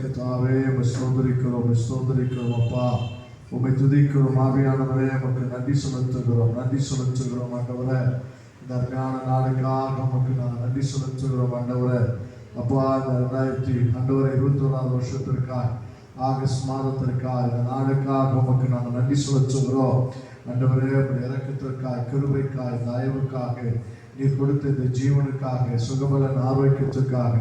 கர்த்தாவே உம்மை ஸ்தோத்திரிக்கிறோம் அப்பா. உம்மை துதிக்கிறோம் ஆவியானவரே. உமக்கு நன்றி செலுத்துகிறோம் ஆண்டவரே. இந்த அருமையான நாளுக்காக உமக்கு நான் நன்றி செலுத்துகிறோம் ஆண்டவரே. அப்பா, இந்த 2021 வருஷத்திற்காக ஆகஸ்ட் மாதத்திற்காக இந்த நாளுக்காக உமக்கு நாங்கள் நன்றி செலுத்துகிறோம் ஆண்டவரே. உங்களுடைய இரக்கத்திற்காக, கிருபைக்காக, தயவுக்காக, நீர் கொடுத்த இந்த ஜீவனுக்காக, சுகபலன் ஆரோக்கியத்துக்காக,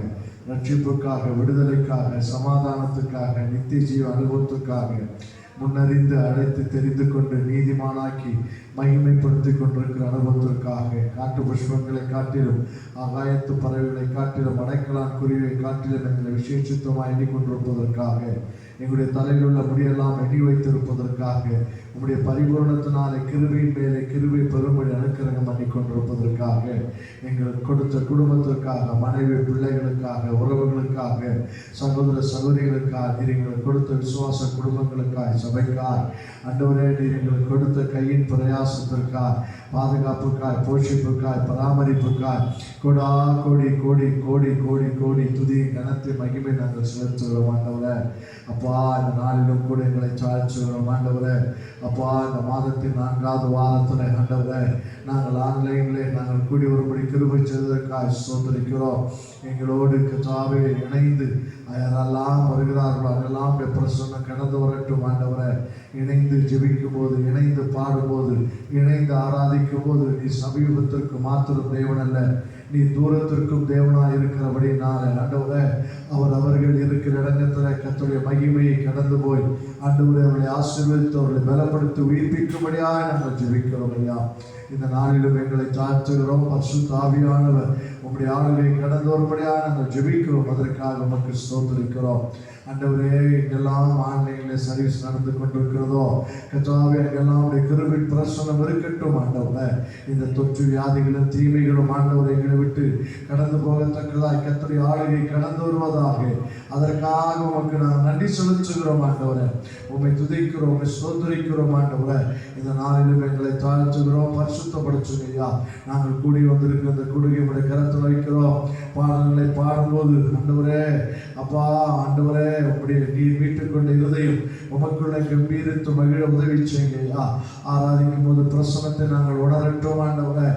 ரட்சிப்புக்காக, விடுதலைக்காக, சமாதானத்துக்காக, நித்திய ஜீவ அனுபவத்துக்காக, முன்னறிந்து அழைத்து தெரிந்து கொண்டு நீதிமானாக்கி மகிமைப்படுத்திக் கொண்டிருக்கிற அனுபவத்திற்காக, காட்டு புஷ்பங்களை காட்டிலும், ஆகாயத்து பறவைகளை காட்டிலும், அடைக்கலான் குருவியை காட்டிலும் எங்களை விசேஷித்தமாக எண்ணிக்கொண்டிருப்பதற்காக, எங்களுடைய தலையில் உள்ள முடியெல்லாம் எண்ணி வைத்திருப்பதற்காக, உங்களுடைய பரிபூரணத்தினாலே கிருபையின் மேலே கிருபை பெரும்படி அனுக்கிரகம் பண்ணி கொண்டிருப்பதற்காக, எங்களுக்கு கொடுத்த குடும்பத்திற்காக, மனைவி பிள்ளைகளுக்காக, உறவுகளுக்காக, சகோதர சகோதரிகளுக்காக, நீர் எங்களுக்கு கொடுத்த விசுவாச குடும்பங்களுக்காக, சபைக்காய் ஆண்டவரே, நீர் எங்களுக்கு கொடுத்த கையின் பிரயாசத்திற்காய், பாதுகாப்புக்காய், போஷிப்புக்காய், பராமரிப்புக்காய் கோடா கோடி கோடி கோடி கோடி கோடி துதி கனத்தை மகிமை நாங்கள் செலுத்துகிறோம் ஆண்டவரே. அப்பா, இந்த நாளிலும் கூட எங்களை சாய்ச்சுகிறோம் ஆண்டவரே. அப்பா, இந்த மாதத்தின் 4வது வாரத்தில் ஆண்டவரே, நாங்கள் ஆன்லைனிலே நாங்கள் கூடி வரும்படி கிருபை செய்ததற்காக ஸ்தோத்திரிக்கிறோம். எங்களோடு கர்த்தாவே இணைந்து யாரெல்லாம் வருகிறார்களோ அதெல்லாம் பிரசன்னம் கடந்து வரட்டும் ஆண்டவரே. இணைந்து ஜெபிக்கும் போது, இணைந்து பாடும்போது, இணைந்து ஆராதிக்கும் போது, நீ சமீபத்திற்கு மாத்திரம் தேவன் அல்ல, நீ தூரத்திற்கும் தேவனாய் இருக்கிறபடினால ஆண்டவரே, அவர்கள் இருக்கிற இடத்தில் கர்த்தருடைய மகிமையை கடந்து போய் ஆண்டவரே அவர்களை ஆசீர்வதித்து அவர்களை பலப்படுத்தி உயிர்ப்பிக்கும்படியாக நாங்கள் ஜெபிக்கிறோம் ஐயா. இந்த நாளிலும் எங்களை தாழ்த்துகிறோம். பரிசுத்த ஆவியானவர் உம்முடைய ஆளுகையை கடந்து வரும்படியாக நாங்கள் ஜெபிக்கிறோம். அதற்காக உமக்கு ஸ்தோத்திரிக்கிறோம் ஆண்டவரே. எங்கெல்லாம் ஆன்லைனில் சர்வீஸ் நடந்து கொண்டிருக்கிறதோ கர்த்தாவே, எங்கெல்லாம் உடைய கிருபையின் பிரசன்னம் இருக்கட்டும் ஆண்டவரே. இந்த தொற்று வியாதிகளும் தீமைகளும் ஆண்டவரை எங்களை விட்டு கடந்து போகத்தக்கதாய் கர்த்தருடைய ஆளுகை கடந்து வருவதாக, அதற்காக உமக்கு நாங்கள் நன்றி செலுத்துகிறோம் ஆண்டவரே. உம்மை துதிக்கிறோம், உம்மை ஸ்தோத்திரிக்கிறோம் ஆண்டவரே. இந்த நாளிலும் எங்களை தாழ்த்துகிறோம். பரிசுத்தப்படுத்துங்க ஐயா. நாங்கள் கூடி வந்திருக்கிற இந்த குடுகை உடைய கரத்தில் வைக்கிறோம். பாடல்களை பாடும்போது ஆண்டவரே, அப்பா ஆண்டவரே, உம்முடைய நீர் மீட்டுக் கொண்ட இருதயம் உமக்குள்ள கம்பீரித்து மகிழ உதவி செய்யுங்க ஐயா. ஆராதிக்கும் போது பிரசனத்தை நாங்கள் உணரட்டும் ஆண்டவரே.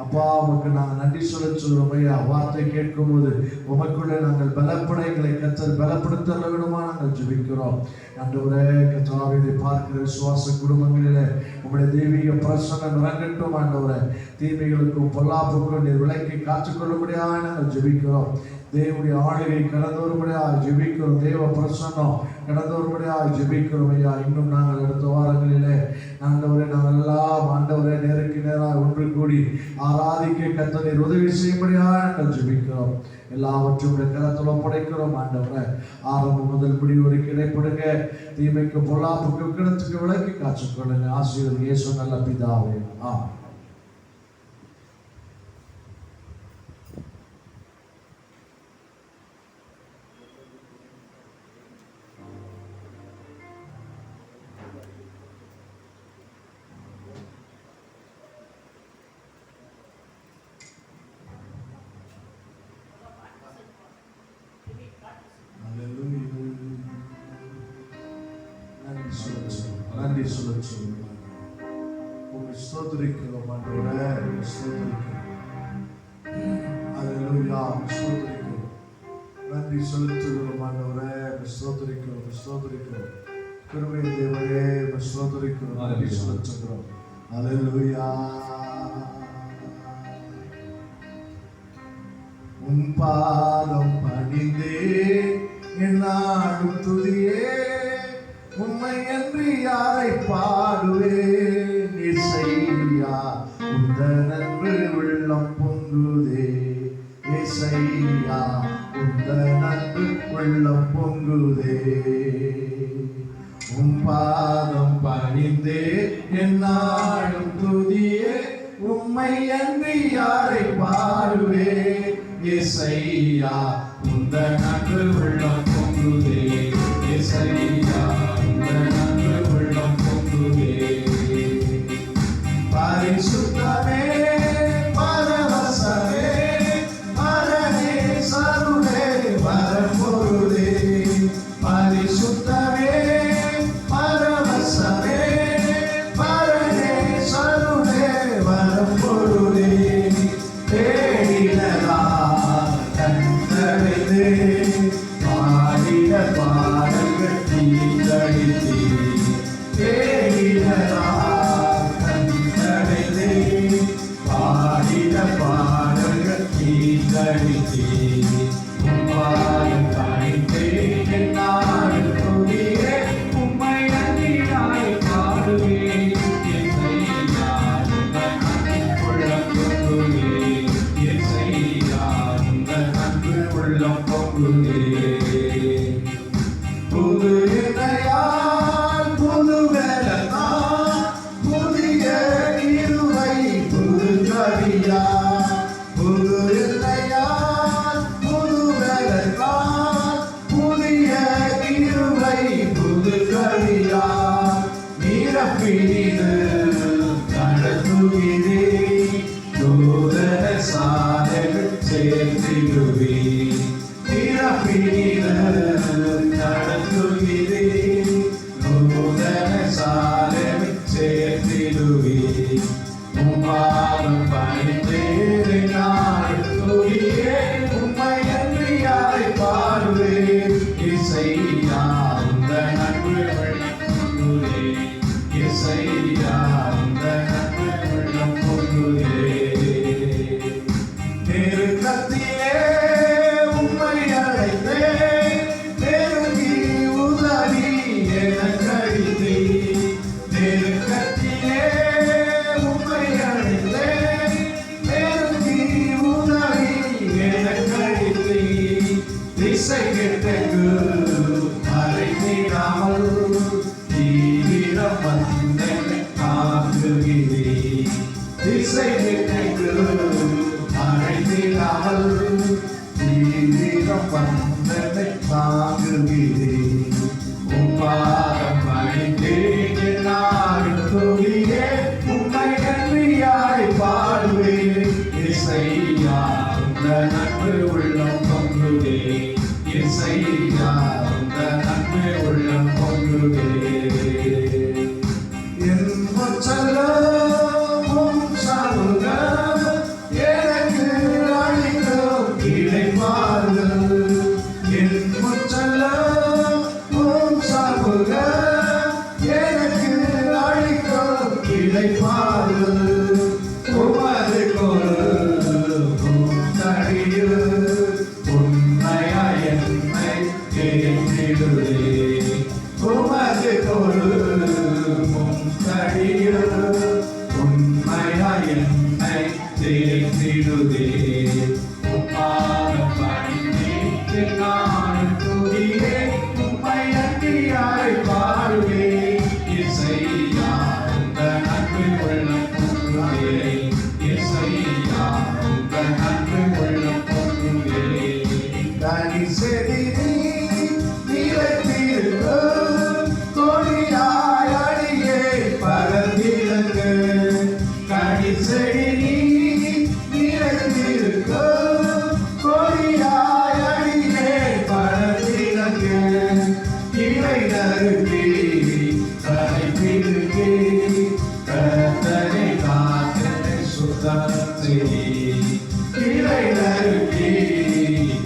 அப்பா, உமக்கு நாங்கள் நன்றி செலுத்துகிறோம் ஐயா. வார்த்தை கேட்கும் போது உமக்குள்ளே நாங்கள் பலப்பட எங்களை கர்த்தர் பலப்படுத்த வேண்டுமா நாங்கள் ஜெபிக்கிறோம் ஆண்டவரே. கர்த்தாவே, இதை பார்க்கிற விசுவாச குடும்பங்களிலே உம்முடைய தெய்வீக பிரசன்னம் இறங்கட்டும் ஆண்டவரே. தீமைகளுக்கும் பொல்லாப்புக்கும் நீர் விலக்கி காத்துக்கொள்ளும்படியாக நாங்கள் ஜெபிக்கிறோம். தேவனுடைய ஆளுகை கடந்து வரும்படியாக ஜெபிக்கிறோம். தேவ பிரசன்னம் கடந்து வரும்படியாக ஜெபிக்கிறோம் ஐயா. இன்னும் நாங்கள் அடுத்த வாரங்களிலே ஆண்டவரே, நாங்கள் எல்லாம் ஆண்டவரே நேருக்கு நேராக ஒன்று கூடி ஆராதிக்க கர்த்தர் உதவி செய்யும்படியாக நாங்கள் ஜெபிக்கிறோம். எல்லாவற்றும் கரத்தில் ஒப்படைக்கிறோம் ஆண்டவரே. ஆரம்பம் முதல் முடிவு வரைக்கும் இடைப்படுங்க. தீமைக்கு பொல்லாப்புக்கு கிடத்துக்கு விலக்கி காத்துக்கொள்ளுங்க. ஆசீர்வாதம் இயேசு நல்ல பிதாவே. ஆமென். நன்றி சொல்லுங்க. உங்களை ஸ்தோத்திரிக்கிறோம் ஆண்டவரே. ஸ்தோத்திரிக்கிறோம். அல்லேலூயா. ஸ்தோத்திரிக்கிறோம். நன்றி செலுத்துகிறோம் ஆண்டவரே. ஸ்தோத்திரிக்கிறோம். கிருபை தேவரே, ஸ்தோத்திரிக்கிறோம். நன்றி செலுத்துகிறோம். அல்லேலூயா. உம் பாதம் பணிந்தே என்னாலும் துதியே, உம்மை என்று யாரை பாடுவேன் இசையா. உந்தன் அன்பு உள்ளம் பொங்குதே இசையா. உந்தன் அன்பு உள்ளம் பொங்குதே. உம் பாதம் பணிந்தே என்னாலும் துதியே, உம்மை என்று யாரை பாடுவேன் இசையா. உந்தன் அன்பு உள்ளம் பொங்குதே இசையா. பரிசுத்தமே பரவசமே பரமே சருளே வரப்பொருளே. கவியார் நிரப்பினீது நடத்துகிறே நூதன சாலைகள் சேர்த்திடுவே நிரப்பினீது நடத்துகிறே நூதன சாலைகள் சேர்த்திடுவே உம்மாலும் பணிந்தேன் நாள் துதியே உம்மை அன்றி யாரை பாடுவேன் இசையா உந்த நன்மை வெள்ளம் இசையா உந்த நன்மை வெள்ளம் பொங்குதே நெருக்கத்திலே உம்மை அழைத்தேன் நெருங்கி உதவி எனக் கழித்தே நெருக்கத்திலே உம்மை அழைத்தேன் நெருங்கி உதவி எனக் கழித்தே திசை கெட்டகு மறைந்திடாமல் தீவிரம் வந்தனை தாங்குகிறே திசை கெட்டகு மறைந்திடாமல் தீவிரம் வந்தனை தாங்குகிறே உம்பாதம் பணிந்தேன் நாடு தொழிலே உம்மை அன்றி யாரை பாடுவேன் இசையா உந்த நன்மை உள்ளம் பொங்குதே இசையா உந்த நன்மை உள்ளம் பொங்குதே என் செல்லமும் சமூகம் எனக்கு அளிக்கும் கிடைப்பார்கள் என் செல்லமும் சமூகம் எனக்கு அளிக்கும் கிடைப்பார்கள் உமது கொள்ளும் தடியில் உண்மையாய் என்னை தேற்றிடுதே உமது கொள்ளும் தடியில் உண்மையாய் என்னை தேற்றிடுதே உம்மாலும் பணிந்தேன் நான் துதியே உம்மை அன்றி யாரை பாடுவேன் இசையா உந்த நன்மை உள்ளம் பொங்குதே இசையா உந்த நன்மை உள்ளம் பொங்குதே தனி செடி நிலைத்திருக்கும் கொடியாய் அடியே பரந்திலங்கு கனி செடி நிலைத்திருக்கும் கொடியாய் அடியே பரந்திலங்கு இலை நறுக்கி தலை பிடுக்கி கர்த்தரை காத்தனை சுத்தம் செய் இலை நறுக்கி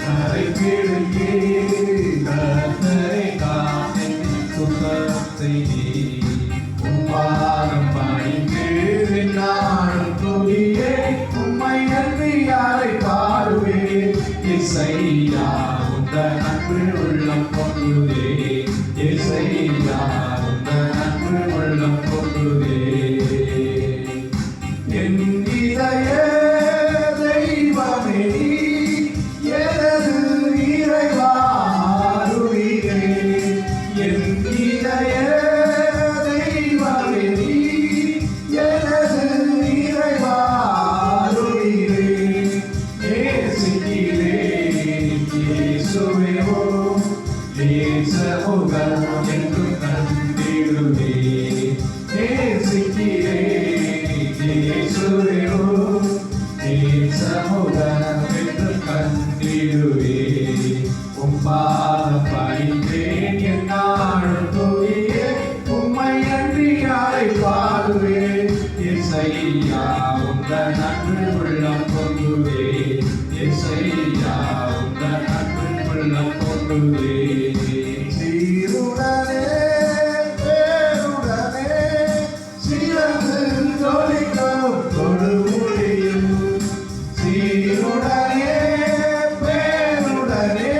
தலை பிடுக்கி கர்த்தரை காத்தனை சுத்தம் செய் உம்பாதம் பணிந்தேன் நாளும் துதியே உம்மை அன்றி யாரை பாடுவேன் இசையா உந்த நன்மை உள்ளம் பொங்குதே இசையா உந்த நன்மை உள்ளம் பொங்குதே என் இதய தெய்வமே எனது இறைவா அருளிலே என் இதய தெய்வமே எனது இறைவா அருளிலே நேசிக்கிறேன் இயேசுவே நேசமுகம் என்று கண்டிடுவே நேசிக்கிறேன் இயேசுவே நேசமுகம் என்று கண்டிடுவே உம்பாதம் பணிந்தேன் என் நாளும் துதியே உம்மை அன்றி யாரை பாடுவேன் இசையா உந்த நன்மை உள்ளம் பொங்குதே இசையா உந்த நன்மை உள்ளம் பொங்குதே சீருடனே பேருடனே சிறந்து ஜொலிக்கும் கொடுமுடியும் சீருடனே பேருடனே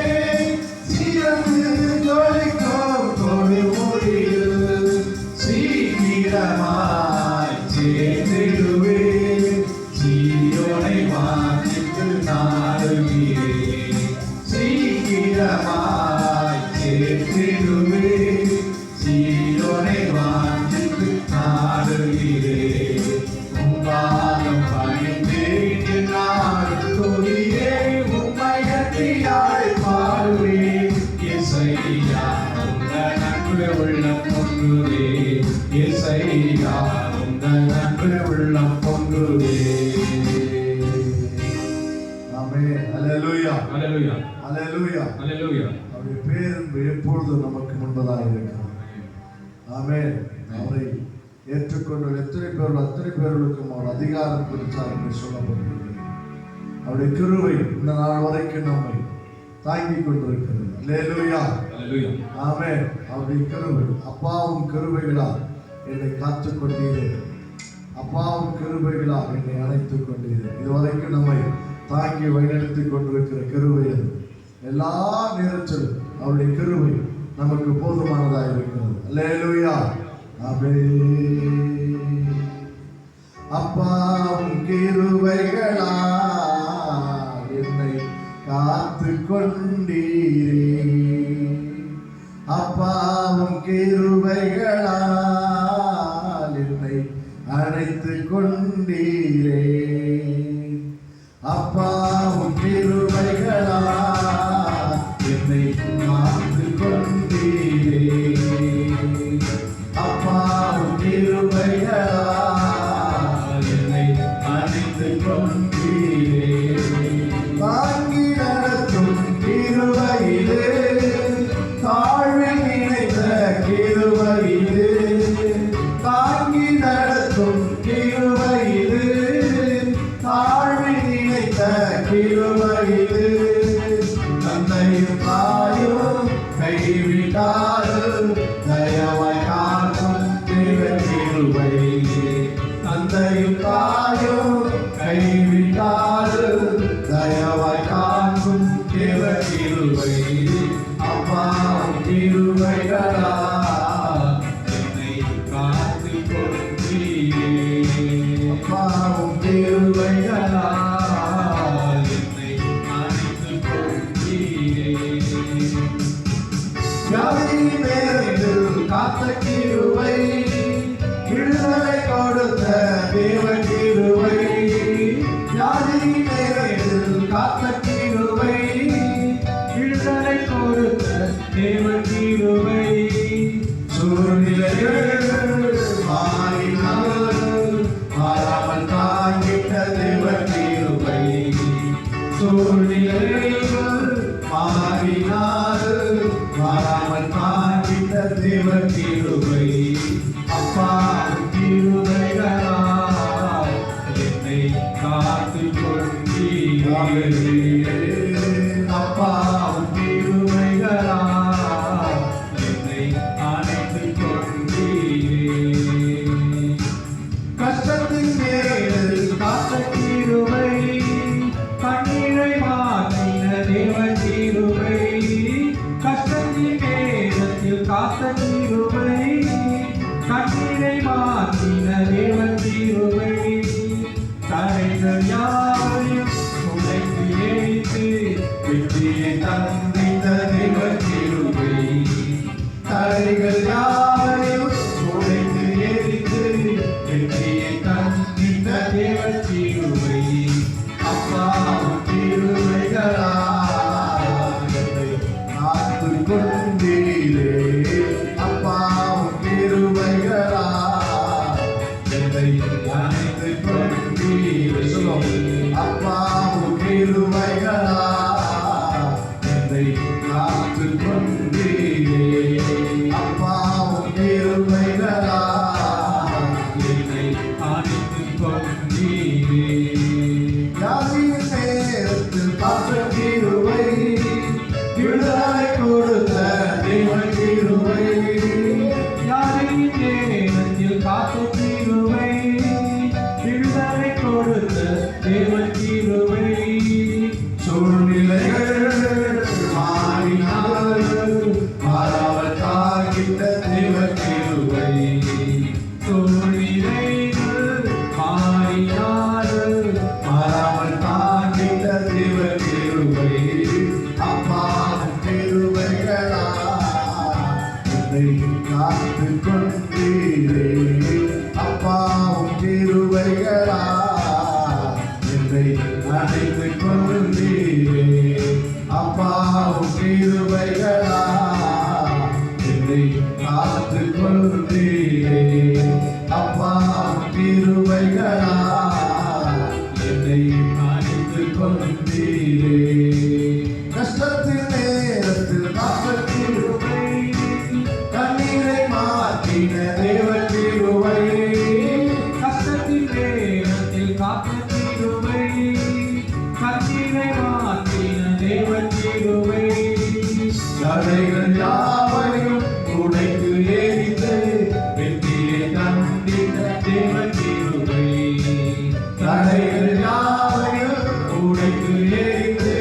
சிறந்து ஜொலிக்கும் கொடுமுடியும் சீக்கிரமாய் சேர்ந்திடுவே சீயோனை வாஞ்சித்து நாடுகிறேன் சீக்கிரமாய் சேர்த்திடுவே சீயோனை வாஞ்சித்து நாடுகிறேன் உம்பாதம் பணிந்தேன் நாடு துதியே உம்மை அன்றி யாரை பாடுவேன் இசை ஏசையா உந்தன் அன்பு உள்ளம் பொங்குதே, ஏசையா உந்தன் அன்பு உள்ளம் பொங்குதே. ஆமென். அல்லேலூயா. அல்லேலூயா. அல்லேலூயா. அல்லேலூயா. அவருடைய பேரன்பு எப்பொழுதும் நமக்கு முன்பதாக இருக்கிறது. ஆமென். அவரை ஏற்றுக்கொண்டு எத்தனை பேர்கள் அத்தனை பேர்களுக்கும் அவர் அதிகாரம் கொடுத்தார் என்று சொல்லப்பட்டிருக்கிறது. அவருடைய கிருபை இந்த நாள் வரைக்கும் நம்மை தாங்கிக் கொண்டிருக்கிறது. அல்லேலூயா. அல்லேலூயா. ஆமென். அவருடைய கிருபை, அப்பாவும் கிருபைகளால் என்னை காத்துக் கொண்டீரே, அப்பாவும் கிருபைகளால் என்னை அணைத்துக் கொண்டீரே. இதுவரைக்கும் நம்மை தாங்கி வழிநடத்திக் கொண்டிருக்கிற கிருபை அது. எல்லா நேரத்திலும் அவருடைய கிருபை நமக்கு போதுமானதாக இருக்கிறது. அல்லேலூயா. ஆமென். அப்பாவும் கிருபைகளால் என்னை காத்துக் கொண்டீரே, அப்பாவும் கிருபைகளால் என்னை அணைத்துக் கொண்டீரே, அப்பாவும் கிருபைகளால் என்னை காத்துக் கொண்டீரே, அப்பாவும் கிருபைகளால் என்னை அணைத்துக் கொண்டீரே. தாங்கி நடத்தும் கிருபையிலே, தாழ்வில் நினைத்த கிருபையிலே, தாங்கி நடத்தும் கிருபையிலே, தாழ்வில் நினைத்த கிருபையிலே, தந்தையும் தாயும் கைவிட்டாலும் தயவாய் காக்கும் தேவ கிருபை, தந்தையும் தாயும் கைவிட்டாலும் தயவாய் காக்கும் தேவ கிருபை, அப்பாவும் கிருபைகளால் என்னை காத்துக் கொண்டீரே, அப்பாவும் கிருபைகளால் என்னை அணைத்துக் கொண்டீரே. வியாதியின் நேரத்தில் காத்த கிருபை, விடுதலை கொடுத்த தேவ கிருபை, வியாதியின் நேரத்தில் காத்த கிருபை, விடுதலை கொடுத்த தேவ கிருபை, சூழ்நிலைகள் மாறினாலும் மாறாமல் தாங்கிட்ட தேவ கிருபை, சூழ்நிலைகள் மாறினாலும் மாறாமல் தாங்கிட்ட தேவ கிருபை, அப்பாவும் கிருபைகளால் என்னை காத்துக் கொண்டீரே, அப்பாவும் கிருபைகளால் என்னை அணைத்துக் கொண்டீரே. கஷ்டத்தின் நேரத்தில் காத்த கிருபை, கண்ணீரை மாற்றின தேவ கிருபை, கஷ்டத்தின் நேரத்தில் காத்த கிருபை, கண்ணீரை மாற்றின தேவ கிருபை, தடைகள் யாவையும் உடைத்து எரித்து வெற்றியை தந்தித்த தேவ கிருபை, தடைகள் யாவையும் உடைத்து எரித்து வெற்றியை தந்திட்ட தேவ கிருபை, அப்பாவும் கிருபைகளால் என்னை காத்துக் கொண்டீரே, அப்பாவும் கிருபைகளால் என்னை அணைத்துக் கொண்டீரே. சொல்லுவோம். அப்பாவும் கிருபைகளால் என்னை காத்துக் கொண்டீரே, அப்பாவும் கிருபைகளால் என்னை அணைத்துக் கொண்டீரே. வியாதியின் நேரத்தில் காத்த கிருபை, விடுதலை கொடுத்த தேவ கிருபை, யாரின் நேரத்தில் காத்த கிருபை, விடுதலை கொடுத்த தேவ கிருபை, சூழ்நிலைகள் மாறினாலும் மாறாமல் தாங்கிட்ட தேவ கிருபை, சூழ்நிலைகள் மாறினாலும் மாறாமல் தாங்கிட்ட தேவ கிருபை, அப்பாவும் கிருபைகளால் என்னை காத்துக் கொண்டீரே, அப்பாவும் கிருபைகளால் என்னை அணைத்துக் கொண்டீரே, அப்பாவும் கிருபைகளால் தடைகள் யாவையும் உடைத்து எரிந்து வெற்றியை தந்திட தேவ கிருபை. தடைகள் யாவையும் உடைத்து எரிந்து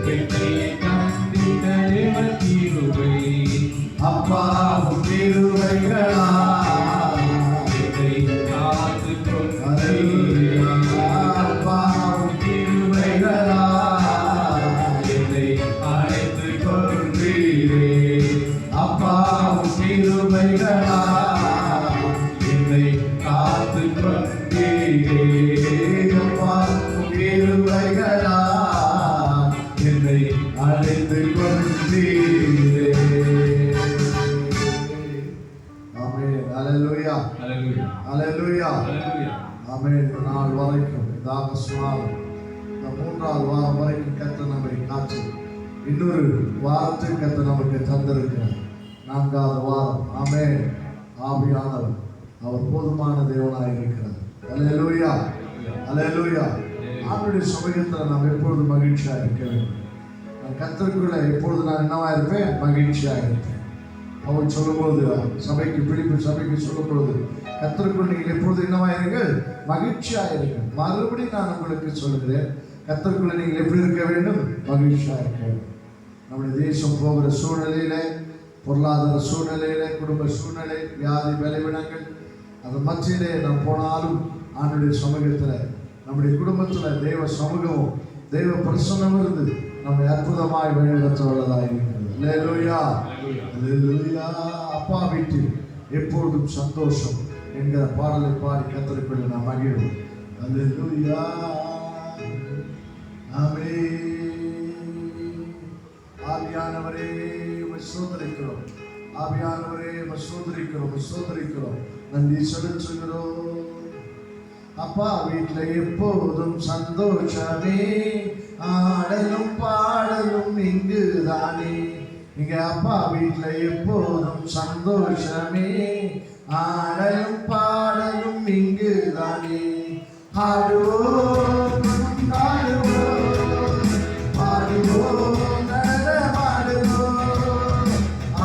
வெற்றியை தந்திட தேவ கிருபை. அப்பாவும் கிருபைகளா இதை காத்து அல்லேலூயா. அப்பாவும் கிருபைகளா என்னை அழைத்து கொண்டீரே. அப்பாவும் கிருபைகளா என்னை காத்து கொண்டீரே. அப்பாவும் கிருபைகளா என்னை அழைத்து கொண்டீரே. ஆமென். அல்லேலூயா. ஹல்லேலூயா. அல்லேலூயா. ஹல்லேலூயா. ஆமென். இந்த நாள் வரைக்கும் இந்த ஆகஸ்ட் மாதம் இந்த 3வது வாரம் வரைக்கும் கர்த்தர் நம்மை காத்து இன்னொரு வாரத்தை கர்த்தர் நமக்கு தந்திருக்கிறார். 4வது வாரம். ஆமென். ஆவியானவர் அவர் போதுமான தேவனாய் இருக்கிறார். அல்லேலூயா. அல்லேலூயா. ஆண்டவருடைய சமூகத்தில் நாம் எப்பொழுது மகிழ்ச்சியாக இருக்க வேண்டும். நான் கர்த்தருக்குள்ள எப்பொழுது நான் என்னவா இருப்பேன்? மகிழ்ச்சியாக இருப்பேன். அவர் சொல்லும்போது சபைக்கு பிடிப்பு சபைக்கு சொல்லும் பொழுது கர்த்தருக்குள் நீங்கள் எப்பொழுது என்னவாயிருங்கள்? மகிழ்ச்சியாக இருங்கள். மறுபடியும் நான் உங்களுக்கு சொல்லுகிறேன், கர்த்தருக்குள்ள நீங்கள் எப்படி இருக்க வேண்டும்? மகிழ்ச்சியாக இருக்க வேண்டும். நம்முடைய தேசம் போகிற சூழ்நிலையிலே, பொருளாதார சூழ்நிலையிலே, குடும்ப சூழ்நிலை, வியாதி பலவீனங்கள், அது மத்தியிலே நாம் போனாலும் ஆண்டுடைய சமூகத்தில் நம்முடைய குடும்பத்தில் தெய்வ சமூகமும் தெய்வ பிரசன்னம் இருந்து நம்மை அற்புதமாய் வழிநடத்த வல்லதாக இருக்கிறது. அல்லேலூயா. அல்லேலூயா. அப்பா வீட்டில் எப்பொழுதும் சந்தோஷம் என்கிற பாடலை பாடி கர்த்தருக்குள்ள நாம் மகிழ்வோம். அல்லேலூயா. ஆமென். ஆவியானவரே உம்மை ஸ்தோத்திரிக்கிறோம். ஆவியானவரே உம்மை ஸ்தோத்திரிக்கிறோம். ஸ்தோத்திரிக்கிறோம். நன்றி செலுத்துகிறோம். அப்பா வீட்டுல எப்போதும் சந்தோஷமே, ஆடலும் பாடலும் இங்குதானே. இங்க அப்பா வீட்டுல எப்போதும் சந்தோஷமே, ஆடலும் பாடலும் இங்குதானே. ஆடுவோம் ஆடுவோம் பாடுவோம் நடனமாடுவோம்,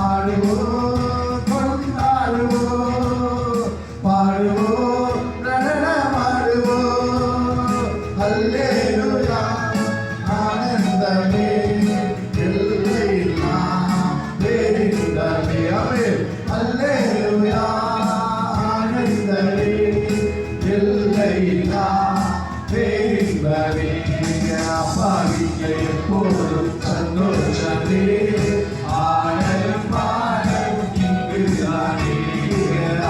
ஆடுவோம் கொண்டாடுவோம் பாடுவோம் நடனமாடுவோம். அல்லேலூயா. ஆனந்தமே எல்லையில்லா பேரின்பமே. ஆமென். அல்லேலூயா. ஆனந்தமே எல்லையில்லா பேரின்பமே. அப்பா வீட்டில் எப்போதும் சந்தோஷமே, ஆடலும் பாடலும் இங்குதானே.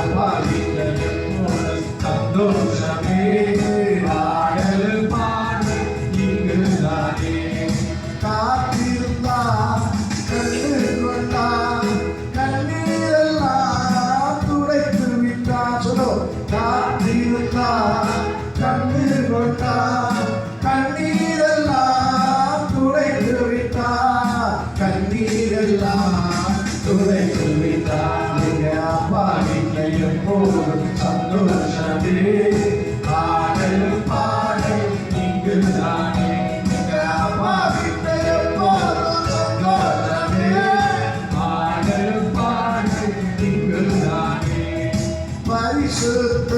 அப்பா வீட்டில் எப்போதும் சந்தோஷமே, ஆடலும் பாடலும் இங்குதானே. காத்திருந்தா கண்டு கொண்டா கண்ணீரெல்லாம் துடைத்து விட்டா. சொல்லோ. காத்திருந்தா கண்டு கொண்டா கண்ணீரெல்லாம் துடைத்து விட்டா. கண்ணீரெல்லாம் துடைத்து விட்டா. நீங்க அப்பா வீட்டில் எப்போதும் சந்தோஷமே, ஆடலும் பாடலும் இங்குதானே. நீங்க அப்பா வீட்டில் எப்போதும் சந்தோஷமே, ஆடலும் பாடலும் இங்குதானே. பரிசுத்த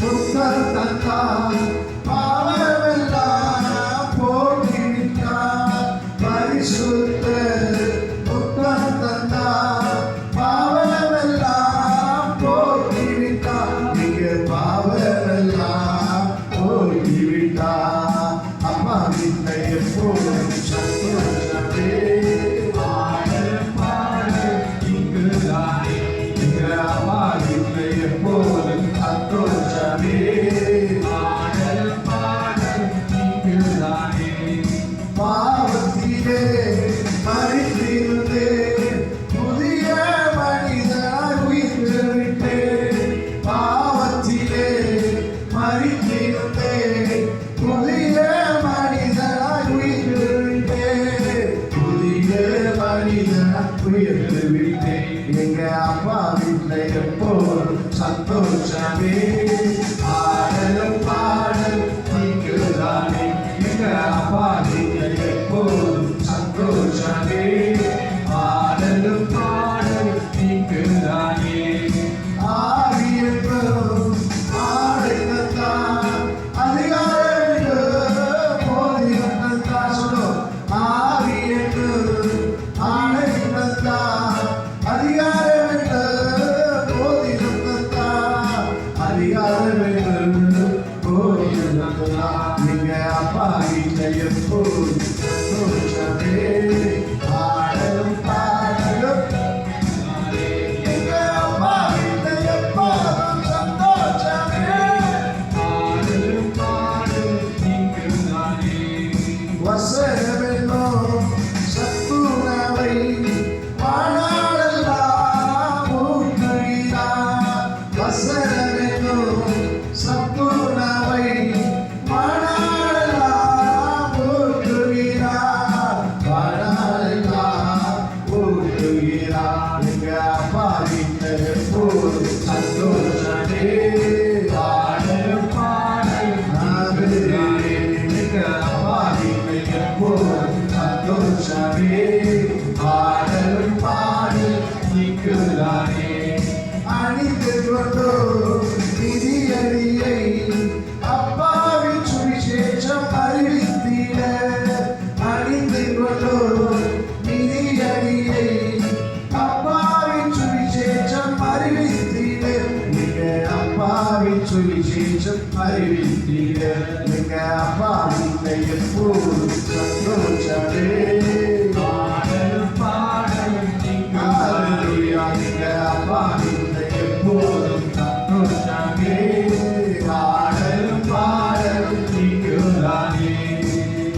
புத்தர் தந்தார், பாவமெல்லாம் போக்கிவிட்டார். பரிசுத்த புத்தர் தந்தார், பாவமெல்லாம் போக்கிவிட்டார். நீங்க பாவமெல்லாம் போக்கிவிட்டார். அப்பா வீட்டில் எப்போதும் சந்தோஷமே, ஆடலும் பாடலும் இங்குதானே. எங்கள் அப்பா வீட்டில் எப்போதும் சந்தோஷமே, ஆடலும் பாடலும் இங்குதானே. பாவத்திலே மரித்திருந்தேன், புதிய மனிதனாய் உயிர்த்தெழுந்தேன். பாவத்திலே மரித்திருந்தேன், புதிய மனிதனாய் உயிர்த்தெழுந்தேன். புதிய மனிதனாய் உயிர்த்தெழுந்தேன். எங்க அப்பா வீட்டில் எப்போதும் சந்தோஷமே, ஆடலும் பாடலும் இங்குதானே. எங்கள் அப்பா வீட்டில் எப்போதும் சந்தோஷமே, ஆடலும் தருகிறார் எங்க அப்பா வீட்டில் எப்போது சந்தோஷமே பாடல் பாடல் நாடுகிறாரே எங்க அப்பா வீட்டில் எப்போது சந்தோஷமே பாடல் பாடல் நீக்குகிறாரே அணிந்து கொண்டோ நிதியடியை அப்பாவின் சுவிசேஷம் அறிவித்தீர அணிந்து கொண்டோ நிதியடியை அப்பாவின் சுவிசேஷம் அறிவித்தீர நீங்க அப்பாவின் சுவிசேஷம் அறிவித்தீர நீங்க அப்பாவின் எப்போது சந்தோஷமே பாடல் பாடல் நீக்குகிறாரே நீங்க அப்பாவின் எப்போதும் சந்தோஷமே பாடல் பாடல் நீக்குகிறாரே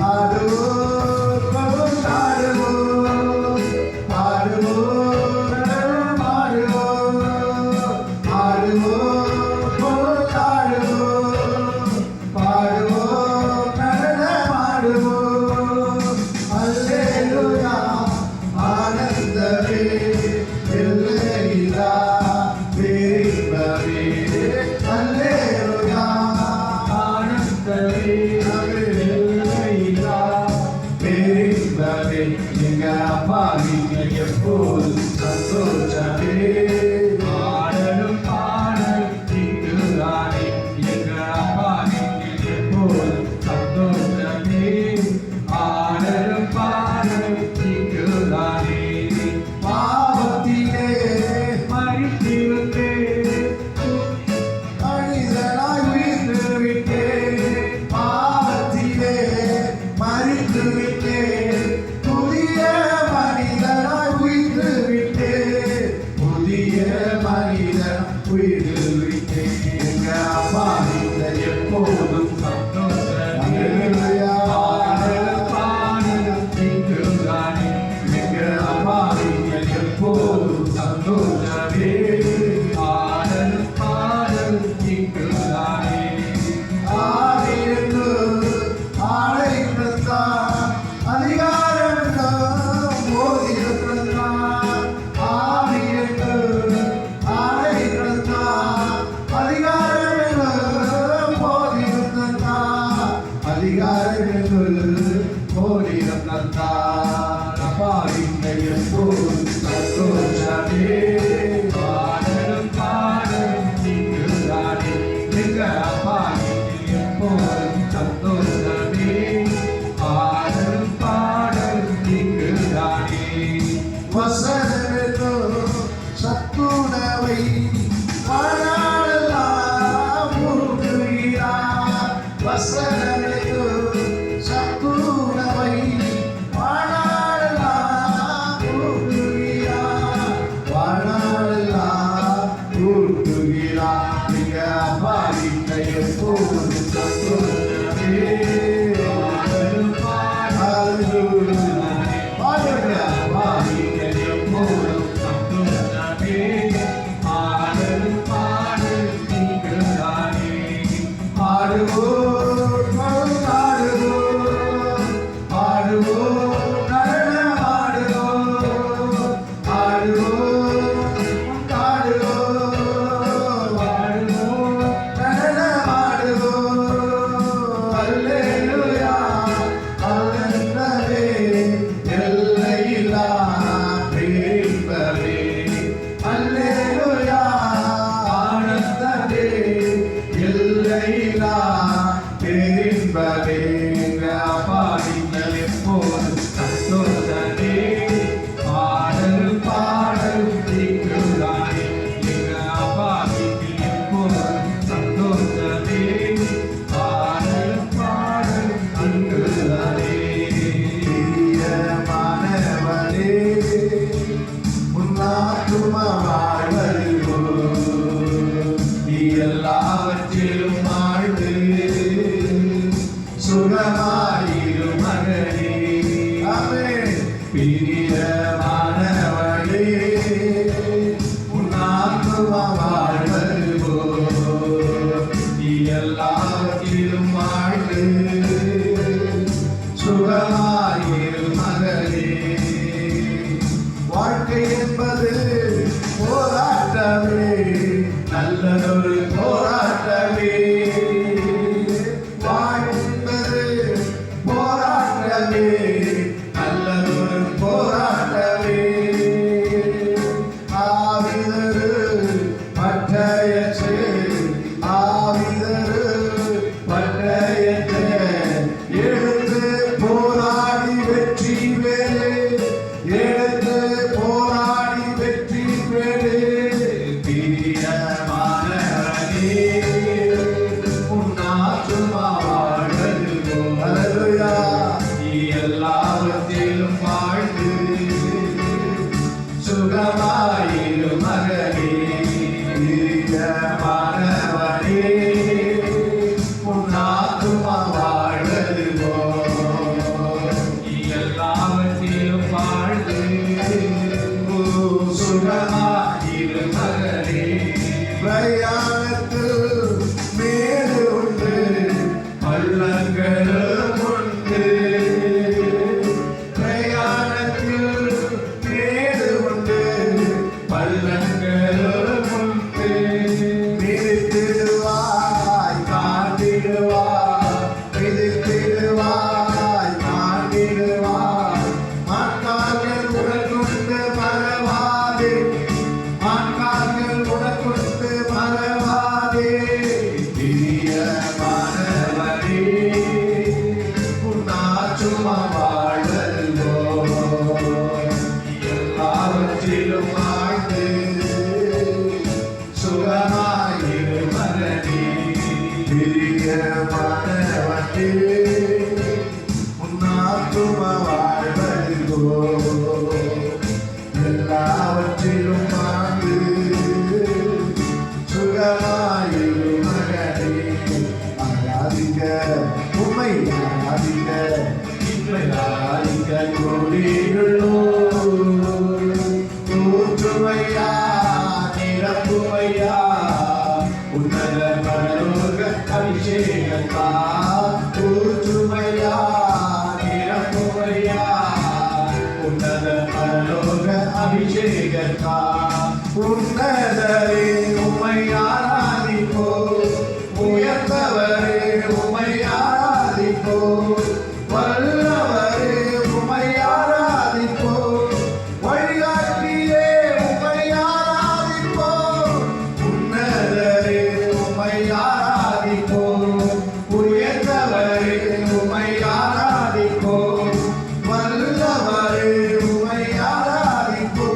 ஆடுவோம் ஆடுவோம் ஆடுவோம் ஆடுவோம் ஆடுவோம் ஆடுவோம் பாடுவோம் நடனமாடுவோம் அல்லேலூயா ஆனந்தமே எல்லையில்லா பேரின்பமே அல்லேலூயா ஆனந்தமே எல்லையில்லா பேரின்பமே எங்க அப்பா வீட்டில் எப்போது சந்தோஷமே பாடலும் பாடல் நீக்குகிறாரே எங்க அப்பா வீட்டில் எப்போது சந்தோஷமே பாடலும் பாடல் நீக்குகிறாரே பாவத்திலே மறித்திருந்தே மனிதனாய் உயிர்த்து விட்டே பாவத்திலே மறித்து விட்டே புதிய மனிதனாய் உயிர்த்து விட்டே புதிய என்பது போராட்டமே, நல்லதொரு போராட்டமே. வாழ்வென்பது போராட்டமே, நல்லதொரு போராட்டமே. ஆவிதரு பட்டயற்று, ஆவிதரு பட்டயற்று எடுத்து போராடி வெற்றி வேறு, எடுத்து போராடி வெற்றி வேறு. பிரியமானவனே, உன்னாற்றுமா வாழ்வது போல். அல்லேலூயா. நீ எல்லாவற்றிலும் வாழ்ந்து சுகமாயிரு மகனே. பிரியமானவனே, உன்னாற்றுமா வாழ்வது போல். நீ எல்லாவற்றிலும் வாழ்ந்து சுகமாயிரு மகனே. பிரயாணத்தில் மேடு உண்டு, பள்ளங்களும் உண்டு. பிரயாணத்தில் மேடு உண்டு, பள்ளங்களும் உண்டு. மிதித்திடுவாய் காண்டிடுவாய், மிதித்திடுவாய் காண்டிடுவாய். மான்கால்கள் உனக்குண்டு மறவாதே, மான்கால்கள் உனக்குண்டு மறவாதே. பிரியமானவனே, உன்னாற்றுமா வாழ்வது போல். எல்லாவற்றிலும் வாழ்ந்து சுகமாயிரு மகனே. பிரியமானவனே, உன்னாற்றுமா வாழ்வது போல். எல்லாவற்றிலும் வாழ்ந்து சுகமாயிரு மகனே. ஆராதிக்க உம்மை ஆராதிக்க, இன்மை ஆராதிக்க கூடியுள்ளோம். ஊற்றுமையா நிரப்புமையா, உன்னத பரலோக அபிஷேகத்தா. ஊற்றுமையா நிரப்புமையா, உன்னத பரலோக அபிஷேகத்தா. உன்னதரே உம்மை ஆராதிப்போ, உயர்ந்தவரே உம்மை ஆராதிப்போ, வல்லவரே உம்மை ஆராதிப்போ, வழிகாட்டியே உம்மை ஆராதிப்போ. உன்னதரே உம்மை ஆராதிப்போ, உயர்ந்தவரே உம்மை ஆராதிப்போ, வல்லவரே உம்மை ஆராதிப்போ,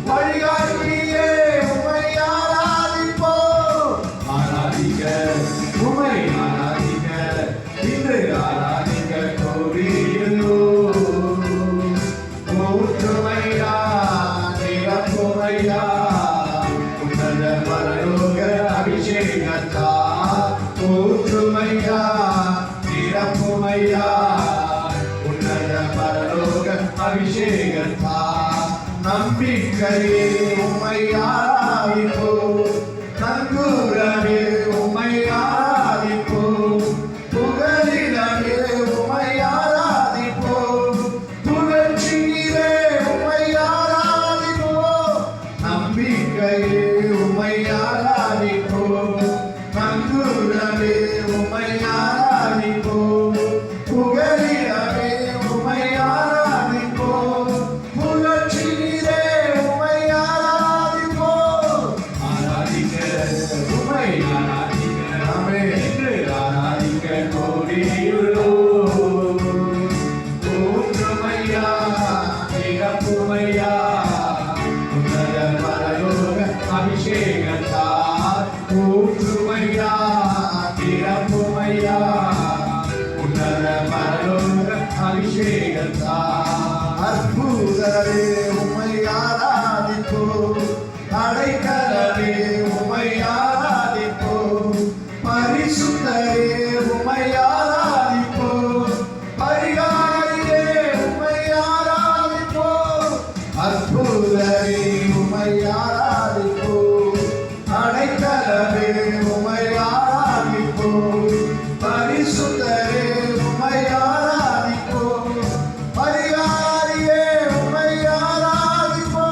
வழிகாட்டியே உம்மை ஆராதிப்போ. ஆராதிக்க உம்மை ஆராதிக்க, இன்று ஆராதிக்க கோரியுள்ளோம். ஊற்றுமையா நிரப்புமையா, உன்னத பரலோக அபிஷேகத்தா. ஊற்றுமையா நிரப்புமையா, உன்னத பரலோக அபிஷேகத்தா. நம்பிக்கையே உம்மை ஆராதிப்போ, நங்கூரமே உம்மை ஆராதிப்போ, புகழிடமே உம்மை ஆராதிப்போ, புகழ்ச்சியிலே உம்மை ஆராதிப்போ. நம்பிக்கையே உம்மை ஆராதிப்போ, நங்கூரமே உம்மை ஆராதிப்போ, புகழிடமே உம்மை ஆராதிப்போ, புகழ்ச்சியிலே உம்மை ஆராதிப்போ. ஆராதிக்க உம்மை ஆராதிக்க, நாமே இன்று ஆராதிக்க கோரியுள்ளோம். ஊற்றுமையா நிரப்புமையா, உன்னத பரலோக அபிஷேகத்தா. ஊற்றுமையா நிரப்புமையா, உன்னத பரலோக அபிஷேகத்தா. அற்புதரே உம்மை ஆராதிப்போ, அடைக்கலமே உம்மை ஆராதிப்போ, பரிசுத்தரே உம்மை ஆராதிப்போ, பரிகாரியே உம்மை ஆராதிப்போ. அற்புதரே உம்மை ஆராதிப்போ, அடைக்கலமே உம்மை ஆராதிப்போ, பரிசுத்தரே உம்மை ஆராதிப்போ, பரிகாரியே உம்மை ஆராதிப்போ.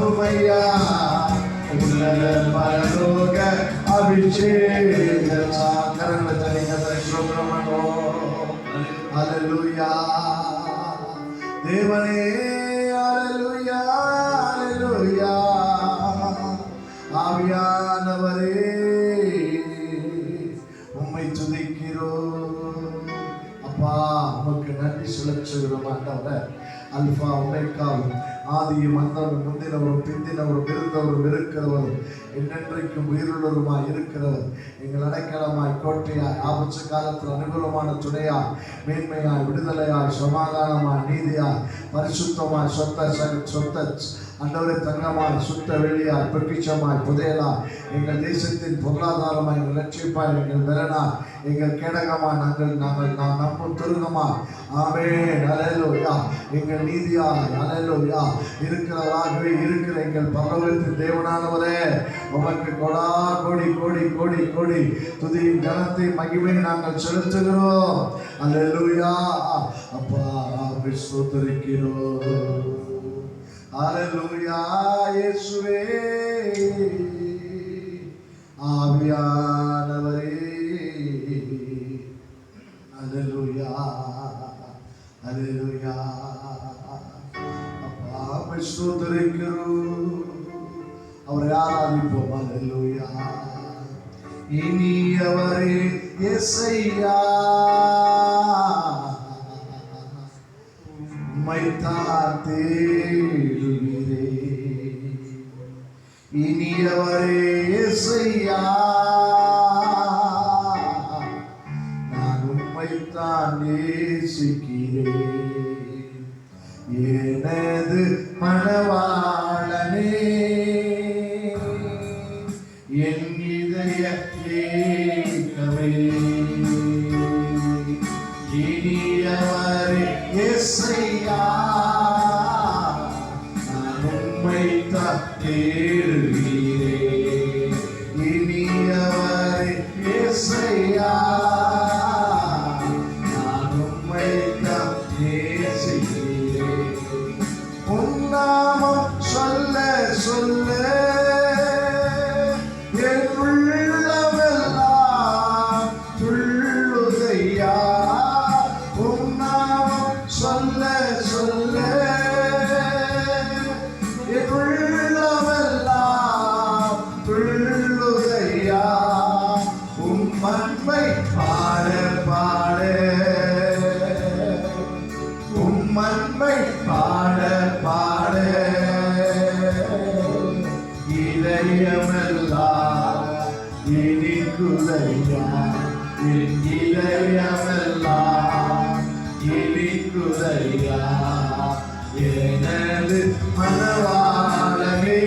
உமையா உன்னத பரலோக அபிஷேகமா கரங்களை தனிங்க சுப்ரமணோ ஹalleluya தேவனே ஹalleluya ஹalleluya ஆவியானவரே உம்மை துதிக்கிறோம் அப்பா உமக்கு நன்றி செலுத்துகிறோம் ஆண்டவரே அல்பா ஒமேகாவும் ஆதியும் அந்தவரும் முந்தினவரும் பிந்தினவரும் இருந்தவரும் இருக்கிறவரும் என்னென்றைக்கும் உயிருள்ளவருமாய் இருக்கிறவர் எங்கள் அடைக்கலமாய் கோட்டையாய் ஆபத்து காலத்தில் அனுகூலமான துணையாய் மேன்மையாய் விடுதலையாய் சமாதானமாய் நீதியாய் பரிசுத்தமாய் சொத்த அண்டவரை தங்கமாய் சுத்த வெளியாய் பொக்கிஷமாய் புதையலாய் எங்கள் தேசத்தின் பொருளாதாரமாய் எங்கள் லட்சியப்பாய் எங்கள் பலனாய் எங்கள் கேடகமாய் நாங்கள் நம்பும் துருகமாய் ஆமென் ஹல்லேலூயா எங்கள் நீதியாய் ஹல்லேலூயா இருக்கிறவராகவே இருக்கிற எங்கள் பரலோகத்தின் தேவனானவரே உமக்கு கொடா கோடி கோடி கோடி கோடி துதியின் கனத்தை மகிமை நாங்கள் செலுத்துகிறோம் ஹல்லேலூயா அப்பா ஸ்தோத்திரிக்கிறோம் ஹalleluya இயேசுவே ஆவியானவரே ஹalleluya ஹalleluya அப்பா ஸ்தோத்திரிக்கிறோம் அவரை ஆராதிப்போம் ஹalleluya இனியவரே இயேசையா உம்மைத்தான் தேடுகிறேன் இனியவரே இயேசையா நான் உம்மைத்தான் நேசிக்கிறேன் எனது மணவாளனே என் இதய ஏக்கமே இனியவரே இயேசையா நான் உம்மைத்தான் தேடுகிறேன் இனியவரே இயேசையா நான் உம்மைத்தான் நேசிக்கிறேன் உம் நாமம் சொல்ல சொல்ல என் உள்ளமெல்லாம் துள்ளுதையா சொல்ல சொல்ல என் உள்ளமெல்லாம் துள்ளுதையா உம் அன்பை பாட பாட உம் அன்பை பாட பாட இதயமெல்லாம் இனிக்குதையா என் இதயமெல்லாம் இனிக்குதையா எனது மணவாளனே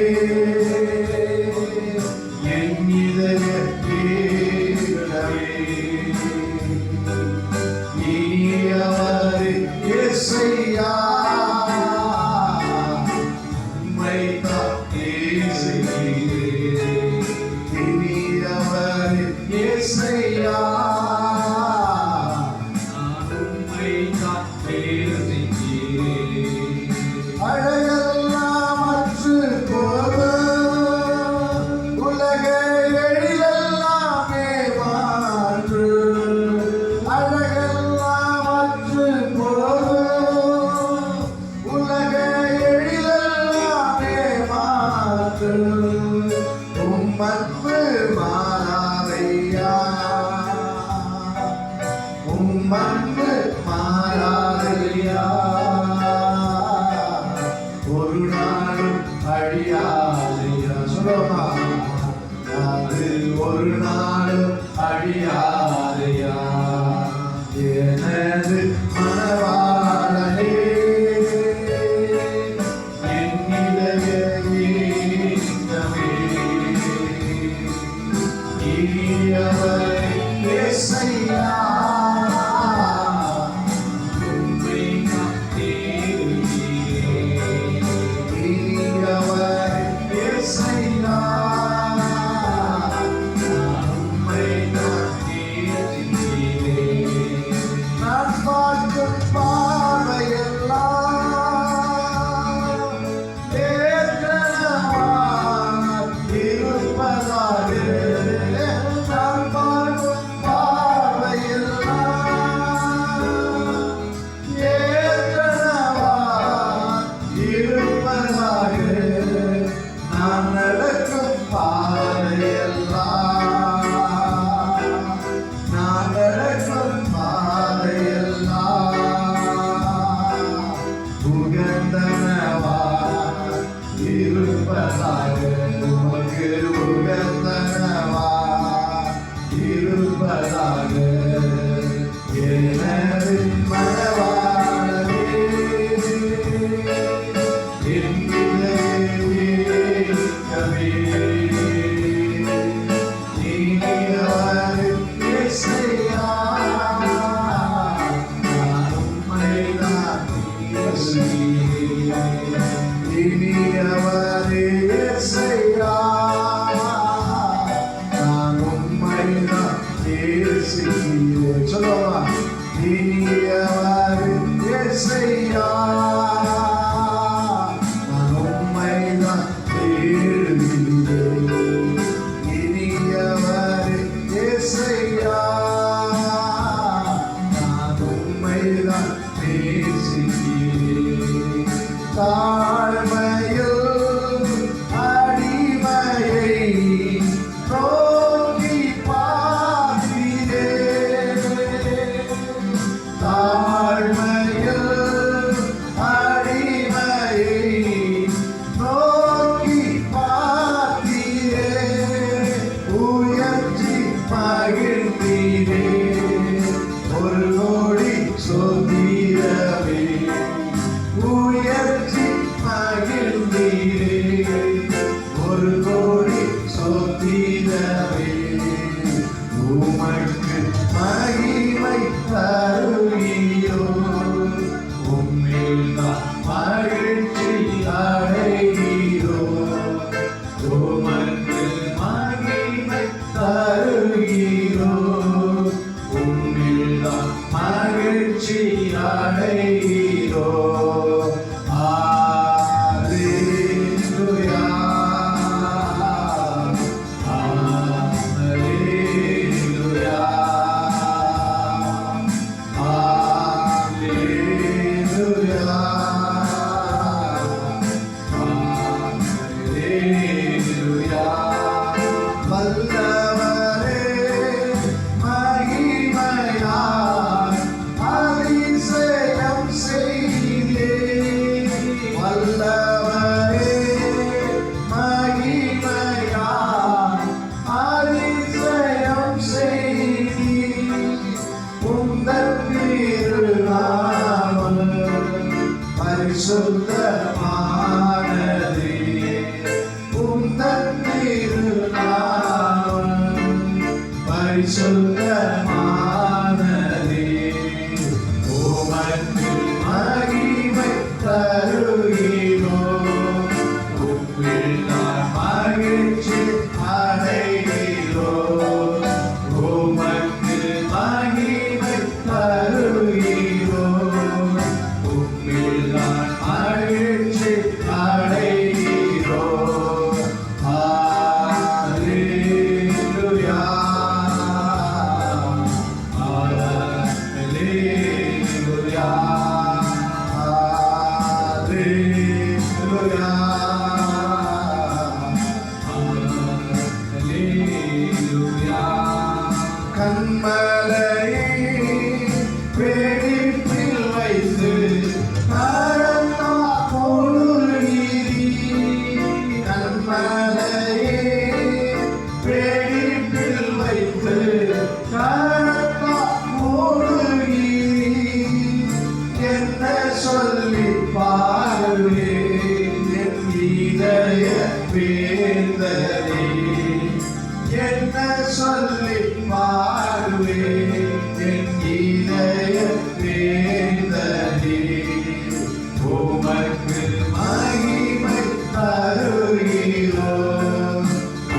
என் இதய கேட்கவே இனியவரே இயேசையா உம்மைத்தான் நேசிக்கிறேன் இனியவரே இயேசையா அழகெல்லாம் அற்று போகும் உலக எழிலெல்லாமே மாற்று அழகெல்லாம் அற்று போகும் உலக எழிலெல்லாமே மாற்று உம் அன்பு மாறாதையா உம் அன்பு மாறாதையா ஒரு நாளும் அழியாதையா சொல்லுமா அது ஒரு நாளும் அழியாதையா எனது மணவாளனே என் இதய ஏக்கமே இனியவரே இயேசையா நான் நடக்கும் பாதையெல்லாம், நான் நடக்கும் பாதையெல்லாம் உகந்தனவா இருப்பதாக, உமக்கு உகந்தனவா இருப்பதாக. எனது மனவாளனே, என்னிலே இருக்கவே, இனியவர் இயேசுயா, நான் உம்மைதான் நேசிக்கிறேன். இனியவர் இயேசுயா, நான் உம்மைதான் நேசிக்கிறேன். சொல்லுவா, இனியவர் இயேசுயா, நான் உம்மைதான் தேடுகிறேன். இனியவர் இயேசுயா, நான் உம்மைதான் நேசிக்கிறேன். தாழ்மையில் அடிமையை நோக்கி பார்த்தீரே, தாழ்மையில் அடிமையை நோக்கி பார்த்தீரே, உயர்ச்சி மகிழ்ந்தீரே, ஒரு கோடி சொந்தீரவே, உயர்ச்சி மகிழ்ந்தீரே, ஒரு கோடி சொந்தீரவே, உமக்கு மகிமை தருகிறோ, உம்மில் நான் மகிழ்ச்சி அடைகிறோ, உமக்கு மகிமை தருகிறோ, உம்மில் நான் மகிழ்ச்சி அடைகிறோ. Hallelujah, Hallelujah, Hallelujah, Hallelujah. வல்லவரே மகிமையாய் அதிசயம் செய்தீரே, வல்லவரே மகிமையாய் அதிசயம் செய்தீர். உந்தன் திருநாமம் பரிசுத்தமானதே, உந்தன் திருநாமம் பரிசுத்தமானதே, உமக்கு மகிமை தருகிறோம், உம்மில் நான் மகிழ்ச்சி அடைகிறோம், உமக்கு மகிமை தருகிறோம், உம்மில் நான் மகிழ்ச்சி அடைகிறோம். Hallelujah, Hallelujah, Hallelujah. கண்மலையை பிடிப்பில் வைத்து நடந்தா கொள்கிறீர், கண்மலையை பிடிப்பில் வைத்து நடந்தா கொள்கிறீர். என்ன சொல்லி பாடுவேன் என் இதய வேதனை, என்ன சொல்லி பாடுவேன் என் இதய வேதனை, உமக்கு மகிமை தருகிறோம்,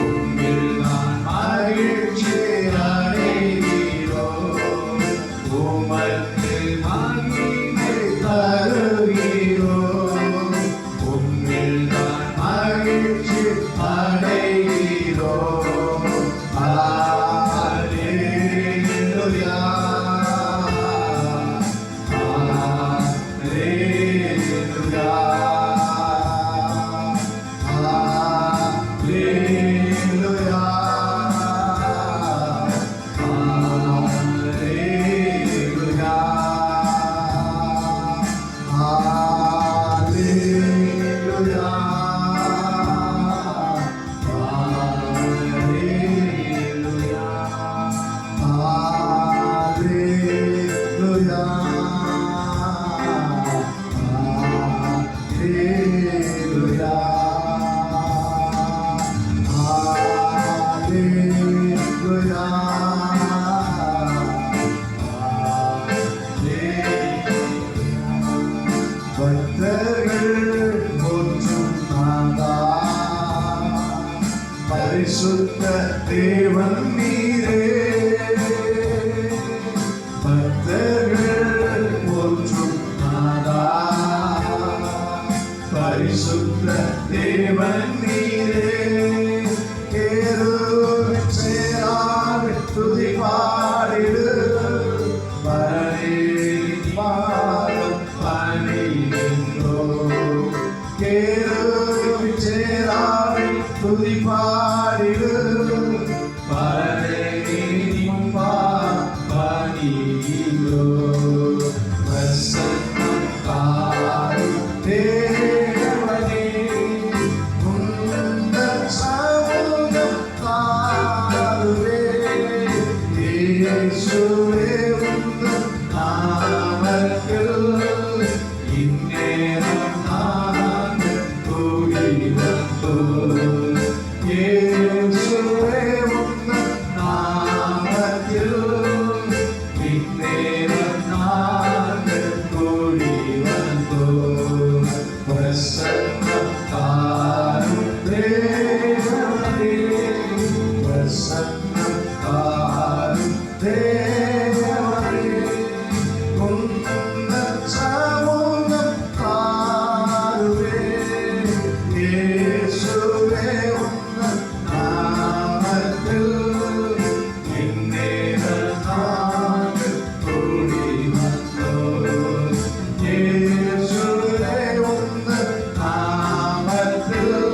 உம்மில் நான் மகிழ்ச்சி அடைகிறோம், உமக்கு மகிமை தருகிறோம், உம்மில் நான் மகிழ்ச்சி அடைகிறோம். Hallelujah, Hallelujah, Hallelujah. பரிசுத்த தேவன் நீரே, பக்தர்கள் போற்றும் நாதா. பரிசுத்த தேவன் நீரே, கேருவின் சேராவின் துதி பாடிடு. பரனே பாதம் பணிகின்றோம். கேருவின் சேராவின் துதி பாடிடு. பரனே பாதம் பணிகின்றோம். பிரசன்னம் தாரும் தேவனே, உந்தன் சமூகம் தாருவே. இயேசுவே உந்தன் நாமத்தில் இந்நேரம் நாங்கள் கூடி வந்தோம். இயேசுவே உந்தன் நாமத்தில் இந்நேரம் நாங்கள் கூடி வந்தோம். பிரசன்னம் தாரும் தேவனே, பிரசன்னம் தாரும் தேவனே, உந்தன் சமூகம் தாருவே. இயேசுவே உந்தன் நாமத்தில் இந்நேரம் நாங்கள் கூடி வந்தோம். இயேசுவே உந்தன் நாமத்தில்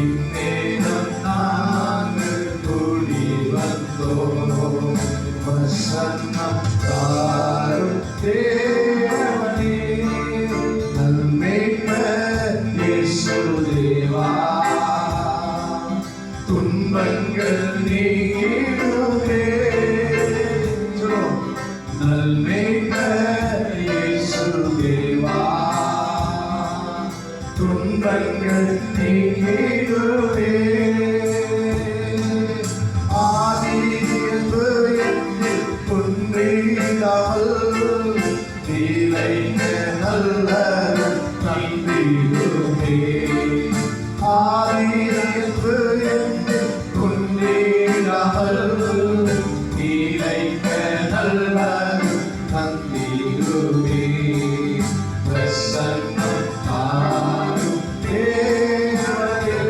இந்நேரம் நாங்கள் கூடி வந்தோம். பிரசன்னம் தாரும் தேவனே, நல்மேய்ப்பர் இயேசு தேவா, துன்பங்கள் நீங்கிடுமே. சொல்லுவோம். நல்மேய்ப்பர் இயேசு தேவா, துன்பங்கள் நீங்கிடுமே. ஆதி என்பு என்னில் குன்றிடாமல் நிலைக்க நல்லவர் தந்திடுமே. ஆதி என்பு என்னில் குன்றிடாமல் நிலைக்க நல்லவர் தந்திடுமே. பிரசன்னம் தாரும் தேவனே,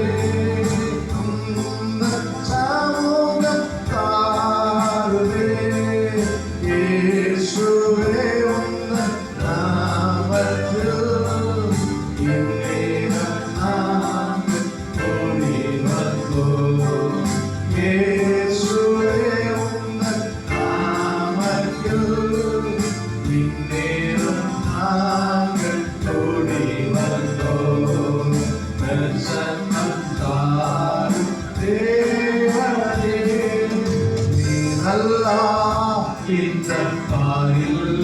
உந்தன் சமூகம் தாருவே. இயேசுவே உந்தன் நாமத்தில் இந்நேரம் நாங்கள் கூடி வந்தோம். இயேசுவே உந்தன் நாமத்தில் இந்நேரம் நாங்கள் கூடி வந்தோம். பிரசன்னம் தாரும் தேவனே, நீ நல்லா இந்த பாரில்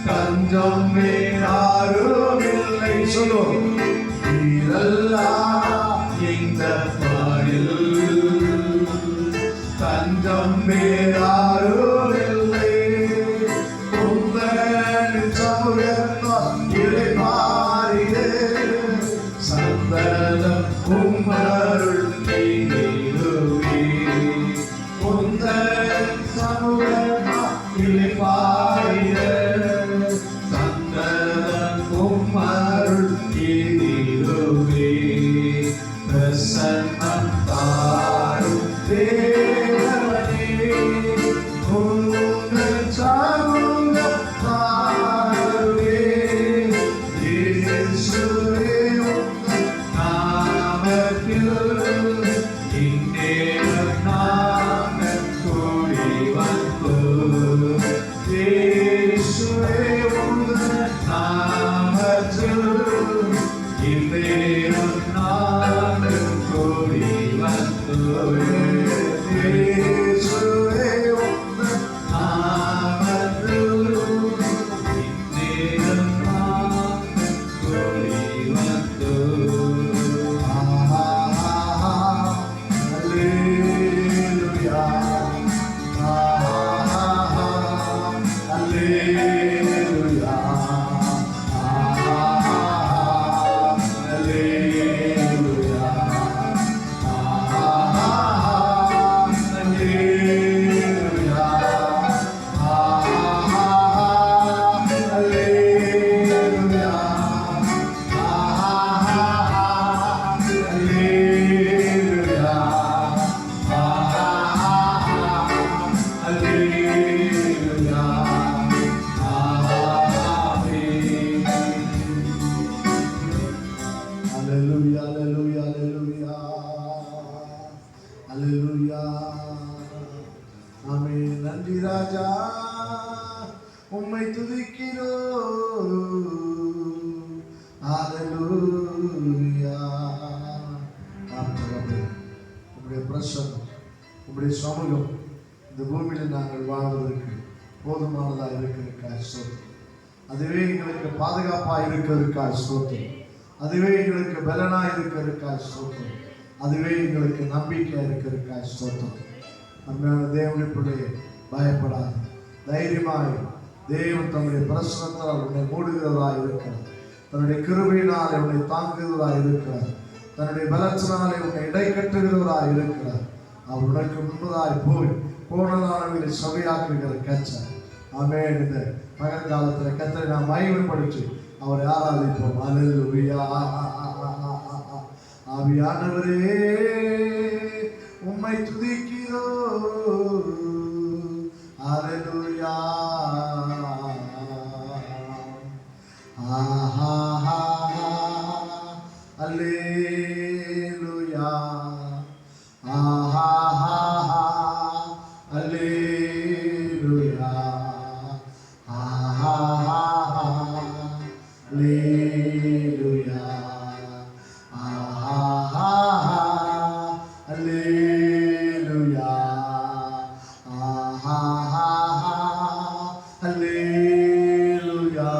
தஞ்சம் வேறாரும் இல்லை. சொல்லுவோம். நீரல்லா இந்த பாரில் தஞ்சம் வேறாரும் இல்லை. உந்தன் சமூகம் இறைமாறியே, சந்தனம் உம்மருள் நீங்கிடுவே. உந்தன் சமூகம் இறைமாறியே, சந்தனம் உம்மருள் நீங்கிடுவே. பிரசன்னம் தாரும் தேவனே, உந்தன் சமூகம் தாருவே. இயேசுவே உந்தன் நாமத்தில் இந்நேரம் நாங்கள் கூடி வந்தோம். இயேசுவே உந்தன் நாமத்தில் இந்நேரம் நாங்கள் கூடி வந்தோம். இயேசுவே உந்தன் நாமத்தில் இந்நேரம் நாங்கள் கூடி வந்தோம். ஆஹா ராஜா உம்மை துதிக்கிறோம். ஹalleluya. ஆமென். உம்முடைய பிரசன்னம், உம்முடைய சமூகம் இந்த பூமியில் நாங்கள் வாழ்வதற்கு போதுமானதாக இருக்கிறதுக்காக ஸ்தோத்திரம். அதுவே எங்களுக்கு பாதுகாப்பாக இருக்கிறதுக்காக ஸ்தோத்திரம். அதுவே எங்களுக்கு பலனாக இருக்கிறதுக்காக ஸ்தோத்திரம். அதுவே எங்களுக்கு நம்பிக்கையாக இருக்கிறதுக்காக ஸ்தோத்திரம். அன்பான தேவனுடைய பிள்ளையே, பயப்படாது, தைரியமாய் தேவன் தன்னுடைய பிரசனத்தால் உன்னை மூடுகிறவராக இருக்கிறார். தன்னுடைய கிருபையினாலே உன்னை தாங்குகிறவராக இருக்கிறார். தன்னுடைய பலத்தினாலே உன்னை இடை கட்டுகிறவராக இருக்கிறார். அவர் உனக்கு முன்பதாய் போய் போனதானவர்களை சபையாக்குகிற கச்சை. ஆமென். இந்த பகற்காலத்தில் கத்தரை நாம் மகிமைப்படுத்தி அவரை ஆராதிப்போம். அல்லேலூயா. ஆவியானவரே உம்மை துதிக்கிறோம். அல்லேலூயா. அல்லேலூயா. அல்லேலூயா. அல்லேலூயா. அல்லேலூயா. அல்லேலூயா.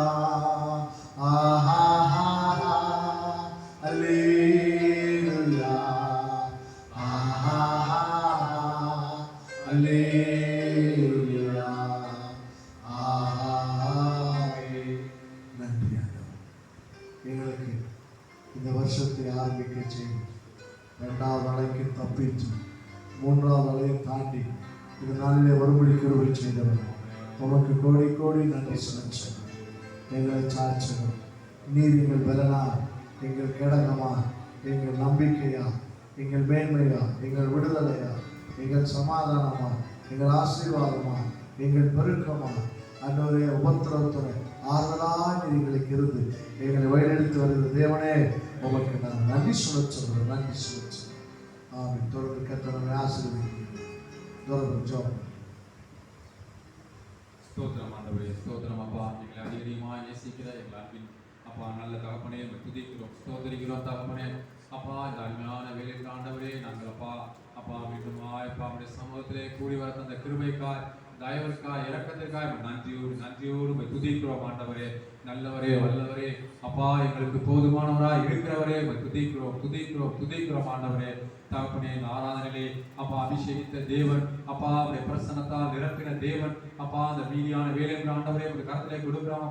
அல்லேலூயா. அல்லேலூயா. நன்றி ஆண்டவரே. எங்களுக்கு இந்த வருஷத்தை ஆரம்பிக்க செய்யும். 2வது அலைக்கு தப்பிச்சு 3வது அலையை தாண்டி இந்த நாளிலே வரும்படி கிருபை செய்தவர் உமக்கு கோடி கோடி நன்றி செலுத்துகிறோம். எங்களை சாட்சியம், நீர் எங்கள் பலனா, எங்கள் கேடகமா, எங்கள் நம்பிக்கையா, எங்கள் மேன்மையா, எங்கள் விடுதலையா, எங்கள் சமாதானமா, எங்கள் ஆசீர்வாதமா, எங்கள் பெருக்கமா, அன்றைய உபத்திரவத்துறை ஆறுதலாக எங்களுக்கு இருந்து எங்களை வழிநடத்தி வருகிற தேவனே உமக்கு நான் நன்றி சொல்லுகிறேன். நன்றி சொல்லுகிறேன். ஆமென். தொடர்ந்து கர்த்தரை ஆசீர்வதிக்கிறேன். தொடர்ந்து ஜெபம். ஸ்தோத்திரம் ஆண்டவரே, ஸ்தோத்திரம் அப்பா. எங்களை அதிகமாக நேசிக்கிற எங்கள் அன்பின் அப்பா நல்ல தகப்பனே, துதிக்கிறோம், ஸ்தோத்திரிக்கிறோம் தகப்பனே. அப்பா இந்த அருமையான வேலைக்கு ஆண்டவரே நாங்கள் அப்பா மீண்டும் அப்பா அவருடைய சமூகத்திலே கூடி வர தந்த கிருபைக்காய், தயவிற்காய், இரக்கத்திற்காய் நன்றியோடு துதிக்கிறோம் ஆண்டவரே. நல்லவரே, வல்லவரே, அப்பா எங்களுக்கு போதுமானவராய் இருக்கிறவரே துதிக்கிறோம் ஆண்டவரே. தகப்பனே, இந்த ஆராதனையிலே அப்பா அபிஷேகித்த தேவன், அப்பா அவருடைய பிரசன்னத்தால் நிரப்பின தேவன், அப்பா அந்த மீதியான வேலைகள் ஆண்டவரே உங்களுடைய கரத்திலே கொடுக்கிறோம்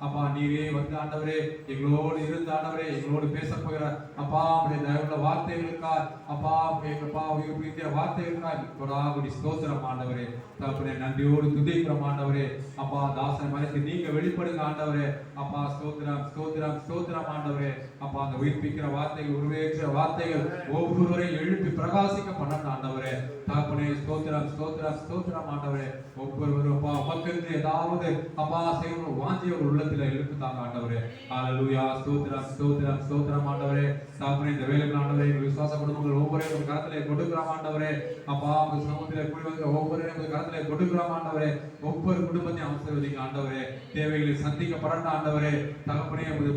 அப்பா நீரே வந்து ஆண்டவரே எங்களோடு இருந்து ஆண்டவரே எங்களோடு பேச போகிற அப்பா அவருடைய தயவுள்ள வார்த்தைகளுக்காய், அப்பா எங்கப்பா உயிர்ப்பிக்கிற வார்த்தைகளுக்காய் கொடாகுடி ஸ்தோத்திரம் ஆண்டவரே. தகப்பனே, நன்றியோடு துதிக்கிறோம் ஆண்டவரே. அப்பா தாசன் மறைத்து நீங்க வெளிப்படுங்க ஆண்டவரே. அப்பா ஸ்தோத்திரம் ஆண்டவரே. அப்பா அந்த உயிர்ப்பிக்கிற வார்த்தைகள், உருவேற்ற வார்த்தைகள் ஒவ்வொருவரையும் எழுப்பி பிரகாசிக்க பண்ணணும் ஆண்டவரே. தகப்பனே, ஸ்தோத்திரம் ஆண்டவரே. ஒவ்வொருவரும் அப்பா உமக்கென்று ஏதாவது அப்பா செய்யணும் வாஞ்சிய ஒரு உள்ளத்துல எழுப்புதாங்க ஆண்டவரே. ஹல்லேலூயா. ஸ்தோத்திரம் ஆண்டவரே. தகப்பனே, இந்த வேலைகள் ஆண்டவரே எங்கள் விசுவாச குடும்பங்கள் ஒவ்வொருவரையும் உங்கள் கரத்திலே கொடுக்கிறோம் ஆண்டவரே. அப்பா உங்கள் சமூகத்திலே கூடி வந்து ஒவ்வொருவரையும் உங்கள் கரத்திலே கொடுக்கிறோம் ஆண்டவரே. ஒவ்வொரு குடும்பத்தையும் ஆசீர்வதிங்க ஆண்டவரே. தேவைகளை சந்திக்கப்படணும் ஆண்டவரே. தகப்பனே, உங்களுடைய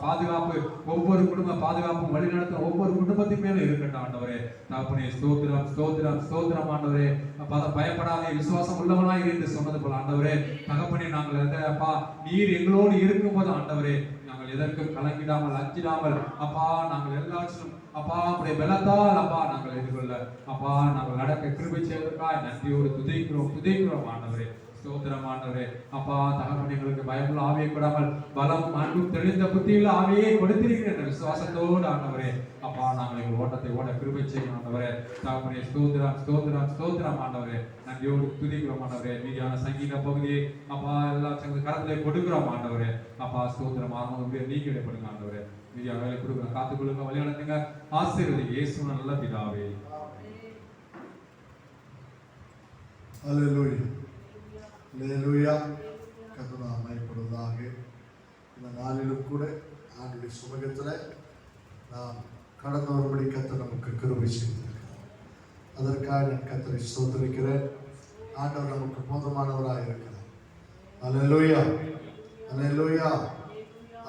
பாதுகாப்பு, ஒவ்வொரு குடும்ப பாதுகாப்பும் வழிநடத்த ஒவ்வொரு குடும்பத்தின் மேலும் இருக்கட்டும் ஆண்டவரே. தகப்பனே, ஸ்தோத்திரம் ஆண்டவரே. பயப்படாதே, விசுவாசம் உள்ளவனாய் இருந்து சொன்னது போல ஆண்டவரே. தகப்பனே, நாங்கள் அப்பா நீர் எங்களோடு இருக்கும் போது ஆண்டவரே நாங்கள் எதற்கும் கலங்கிடாமல் அஞ்சிடாமல் அப்பா நாங்கள் எல்லாரும் அப்பா உடைய பலத்தால் அப்பா நாங்கள் எதிர்கொள்ள அப்பா நாங்கள் நடக்க கிருபை செய்வதற்காக நன்றியோடு துதிக்கிறோம் ஆண்டவரே. ஸ்தோத்திரம் ஆண்டவரே. அப்பா தகப்பனே, எங்களுக்கு பயமுள்ள ஆவியை கொடாமல் பலம், அன்பும் தெளிந்த புத்தியுள்ள ஆவியை கொடுத்திருக்கிற என்ற விசுவாசத்தோடு ஆண்டவரே அப்பா நாங்கள் எங்கள் ஓட்டத்தை ஓட கிருபை செய்யும் ஆண்டவரே. தகப்பனே, ஸ்தோத்திரம் ஆண்டவரே. நன்றியோடு துதிக்கிறோம் ஆண்டவரே. மீதியான சங்கீத பகுதியை அப்பா எல்லா கரத்திலே கொடுக்கிறோம் ஆண்டவரே. அப்பா ஸ்தோத்திரம் ஆரம்பம் நீங்க இடைப்படுங்க ஆண்டவரே. மீதியான வேலை கொடுக்குற காத்துக்கொள்ளுங்க, வழிநடத்துங்க, ஆசீர்வதிங்க. இயேசுவின் நல்ல பிதாவே. அல்லேலூயா. அல்லேலூயா. கர்த்தர் மகிமைப்படுவதாக. இந்த நாளிலும் கூட ஆண்டுடைய சுமகத்தில் நாம் கடந்து வரும்படி கர்த்தர் நமக்கு கிருபை செய்திருக்கிறார். அதற்காக நான் கர்த்தரை ஸ்தோத்திரிக்கிறேன். ஆண்டவர் நமக்கு போதுமானவராக இருக்கிறார். அல்லேலூயா, அல்லேலூயா,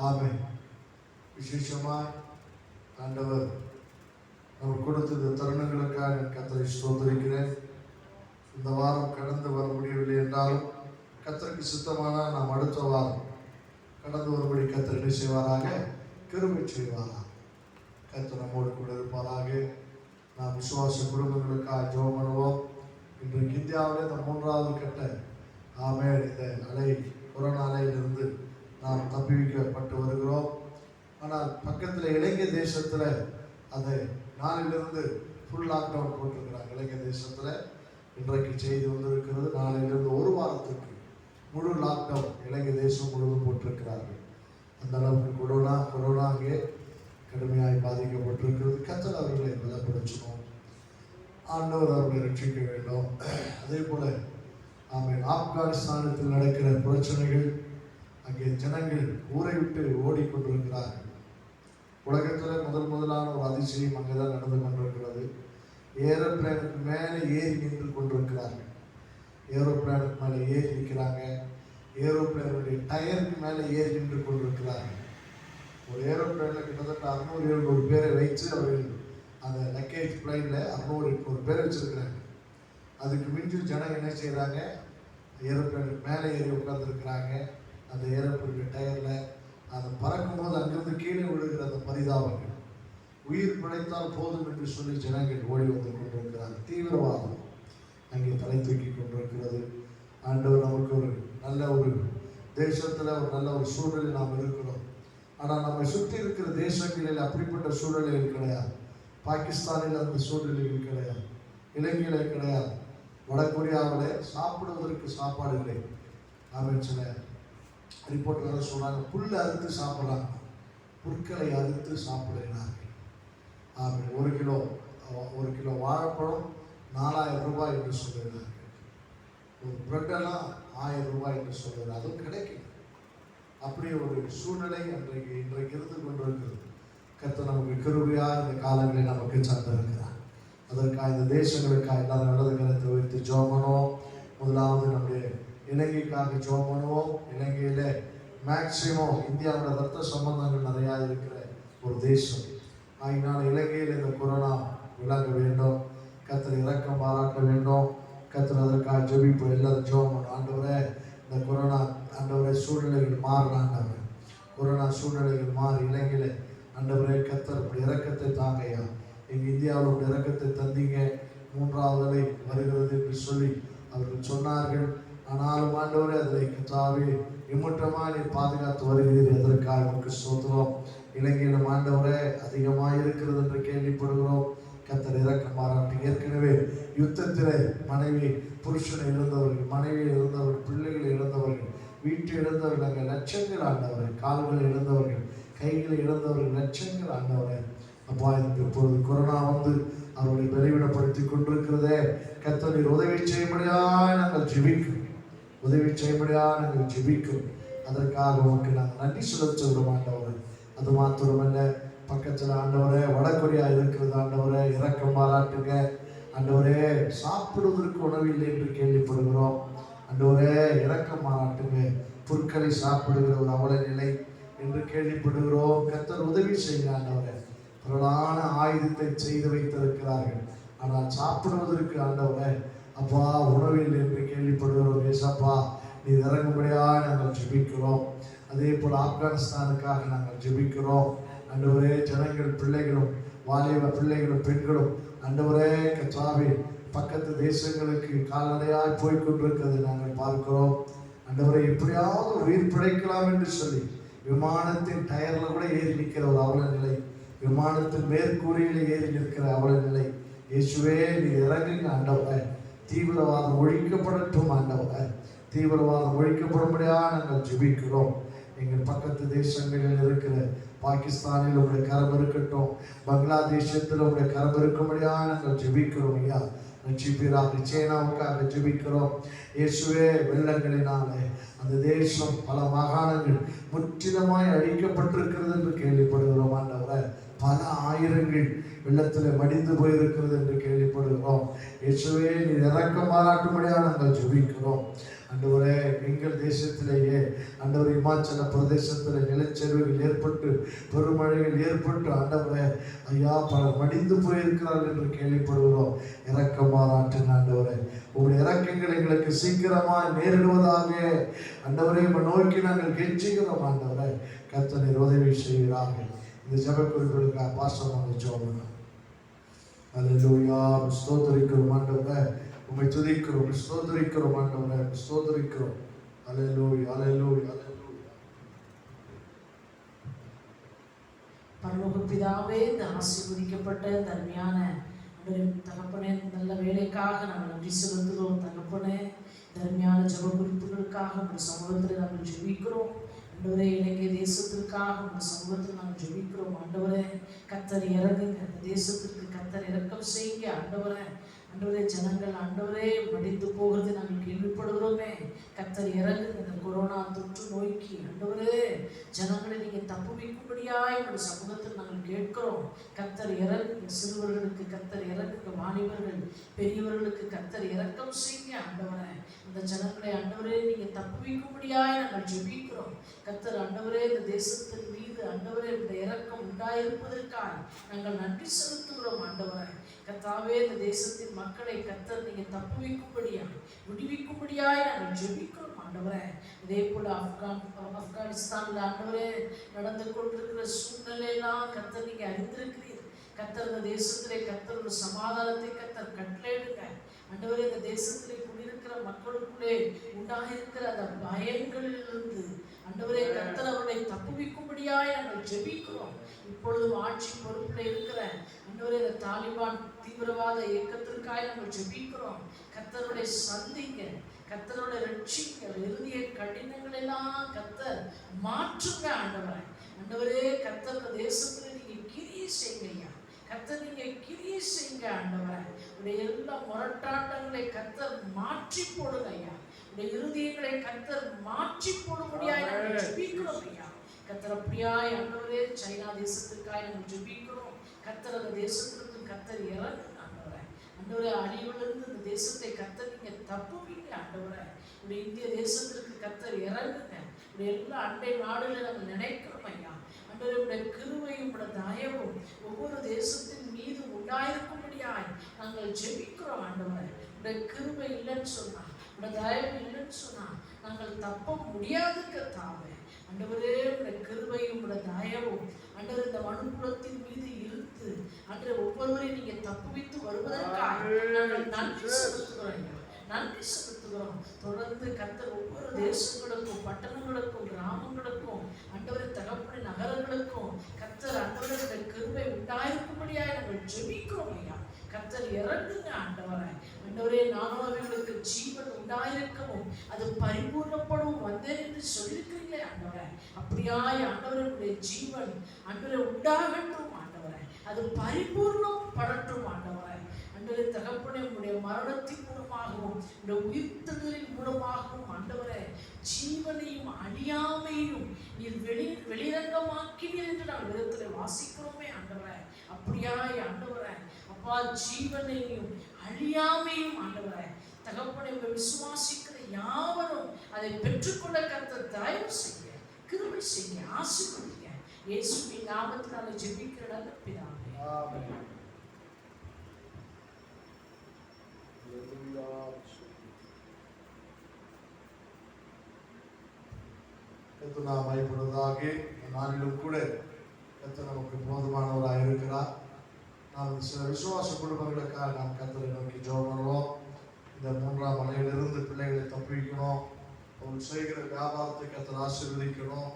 ஆமென். விசேஷமாய் ஆண்டவர் நமக்கு கொடுத்த இந்த தருணங்களுக்காக நான் கர்த்தரை ஸ்தோத்திரிக்கிறேன். இந்த வாரம் கடந்து வர முடியவில்லை என்றாலும் கர்த்தருக்கு சித்தமானால் நாம் அடுத்த வாரம் கடந்து வரும்படி கர்த்தர் என்ன செய்வாராக? கிருபை செய்வாராக. கர்த்தர் நம்மோடு கூட இருப்பாராக. நாம் விசுவாச குடும்பங்களுக்காக ஜெபம் பண்ணுவோம். இன்றைக்கு இந்தியாவில் இந்த 3வது கட்ட ஆமென் இந்த அலை, கொரோனா அலையிலிருந்து நாம் தப்பிவிக்கப்பட்டு வருகிறோம். ஆனால் பக்கத்தில் இலங்கை தேசத்தில் அதை நாளிலிருந்து ஃபுல் லாக்டவுன் போட்டிருக்கிறாங்க. இலங்கை தேசத்தில் இன்றைக்கு செய்தி வந்திருக்கிறது. நாளிலிருந்து ஒரு வாரத்துக்கு முழு லாக்டவுன் இலங்கை தேசம் முழுவதும் போட்டிருக்கிறார்கள். அந்த அளவுக்கு கொரோனா அங்கே கடுமையாய் பாதிக்கப்பட்டிருக்கிறது. கர்த்தர் அவர்களை பலப்படுத்தணும். ஆண்டவர் அவர்களை ரட்சிக்க வேண்டும். அதே போல ஆமென் ஆப்கானிஸ்தானத்தில் நடக்கிற பிரச்சனைகள், அங்கே ஜனங்கள் ஊரை விட்டு ஓடிக்கொண்டிருக்கிறார்கள். உலகத்தில் முதலான ஒரு அதிசயம் அங்கேதான் நடந்து கொண்டிருக்கிறது. ஏரோப்ளேனுக்கு மேலே ஏறி நின்று கொண்டிருக்கிறார்கள். ஏரோப்ளேனுக்கு மேலே ஏறி நிற்கிறாங்க. ஏரோப்ளேனுடைய டயருக்கு மேலே ஏறி நின்று கொண்டிருக்கிறார்கள். ஒரு ஏரோப்ளேனில் கிட்டத்தட்ட 600-700 பேரை வைத்து அவர்கள் அந்த லக்கேஜ் ஃப்ளைனில் 600 பேர் வச்சுருக்கிறாங்க. அதுக்கு மிஞ்சி ஜனம் என்ன செய்கிறாங்க? ஏரோப்ளேனுக்கு மேலே ஏறி உட்காந்துருக்கிறாங்க. அந்த ஏரோப்ளேனுடைய டயரில் அதை பறக்கும்போது அங்கிருந்து கீழே விழுகிற அந்த பரிதாபங்கள், உயிர் பிழைத்தால் போதும் என்று சொல்லி ஜனங்கள் ஓடி வந்து கொண்டிருக்கிறார்கள். தீவிரவாதம் அங்கே தலை தூக்கி கொண்டிருக்கிறது. ஆண்டவர் நமக்கு ஒரு நல்ல ஒரு தேசத்தில் ஒரு நல்ல ஒரு சூழலில் நாம் இருக்கிறோம். ஆனால் நம்மை சுற்றி இருக்கிற தேசங்களில் அப்படிப்பட்ட சூழல்கள் கிடையாது. பாகிஸ்தானில் அந்த சூழ்நிலைகள் கிடையாது. இலங்கையில் கிடையாது. வடகொரியாவில் சாப்பிடுவதற்கு சாப்பாடு இல்லை. ஆமென். சில ரிப்போர்ட் வர சொல்கிறாங்க, புல் அறுத்து சாப்பிட்றாங்க, புற்களை அறுத்து சாப்பிடுகிறார்கள். ஆமென். ஒரு கிலோ வாழைப்பழம் 4000 ரூபாய் என்று சொல்லுகிறார்கள். ஒரு பிரெட்டெல்லாம் 1000 ரூபாய் என்று சொல்லுகிறார். அதுவும் கிடைக்கும். அப்படி ஒரு சூழ்நிலை இன்றைக்கு இருந்து கொண்டிருக்கிறது. கர்த்தர் நமக்கு கிருபையாக இந்த காலங்களை நமக்கு தந்திருக்கிறார். அதற்காக இந்த தேசங்களுக்காக எல்லாரும் நல்லது கருத்தை வைத்து ஜெபம் பண்ணுவோம். முதலாவது நம்முடைய இலங்கைக்காக ஜெபம் பண்ணுவோம். இலங்கையில் மேக்சிமம் இந்தியாவோட ரத்த சம்பந்தங்கள் நிறையா இருக்கிற ஒரு தேசம். அதனால இலங்கையில் இந்த கொரோனா விலக வேண்டும். கர்த்தர் இரக்கம் பாராட்ட வேண்டும். கர்த்தர் அதற்காக ஜெபிப்போம். எல்லாரும் ஜெபம் பண்ணுவோம். ஆண்டவரே, இந்த கொரோனா ஆண்டவரே சூழ்நிலைகள் மாறணும். ஆண்டவரே, கொரோனா சூழ்நிலைகள் மாறி இலங்கையில் ஆண்டவரே கர்த்தர் இப்படி இரக்கத்தை தாங்கையா. எங்கள் இந்தியாவில் இப்படி இரக்கத்தை தந்தீங்க, 3வது அலை வருகிறது என்று சொல்லி அவர்கள் சொன்னார்கள். ஆனாலும் ஆண்டவரே அதில் கர்த்தாவே இம்மட்டமாக நீ பாதுகாத்து வருகிறீர்கள். எதற்காக நமக்கு ஸ்தோத்திரம். இலங்கையிலும் ஆண்டவரே அதிகமாக இருக்கிறது என்று கேள்விப்படுகிறோம். கர்த்தர் இரக்கம் பாராட்டி. ஏற்கனவே யுத்தத்திலே மனைவி புருஷனை இழந்தவர்கள், மனைவியை இழந்தவர்கள், பிள்ளைகளை இழந்தவர்கள், வீட்டை இழந்தவர்கள், அங்கே லட்சங்கள் ஆண்டவர்கள், கால்களை இழந்தவர்கள், கைகளை இழந்தவர்கள் லட்சங்கள் ஆண்டவர்கள். அப்பா, இப்பொழுது கொரோனா வந்து அவர்களை பலவீனப்படுத்தி கொண்டிருக்கிறதே. கர்த்தர் நீர் உதவி செய்யும்படியாக நாங்கள் ஜெபிக்கும். உதவி செய்யும்படியாக நாங்கள் ஜெபிக்கும். அதற்காக உனக்கு நாங்கள் நன்றி செலுத்துகிறோம் ஆண்டவரே. அது மாத்திரமல்ல, பக்கத்தில் ஆண்டவரே வடகொரியா இருக்கிறது. ஆண்டவரே இரக்கம் பாராட்டுங்க. ஆண்டவரே சாப்பிடுவதற்கு உணவில்லை என்று கேள்விப்படுகிறோம். ஆண்டவரே இரக்கம் பாராட்டுங்க. புற்களை சாப்பிடுகிற ஒரு அவல நிலை என்று கேள்விப்படுகிறோம். கர்த்தர் உதவி செய்ய ஆண்டவரே. பொருளான ஆயுதத்தை செய்து வைத்திருக்கிறார்கள். ஆனால் சாப்பிடுவதற்கு ஆண்டவரே அப்பா உணவில்லை என்று கேள்விப்படுகிறோம். ஏசப்பா, நீ இறங்கும்படியாக நாங்கள் ஜெபிக்கிறோம். அதே போல் ஆப்கானிஸ்தானுக்காக நாங்கள் ஜெபிக்கிறோம். ஆண்டவரே, ஜனங்கள் பிள்ளைகளும் வாலிப பிள்ளைகளும் பெண்களும் ஆண்டவரே கர்த்தாவே பக்கத்து தேசங்களுக்கு கால்நடையாய் போய்கொண்டிருக்கிறது நாங்கள் பார்க்கிறோம். ஆண்டவரே, எப்படியாவது உயிர் பிழைக்கலாம் என்று சொல்லி விமானத்தின் டயரில் கூட ஏறி நிற்கிற ஒரு அவல நிலை, விமானத்தின் மேற்கூரையில் ஏறி நிற்கிற அவல நிலை. இயேசுவே, நீ இறங்குங்க ஆண்டவரே. தீவிரவாதம் ஒழிக்கப்படட்டும் ஆண்டவரே. தீவிரவாதம் ஒழிக்கப்படும்படியாக நாங்கள் ஜெபிக்கிறோம். எங்கள் பக்கத்து தேசங்களில் இருக்கிற பாகிஸ்தானில் உடைய கரம் இருக்கட்டும், பங்களாதேசத்தில் உடைய கரம் இருக்கும்படியாக நாங்கள் ஜெபிக்கிறோம். ஐயா, ரட்சிப்பீராக. சீனாவுக்காக ஜெபிக்கிறோம். இயேசுவே, வெள்ளங்களினாலே அந்த தேசம் பல மாகாணங்கள் முற்றிலுமாய் அழிக்கப்பட்டிருக்கிறது என்று கேள்விப்படுகிறோம். ஆண்டவரே, பல ஆயிரங்கள் வெள்ளத்தில் மடிந்து போயிருக்கிறது என்று கேள்விப்படுகிறோம். இயேசுவே நீர் இரக்கம் பாராட்டும்படியாக நாங்கள் ஜெபிக்கிறோம். ஆண்டவரே, எங்கள் தேசத்திலேயே ஆண்டவர் இமாச்சல பிரதேசத்தில் நிலச்சரிவுகள் ஏற்பட்டு பெருமழைகள் ஏற்பட்டு ஆண்டவரே ஐயா பலர் மடிந்து போயிருக்கிறார்கள் என்று கேள்விப்படுகிறோம். இரக்கம் பாராட்டுங்க ஆண்டவரே. உங்களுடைய இரக்கங்கள் எங்களுக்கு சீக்கிரமாக நேரிடுவதாக ஆண்டவரே நோக்கி நாங்கள் கெஞ்சுகிறோம். ஆண்டவரே கர்த்தர் உதவி செய்கிறார்கள். இந்த ஜெப குறிப்புகளுக்காக பாஸ்டர் நாங்கள் ஜெபம். அல்லேலூயா. ஸ்தோத்திரிக்கிறோம் ஆண்டவரே, உம்மை துதிக்கிறோம், ஸ்தோத்திரிக்கிறோம் ஆண்டவரே, ஸ்தோத்திரிக்கிறோம். அல்லேலூயா, அல்லேலூயா, அல்லேலூயா. பரலோக பிதாவே, இந்த ஆசீர்வதிக்கப்பட்ட இந்த அருமையான தகப்பனே நல்ல வேலைக்காக நாங்கள் நன்றி செலுத்துகிறோம். தகப்பனே, தர்மையான ஜெப குறிப்புகளுக்காக உங்கள் சமூகத்தில் நாங்கள் ஜெபிக்கிறோம். ஆண்டவரே, இலங்கை தேசத்திற்காக உங்கள் சமூகத்தில் நாங்கள் ஜெபிக்கிறோம். ஆண்டவரே, கர்த்தர் இறங்குங்க, இந்த தேசத்திற்கு கர்த்தர் இரக்கம் செய்யுங்க. ஆண்டவரே, ஆண்டவரே, ஜனங்கள் ஆண்டவரே மடிந்து போகிறது நாங்கள் கேள்விப்படுகிறோமே. கர்த்தர் இறங்குங்க, இந்த கொரோனா தொற்று நோய்க்கு ஆண்டவரே ஜனங்களை நீங்கள் தப்புவிக்கும்படியாய் உங்கள் சமூகத்தில் நாங்கள் கேட்கிறோம். கர்த்தர் இறங்குங்க, சிறுவர்களுக்கு கர்த்தர் இறங்குங்க, வாலிபர்கள் பெரியவர்களுக்கு கர்த்தர் இரக்கம் செய்யுங்க. ஆண்டவரே, இந்த ஜனங்களை ஆண்டவரே நீங்கள் தப்புவிக்கும்படியாய் நாங்கள் ஜெபிக்கிறோம். கர்த்தர் ஆண்டவரே இந்த தேசத்தின் மீது ஆண்டவரே இந்த இரக்கம் உண்டாயிருப்பதற்காக நாங்கள் நன்றி செலுத்துகிறோம். ஆண்டவரே கர்த்தாவே, இந்த தேசத்தின் மக்களை கர்த்தர் நீங்க தப்புவிக்கும்படியாய் விடுவிக்கும்படியாய் நாங்கள் ஜெபிக்கிறோம். ஆண்டவரே, இதே போல ஆப்கானிஸ்தான்ல ஆண்டவரே நடந்து கொண்டிருக்கிற சூழ்நிலையெல்லாம் கர்த்தர் நீங்க அறிந்திருக்கிறீர். கர்த்தர் இந்த தேசத்திலே கர்த்தர் ஒரு சமாதானத்தை கர்த்தர் கட்டளையிடுங்க. ஆண்டவரே, இந்த தேசத்திலே குடியிருக்கிற மக்களுக்குள்ளே உண்டாகிருக்கிற அந்த பயங்களிலிருந்து ஆண்டவரே கர்த்தர் அவர்களை தப்புவிக்கும்படியாய் நாங்கள் ஜெபிக்கிறோம். இப்பொழுதும் ஆட்சி பொறுப்பில் இருக்கிற ஆண்டவரே இந்த தாலிபான் தீவிரவாத இயக்கத்திற்காக நாங்கள் ஜெபிக்கிறோம். கர்த்தருடைய சந்திங்க, கர்த்தருடைய ரட்சிங்க, இறுதிய கடினங்கள் எல்லாம் கர்த்தர் மாற்றுங்க. ஆண்டவரே, ஆண்டவரே கர்த்தர் இந்த தேசத்துல நீங்க கிரியை செய்யுங்க. கர்த்தர் நீங்க கிரியை செய்யுங்க. ஆண்டவரே, உடைய எல்லா முரட்டாட்டங்களை கர்த்தர் மாற்றி போடுங்க ஐயா. உடைய இருதயங்களை கர்த்தர் மாற்றி போடும்படியாய் நாங்கள் ஜெபிக்கிறோம் ஐயா. கர்த்தர் அப்படியாய் ஆண்டவரே சைனா தேசத்திற்காக நாங்கள் ஜெபிக்கிறோம். கர்த்தர் அந்த தேசத்திற்கு கர்த்தர் இறங்குங்க. ஆண்டவரே, ஆண்டவரே அழிவிலிருந்து இந்த தேசத்தை கர்த்தர் நீங்க தப்புவீங்க. ஆண்டவரே, உடைய இந்திய தேசத்திற்கு கர்த்தர் இறங்குங்க. உடைய எல்லா அண்டை நாடுகளை நாங்கள் நினைக்கிறோம் ஐயா. ஆண்டவரே, உடைய கிருபையும் உடைய தயவும் ஒவ்வொரு தேசத்தின் மீது உண்டாயிருக்கும்படியாய் நாங்கள் ஜெபிக்கிறோம். ஆண்டவரே, உடைய கிருபை இல்லைன்னு சொன்னா, உடைய தயவு இல்லைன்னு சொன்னா நாங்கள் தப்ப முடியாது கர்த்தாவே. ஆண்டவரே, உடைய கிருபையும் உடைய தயவும் ஆண்டவரே இந்த மனுக்குலத்தின் மீது இருந்து ஆண்டவரே ஒவ்வொருவரையும் நீங்க தப்புவித்து வருவதற்காக நாங்கள் நன்றி செலுத்துகிறோம். நன்றி செலுத்துகிறோம். தொடர்ந்து கர்த்தர் ஒவ்வொரு தேசங்களுக்கும் பட்டணங்களுக்கும் கிராமங்களுக்கும் ஆண்டவரே தகப்பனை நகரங்களுக்கும் கர்த்தர் ஆண்டவரே கிருபை உண்டாயிருக்கும்படியாக நாங்கள் ஜெபிக்கிறோம் ஐயா. கர்த்தர் இறங்குங்க. ஆண்டவரே, ஆண்டவரே நானவர்களுக்கு ஜீவன் உண்டாயிருக்கவும் அது பரிபூர்ணப்படும் வந்தேன் என்று சொல்லியிருக்கிறீங்களே ஆண்டவரே. அப்படியாய் ஆண்டவர்களுடைய ஜீவன் ஆண்டவரை உண்டாகட்டும். ஆண்டவரே, அது பரிபூர்ணம் படட்டும். ஆண்டவரே, ஆண்டவரே தகப்பனே உங்களுடைய மரணத்தின் மூலமாகவும் உங்களுடைய உயிர்த்தலின் மூலமாகவும் ஆண்டவரே ஜீவனையும் அழியாமையும் நீர் வெளிரங்கமாக்கினீர் என்று நான் விதத்தில் வாசிக்கிறோமே. ஆண்டவரே, அப்படியாய் ஆண்டவரே அப்பா ஜீவனையும் அழியாமையும் ஆண்டவரே தகப்பனை விசுவாசிக்கிற யாவரும் அதை பெற்றுக்கொள்ள கர்த்தர் தயவு செய்ய, கிருபை செய்ய, ஆசீர்வதிங்க. இயேசுவின் நாமத்தினால ஜெபிக்கிற நல்ல பிதாவே, ஆமென். கர்த்தர் நாம் பயப்படுவதாக நாளிலும் கூட கர்த்தர் நமக்கு போதுமானவராக இருக்கிறார். நாம் சில விசுவாச குடும்பங்களுக்காக நாம் கர்த்தரை நோக்கி ஜெபம் பண்ணுவோம். இந்த 3ஆம் மலையிலிருந்து பிள்ளைகளை தப்பிக்கணும். அவர்கள் செய்கிற வியாபாரத்தை கர்த்தர் ஆசீர்வதிக்கணும்.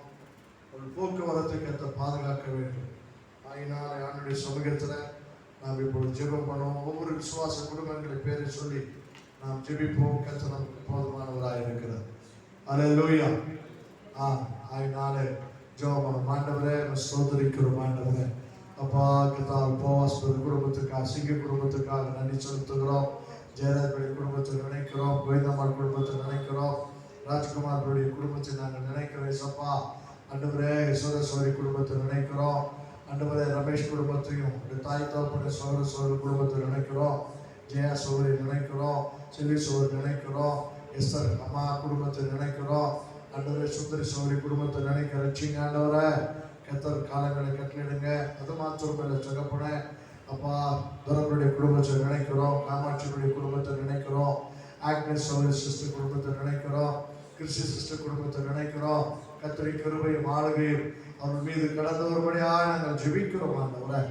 அவர்கள் போக்குவரத்தை கர்த்தர் பாதுகாக்க வேண்டும். ஆகினால ஆண்டுடைய சமூகத்தில் நாம் இப்பொழுது ஜெபம் பண்ணுவோம். ஒவ்வொரு விசுவாச குடும்பங்களை பேரை சொல்லி நாம் ஜெபிப்போம். கர்த்தர் நமக்கு போதுமானவராக இருக்கிறார். அல்லேலூயா. ஆகினால ஜெபம் பண்ணும். ஆண்டவரே ஸ்தோத்திரிக்கிறோம். ஆண்டவரே அப்பா கர்த்தாவே போவாஸ் குடும்பத்துக்காக, சிங்க குடும்பத்துக்காக நன்றி செலுத்துகிறோம். ஜெயராஜ் குடும்பத்தை நினைக்கிறோம். கோவிந்தம்மாள் குடும்பத்தை நினைக்கிறோம். ராஜ்குமார் குடும்பத்தை நாங்கள் நினைக்கிறோம். சப்பா ஆண்டவரே ஈஸ்வரேஸ்வரி குடும்பத்தை நினைக்கிறோம். ஆண்டவரே ரமேஷ் குடும்பத்தையும் தாய் தகப்பன சோதர சோதர குடும்பத்தை நினைக்கிறோம். ஜெயா சோதரி நினைக்கிறோம். செல்வி சோதரி நினைக்கிறோம். எஸ்தர் அம்மா குடும்பத்தை நினைக்கிறோம். ஆண்டவரே சுந்தரி சோதரி குடும்பத்தை நினைக்கிற ரட்சிங்க ஆண்டவரே. கத்தர் காலங்களை கட்டளிடுங்க. அது மாத்திரம் இல்லை தகப்பனே. அப்பா துரங்களுடைய குடும்பத்தை நினைக்கிறோம். காமாட்சியுடைய குடும்பத்தை நினைக்கிறோம். ஆக்னஸ் சோதரி சிஸ்டர் குடும்பத்தை நினைக்கிறோம். கிறிஸ்டி சிஸ்டர் குடும்பத்தை நினைக்கிறோம். கத்தரி கிருபையும் ஆளுகையும் அவர் மீது கடந்த ஒருபடியாக நாங்கள் ஜெபிக்கிறோம் ஆண்டவரே.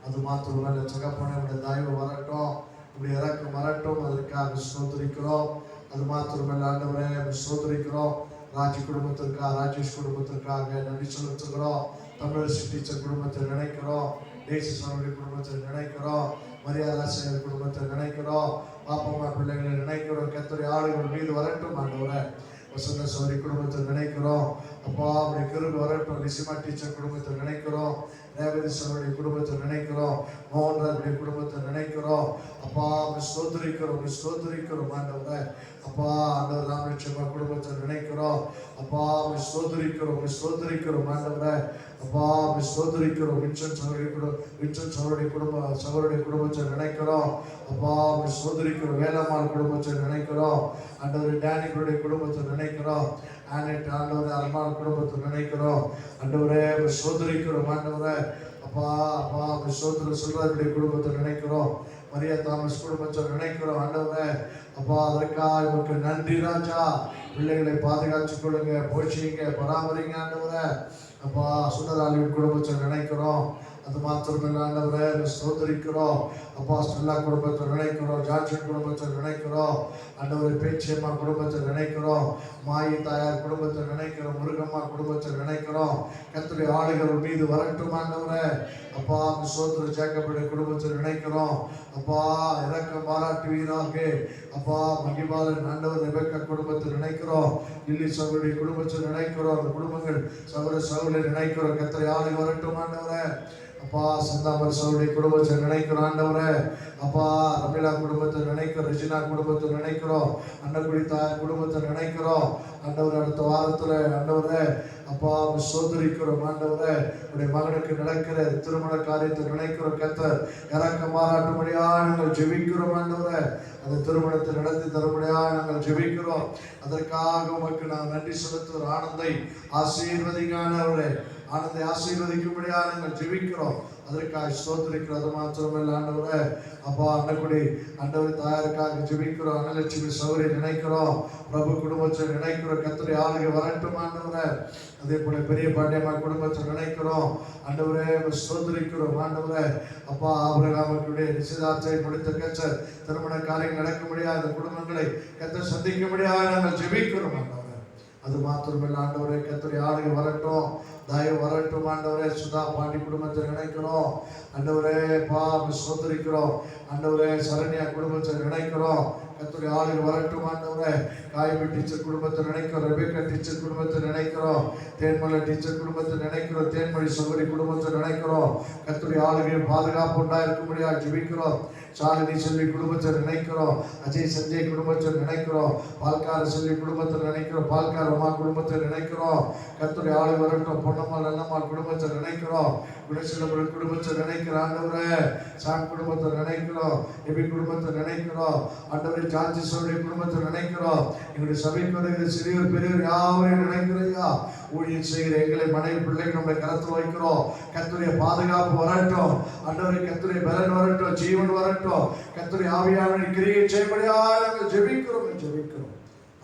அது மாத்திரம் இல்லை தகப்பனே. உடைய தயவு வரட்டும், உடைய இறக்கம் வரட்டும். அதற்காக ஸ்தோத்திரிக்கிறோம். அது மாத்திரமல்ல ஆண்டவரே ஸ்தோத்திரிக்கிறோம். ராஜி குடும்பத்திற்காக, ராஜேஷ் குடும்பத்திற்காக நன்றி செலுத்துகிறோம். தமிழரசி டீச்சர் குடும்பத்தை நினைக்கிறோம். தேசி சோழி குடும்பத்தை நினைக்கிறோம். மரியாதாசையர் குடும்பத்தை நினைக்கிறோம். பாப்பம்மா பிள்ளைகளை நினைக்கிறோம். கத்தரி ஆளுகள் மீது வரட்டும் ஆண்டவரே. வசந்த சோழி குடும்பத்தை நினைக்கிறோம். அப்பா அப்படி கிருபை வரட்டும். நிசிமா டீச்சர் குடும்பத்தை நினைக்கிறோம். ரேவதி சோழி குடும்பத்தை நினைக்கிறோம். மோகன்ராஜுடைய குடும்பத்தை நினைக்கிறோம். அப்பா ஸ்தோத்திரிக்கிறோம், ஸ்தோத்திரிக்கிறோம் ஆண்டவரே. அப்பா ஆண்டவர் ராமலட்சுமி குடும்பத்தை நினைக்கிறோம். அப்பா ஸ்தோத்திரிக்கிறோம், ஸ்தோத்திரிக்கிறோம் ஆண்டவரே. அப்பா ஸ்தோத்திரிக்கிறோம். வின்சன் சகோதரி குடும்பத்தை நினைக்கிறோம். அப்பா ஸ்தோத்திரிக்கிறோம். வேலம்மாள் குடும்பத்தை நினைக்கிறோம். ஆண்டவர் டேனிகளுடைய குடும்பத்தை நினைக்கிறோம். ஆனட் ஆண்டவரே அம்மாள் குடும்பத்தை நினைக்கிறோம். ஆண்டவரே ஸ்தோத்திரிக்கிறோம் ஆண்டவரே. அப்பா அப்பா ஸ்தோத்திர சொல்றாருடைய குடும்பத்தை நினைக்கிறோம். மரியா தாமஸ் குடும்பத்தை நினைக்கிறோம் ஆண்டவரே. அப்பா அதற்காக நமக்கு நன்றி ராஜா. பிள்ளைகளை பாதுகாத்துக் கொள்ளுங்க, போஷிங்க, பராமரிங்க ஆண்டவரே. அப்பா சுந்தராளியின் குடும்பத்தை நினைக்கிறோம். அது மாத்திரமில்லை ஆண்டவரே ஸ்தோத்திரிக்கிறோம். அப்பா ஸ்டெல்லா குடும்பத்தை நினைக்கிறோம். ஜான்சன் குடும்பத்தை நினைக்கிறோம். ஆண்டவரே பேச்சியம்மா குடும்பத்தை நினைக்கிறோம். மாயி தாயார் குடும்பத்தை நினைக்கிறோம். முருகம்மா குடும்பத்தை நினைக்கிறோம். கர்த்தருடைய ஆளுகள் மீது வரட்டும் ஆண்டவரே. அப்பா சோதர ஜேக்கபுடைய குடும்பத்தை நினைக்கிறோம். அப்பா இறக்கம் பாராட்டுவீராக. அப்பா மகிபாலன் ஆண்டவர் ரெபெக்கா குடும்பத்தை நினைக்கிறோம். இல்லி சகோதரி குடும்பத்தை நினைக்கிறோம். அந்த குடும்பங்கள் சகோதரி நினைக்கிறோம். கர்த்தருடைய ஆளுகள் வரட்டும் ஆண்டவரே. அப்பா சந்தாமர் சகோதரி குடும்பத்தை நினைக்கிறோம் ஆண்டவரே. அப்பா ரமிலா குடும்பத்தை நினைக்கிறோம். ரெஜினா குடும்பத்தை நினைக்கிறோம். அன்னக்குடி தாயார் குடும்பத்தை நினைக்கிறோம் ஆண்டவரே. அடுத்த வாரத்துல ஆண்டவரே அப்பா சோதரிக்கிறோம் ஆண்டவரே. உடைய மகனுக்கு நடக்கிற திருமண காரியத்தை நினைக்கிறோம். கர்த்தர் இறக்க மாறாட்டும்படியா நாங்கள் ஜெபிக்கிறோம் ஆண்டவரே. அந்த திருமணத்தை நடத்தி தரும்படியா நாங்கள் ஜெபிக்கிறோம். அதற்காக உமக்கு நான் நன்றி செலுத்துகிற ஆனந்தை ஆசீர்வதிங்க ஆண்டவரே. ஆனந்தை ஆசீர்வதிக்கும்படியா நாங்கள் ஜெபிக்கிறோம். அதற்காக ஸ்தோத்திரிக்கிறோம். அது மாத்திரமல்ல ஆண்டவரே. அப்பா அன்னக்குடி ஆண்டவரை தாயாருக்காக ஜெபிக்கிறோம். அன்னலட்சுமி சௌரி நினைக்கிறோம். பிரபு குடும்பத்தை நினைக்கிறோம். கர்த்தருடைய ஆளுகை வரட்டும் ஆண்டவரே. அதே போல பெரிய பாண்டியம்மா குடும்பத்தை நினைக்கிறோம் ஆண்டவரே. ஸ்தோத்திரிக்கிறோம் ஆண்டவரே. அப்பா ஆபிரகாமுடைய நிச்சயதார்த்தத்தை முடித்த கர்த்தர் திருமண காரியம் நடக்க முடியாத குடும்பங்களை கர்த்தர் சந்திக்க முடியாத நாங்கள் ஜெபிக்கிறோம் ஆண்டவரே. அது மாத்திரமில்லை ஆண்டவரே. கர்த்தருடைய ஆளுகை வரட்டும், தயவு வரட்டும் ஆண்டவரே. சுதா பாண்டி குடும்பத்தை நினைக்கிறோம் ஆண்டவரே. பா ஸ்தோத்திரிக்கிறோம் ஆண்டவரே. சரண்யா குடும்பத்தை நினைக்கிறோம். கர்த்தருடைய ஆளுகை வரட்டும் ஆண்டவரே. காயபி டீச்சர் குடும்பத்தை நினைக்கிறோம். ரெபேக்கா டீச்சர் குடும்பத்தை நினைக்கிறோம். தேன்மலை டீச்சர் குடும்பத்தை நினைக்கிறோம். தேன்மொழி சகோதரி குடும்பத்தை நினைக்கிறோம். கர்த்தருடைய ஆளுகை பாதுகாப்பு உண்டாயிருக்கும்படியா ஜெபிக்கிறோம். சாலினி செல்வி குடும்பத்தை நினைக்கிறோம். அஜய் சஞ்சய் குடும்பத்தை நினைக்கிறோம். பால்கார செல்வி குடும்பத்தை நினைக்கிறோம். பால்கார அம்மா குடும்பத்தை நினைக்கிறோம். கர்த்தருடைய ஆளு வரட்டும். பொன்னம்மாள் நல்லம்மாள் குடும்பத்தை நினைக்கிறோம். குணசீலபுரம் குடும்பத்தை நினைக்கிற ஆண்டவரே. சாம் குடும்பத்தை நினைக்கிறோம். எபி குடும்பத்தை நினைக்கிறோம் ஆண்டவரே. ஜார்ஜி சோடைய குடும்பத்தை நினைக்கிறோம். எங்களுடைய சபைக்கு வருகிற சிறியோர் பெரியோர் யாவரையும் நினைக்கிறையா. ஊழியம் செய்கிற எங்களை மனைவி பிள்ளைகள் நம்மை கருத்து வைக்கிறோம். கர்த்தருடைய பாதுகாப்பு வரட்டும் ஆண்டவரே. கர்த்தருடைய பலன் வரட்டும், ஜீவன் வரட்டும். கர்த்தருடைய ஆவியானவரின் கிரியை செய்யும்படியாக நாங்கள் ஜெபிக்கிறோம்.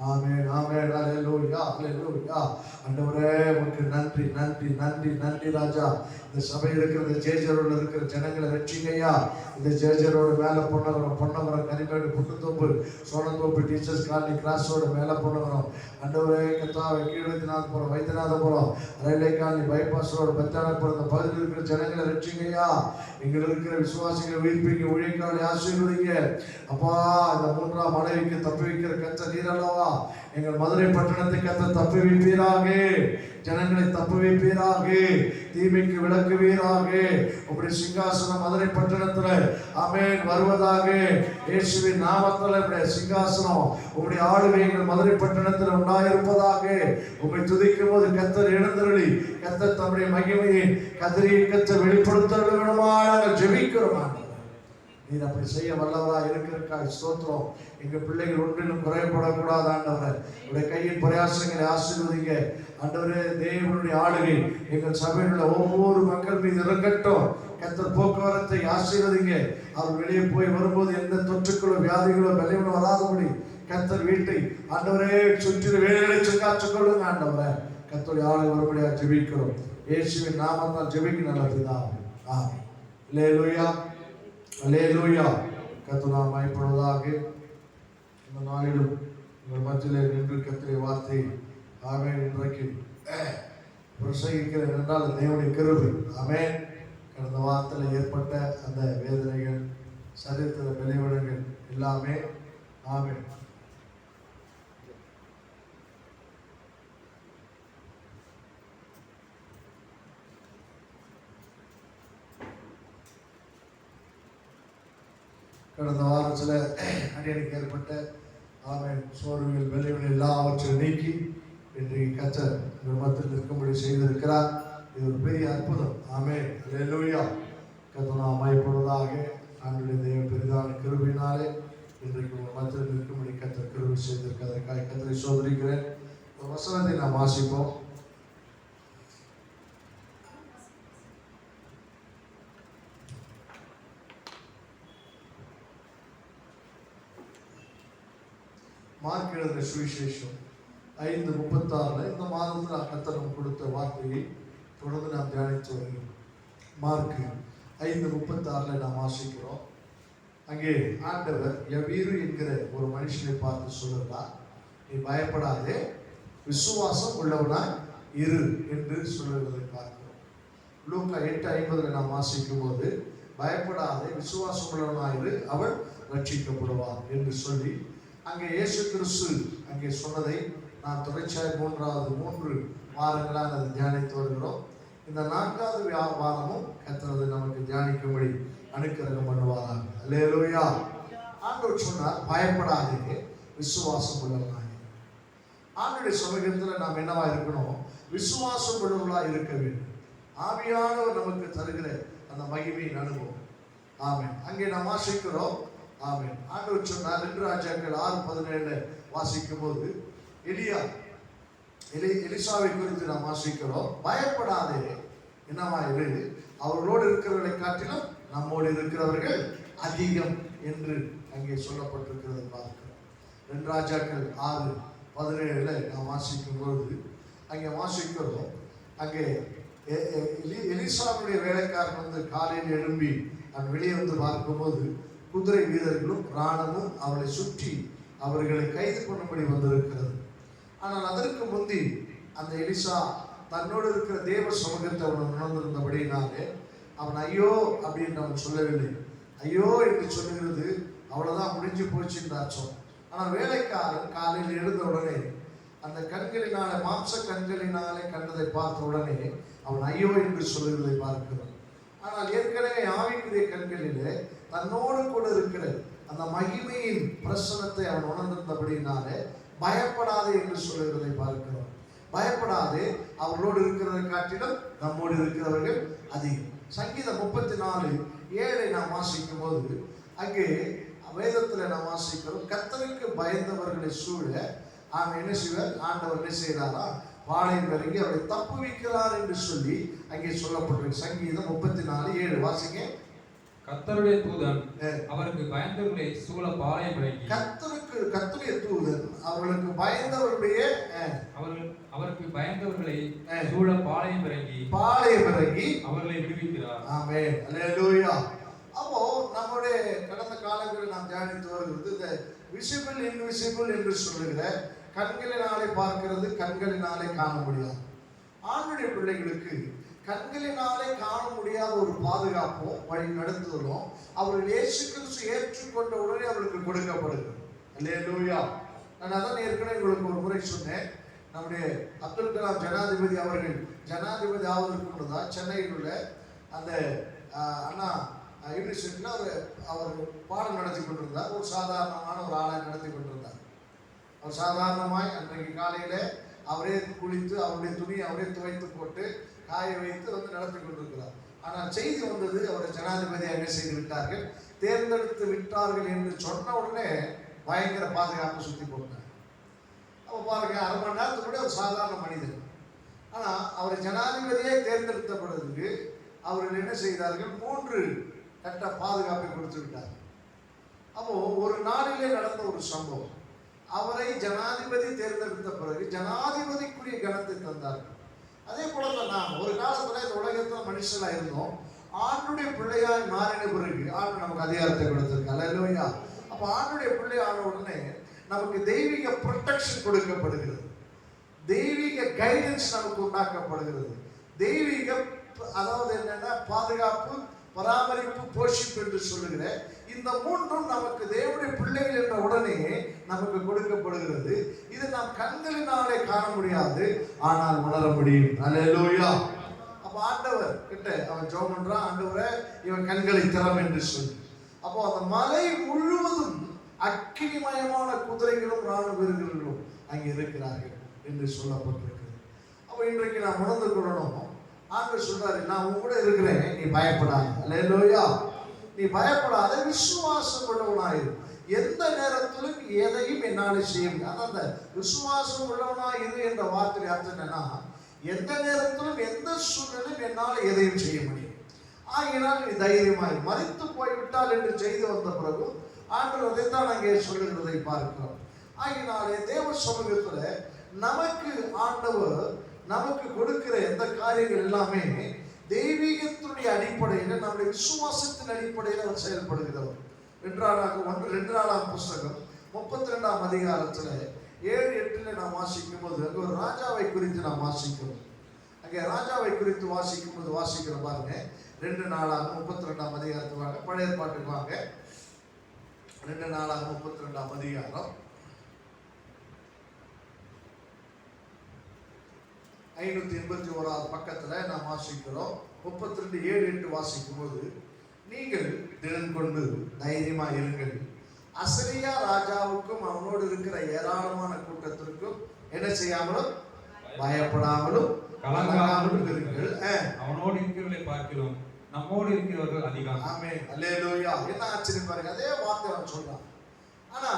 ஆமென் ஆமென். ஹல்லேலூயா ஹல்லேலூயா. ஆண்டவரே உமக்கு நன்றி நன்றி நன்றி நன்றி ராஜா. இந்த சபையில் இருக்கிற ஜேஜரோட இருக்கிற ஜனங்களை ரட்சிங்கய்யா. இந்த ஜேஜரோட மேலே பொன்னவரம் கனிமேடு புட்டுத்தோப்பு சோழத்தோப்பு டீச்சர்ஸ் காலனி கிராஸோட மேலே பொன்னவரம் ஆண்டவரே. கத்தாவை Vaithiyanathapuram railway colony bypass road Pathanapuram இந்த பகுதியில் இருக்கிற ஜனங்களை ரட்சிங்கய்யா. எங்கள் இருக்கிற விசுவாசிகளை உயிர்ப்பிங்க, ஊழியக்காரர்களை ஆசீர்வதிங்க. அப்பா, இந்த 3ஆம் மனைவிக்கு தப்பி வைக்கிற கர்த்தர் நீர் அல்லவா. எங்கள் மதுரை பட்டணத்தை கர்த்தர் தப்பி வைப்பீராக, ஜனங்களை தப்பு வைப்பீராக, தீமைக்கு விளக்குவீராக. உங்களுடைய சிங்காசனம் மதுரை பட்டணத்துல ஆமென் வருவதாக. இயேசுவின் நாமத்தில் உங்களுடைய சிங்காசனம், உங்களுடைய ஆளுகை எங்கள் மதுரை பட்டணத்தில் உண்டாயிருப்பதாக. உங்களை துதிக்கும் போது கர்த்தர் எழுந்தருளி கர்த்தர் தம்முடைய மகிமையை கதிரியை கர்த்தர் வெளிப்படுத்த வேண்டுமா நாங்கள் ஜெபிக்கிறோம். நீர் அப்படி செய்ய வல்லவரா இருக்கிறக்காய் ஸ்தோத்திரம். எங்க பிள்ளைகள் ஒன்றிலும் குறைபடக்கூடாது ஆண்டவரே. உடைய கையின் பிரயாசங்களை ஆசீர்வதிங்க ஆண்டவரே. தேவனுடைய ஆளுகை எங்கள் சபையில் உள்ள ஒவ்வொரு மக்கள் மீது இறங்கட்டும். கர்த்தர் போக்குவரத்தை ஆசீர்வதிங்க. அவர் வெளியே போய் வரும்போது எந்த தொற்றுக்களோ வியாதிகளோ பலவீனோ வராதபடி கர்த்தர் வீட்டை ஆண்டவரே சுற்றிலும் வேலைகளை காத்துக் கொள்ளுங்க ஆண்டவரே. கர்த்தருடைய ஆளுகை வரும்படியாக ஜெபிக்கிறோம். இயேசுவின் நாமத்தால் ஜெபிக்க நல்ல பிதாவே. ஆமென். அல்லேலூயா, அல்லேலூயா. கர்த்தர் நாம் மகிமைப்படுவதாக. இந்த நாளிலும் உங்கள் மத்தியிலே நின்று கர்த்தருடைய வார்த்தை ஆமென் இன்றைக்கு பிரசங்கிக்கிறேன் என்றால் தேவனுடைய கிருபை. ஆமென். கடந்த வாரத்தில் ஏற்பட்ட அந்த வேதனைகள், சரீரத்தில் விளைவுகள் எல்லாமே ஆமென் கடந்த வாரத்தில் அடியனுக்கு ஏற்பட்ட ஆமென் சோர்வுகள், விளைவுகள் எல்லாவற்றையும் நீக்கி இன்றைக்கு கர்த்தர் மத்தியில் இருக்கும்படி செய்திருக்கிறார். இது ஒரு பெரிய அற்புதம். ஆமென். அல்லேலூயா. கர்த்தர் நாம் மகிமைப்படுவதாக. ஆண்டவருடைய தேவ பெரிதான கிருபையினாலே இன்றைக்கு உங்கள் மத்தியில் இருக்கும்படி கர்த்தர் கிருபை செய்திருக்கிறதற்காக கர்த்தரை சோதரிக்கிறேன். ஒரு வசனத்தை நாம் வாசிப்போம். மார்க் எழுதின சுவிசேஷம் 5:36 இந்த மாதத்தில் கர்த்தர் நமக்கு கொடுத்த வார்த்தையை தொடர்ந்து நாம் தியானித்து வருகிறோம். மார்க் 5:36 நாம் வாசிக்கிறோம். அங்கே ஆண்டவர் எவ்வீரு என்கிற ஒரு மனுஷனை பார்த்து சொல்லுகிறார், நீ பயப்படாதே, விசுவாசம் உள்ளவனாய் இரு என்று சொல்லுவதை பார்க்கிறோம். லூக்கா 8:50 நாம் வாசிக்கும் போது, பயப்படாதே, விசுவாசம் உள்ளவனாய் இரு, அவள் ரட்சிக்கப்படுவார் என்று சொல்லி அங்கே இயேசு கிறிஸ்து அங்கே சொன்னதை நான் தொடர்ச்சியாக 3 வாரங்களாக அதை தியானித்து வருகிறோம். இந்த 4வது வாரமும் கர்த்தர் நமக்கு தியானிக்கும்படி அனுக்கிரகம் பண்ணுவாராக. அல்லேலூயா. ஆண்டவர் சொன்னார், பயப்படாதே, விசுவாசம் உள்ளவனாய். ஆண்டவருடைய சமூகத்தில் நாம் என்னவா இருக்கணும்? விசுவாசம் உள்ளவர்களாக இருக்க வேண்டும். ஆவியானவர் நமக்கு தருகிற அந்த மகிமையின் அனுபவம். ஆமென். அங்கே நாம் வாசிக்கிறோம். ஆமென். ஆண்டவர் சொன்னார் 2 ராஜாக்கள் 6:17 வாசிக்கும் போது எலிசாவை குறித்து நாம் வாசிக்கிறோம். பயப்படாதே, என்னவாயிரு, அவர்களோடு இருக்கிறவர்களை காட்டிலும் நம்மோடு இருக்கிறவர்கள் அதிகம் என்று அங்கே சொல்லப்பட்டிருக்கிறது பார்க்கிறோம். 2 ராஜாக்கள் 6:17 நாம் வாசிக்கும் பொழுது அங்கே வாசிக்கிறோம். அங்கே எலிசாவுடைய வேலைக்காரன் வந்து காலையில் எழும்பி அவன் வெளியே வந்து பார்க்கும்போது குதிரை வீரர்களும் இராணுவமும் அவளை சுற்றி அவர்களை கைது பண்ணும்படி வந்திருக்கிறது. ஆனால் அதற்கு முந்தி அந்த எலிசா தன்னோடு இருக்கிற தேவ சமூகத்தை அவன் உணர்ந்திருந்தபடினாலே அவன் ஐயோ அப்படின்னு அவன் சொல்லவில்லை. ஐயோ என்று சொல்லுகிறது அவ்வளவுதான், முடிஞ்சு போச்சு என்று அர்த்தம். ஆனால் வேலைக்காரன் காலையில் எழுந்த உடனே அந்த கண்களினாலே, மாம்ச கண்களினாலே கண்டதை பார்த்த உடனே அவன் ஐயோ என்று சொல்லுவதை பார்க்கிறோம். ஆனால் ஏற்கனவே ஆவிக்குரிய கண்களிலே தன்னோடு கூட இருக்கிற அந்த மகிமையின் பிரசனத்தை அவன் உணர்ந்திருந்தபடினாலே பயப்படாதே என்று சொல்லுகிறதை பார்க்கிறோம். பயப்படாதே, அவர்களோடு இருக்கிறதை காட்டிலும் நம்மோடு இருக்கிறவர்கள் அதிகம். சங்கீதம் 34:7 நாம் வாசிக்கும் போது அங்கே வேதத்தில் நாம் வாசிக்கிறோம், கர்த்தருக்கு பயந்தவர்களை சூழ அவன் என்ன செய்வார்? ஆண்டவர் என்ன செய்கிறாரா? வாளையும் இறங்கி அவரை தப்புவிக்கிறார் என்று சொல்லி அங்கே சொல்லப்பட்டிருக்கு. சங்கீதம் 34:7 வாசிங்க. கர்த்தருடைய தூதன் அவருக்கு பயந்தவர்களை சூழ பாளையம் இறங்கி, கர்த்தருடைய தூதன் அவர்களுக்கு பயந்தவருடைய அவருக்கு பயந்தவர்களை சூழ பாளையம் இறங்கி அவர்களை விடுவிக்கிறார். ஆமென். அல்லேலூயா. அப்போ நம்முடைய கடந்த காலங்களில் நாம் தியானித்து வருகிறது இந்த விசிபிள் இன்விசிபிள் என்று சொல்லுகிற கண்களினாலே பார்க்கிறது, கண்களினாலே காண முடியாது. ஆண்களுடைய பிள்ளைகளுக்கு கண்களினாலே காண முடியாத ஒரு பாதுகாப்பும் வழி நடத்துதலும் அவர்கள் இயேசு கிறிஸ்து ஏற்றுக்கொண்ட உடனே அவர்களுக்கு கொடுக்கப்படுகிறது. அல்லேலூயா. நான் அதான் ஏற்கனவே உங்களுக்கு ஒரு முறை சொன்னேன். நம்முடைய அப்துல் கலாம் ஜனாதிபதி அவர்கள் ஜனாதிபதி ஆவதற்கு முன்னதாக சென்னையில் உள்ள அந்த அண்ணா யூனிவர்சிட்டியில் அவர் பாடம் நடத்தி கொண்டிருந்தார். ஒரு சாதாரணமான ஒரு ஆளை நடத்தி கொண்டிருந்தார். அவர் சாதாரணமாய் அன்றைக்கு காலையில் அவரே குளித்து அவருடைய துணியை அவரே துவைத்து போட்டு காய வைத்து நடத்தி கொண்டிருக்கிறார். ஆனால் செய்தி வந்தது, அவரை ஜனாதிபதியாக என்ன செய்து விட்டார்கள், தேர்ந்தெடுத்து விட்டார்கள் என்று சொன்ன உடனே பயங்கர பாதுகாப்பு சுற்றி போட்டார். அப்போ பாருங்க, அரை மணி நேரத்துக்கு ஒரு சாதாரண மனிதன். ஆனால் அவரை ஜனாதிபதியை தேர்ந்தெடுத்த பிறகு அவர்கள் என்ன செய்தார்கள், 3 கட்ட பாதுகாப்பை கொடுத்து விட்டார். அப்போ ஒரு நாளிலே நடந்த ஒரு சம்பவம், அவரை ஜனாதிபதி தேர்ந்தெடுத்த பிறகு ஜனாதிபதிக்குரிய கனத்தை தந்தார்கள். அதே போல தான் நாம் ஒரு காலத்துல இந்த உலகத்தில் மனுஷனா இருந்தோம். ஆண்டுடைய பிள்ளையாய் மாறின பிறகு ஆண்டு நமக்கு அதிகாரத்தை கொடுத்திருக்காங்க. அல்லேலூயா. அப்ப ஆண்டுடைய பிள்ளை ஆன உடனே நமக்கு தெய்வீக ப்ரொடெக்ஷன் கொடுக்கப்படுகிறது, தெய்வீக கைடன்ஸ் நமக்கு உண்டாக்கப்படுகிறது, தெய்வீக அதாவது என்னன்னா பாதுகாப்பு, பராமரிப்பு, போஷிப்பு என்று சொல்லுகிற இந்த 3ம் நமக்கு தேவனுடைய பிள்ளைகள் என்ற உடனே நமக்கு கொடுக்கப்படுகிறது. இது நாம் கண்களினாலே காண முடியாது, ஆனால் உணர முடியும். அல்லேலூயா. அப்ப ஆண்டவர் கிட்ட அவன் ஜெபம் பண்றான், ஆண்டவரே இவன் கண்களை திறம் என்று சொல்லி. அப்போ அந்த மலை முழுவதும் அக்கினிமயமான குதிரைகளும் ராணுவ வீரர்களும் அங்கே இருக்கிறார்கள் என்று சொல்லப்பட்டிருக்கிறது. அப்போ இன்றைக்கு நாம் உணர்ந்து கொள்ளணும், ஆண்டவர் சொல்றாரு, நான் உன் கூட இருக்கிறேன், நீ பயப்படாத. அல்லேலூயா. நீ பயப்படாத, விசுவாசம் உள்ளவனாயிரு. எந்த நேரத்திலும் எதையும் என்னால செய்ய முடியும். அதான் அந்த விசுவாசம் உள்ளவனாயிரு என்ற வார்த்தை அர்த்தம் என்னன்னா, எந்த நேரத்திலும் எந்த சூழ்நிலையும் என்னால் எதையும் செய்ய முடியும். ஆகினால் நீ தைரியமாய் மறித்து போய்விட்டால் என்று செய்து வந்த பிறகு ஆண்டவர் அதைத்தான் அங்கே சொல்லுகிறதை பார்க்கிறோம். ஆகினாலே தேவ சமூகத்துல நமக்கு ஆண்டவர் நமக்கு கொடுக்கிற எந்த காரியங்கள் எல்லாமே தெய்வீகத்தினுடைய அடிப்படையில், நம்முடைய விசுவாசத்தின் அடிப்படையில் அவர் செயல்படுகிறவர். 2 நாளாம் புஸ்தகம் 32ஆம் அதிகாரத்துல 7-8 நாம் வாசிக்கும் போது அங்கே ஒரு ராஜாவை குறித்து நாம் வாசிக்கிறோம். அங்கே ராஜாவை குறித்து வாசிக்கும் போது வாசிக்கிற பாருங்க, 2 நாளாக 32ஆம் அதிகாரத்துக்கு வாங்க, பழைய ஏற்பாட்டுக்கு வாங்க. 2 நாளாக 32ஆம் அதிகாரம் 581வது பக்கத்துல நாம் வாசிக்கிறோம். 32:7-8 வாசிக்கும் போது, நீங்கள் திடன் கொண்டு தைரியமா இருங்கள், அசரியா ராஜாவுக்கும் அவனோடு இருக்கிற ஏராளமான கூட்டத்திற்கும் என்ன செய்யாமலும் பயப்படாமலும் கலங்காமலும் இருங்கள். அவனோடு இருக்கிறவர்களை பார்க்கிறோம், நம்மோடு இருக்கிறவர்கள் அதிகம். ஆமென். அல்லேலூயா. என்ன ஆச்சரியம் பாருங்க, அதே வார்த்தை அவன் சொல்றான். ஆனா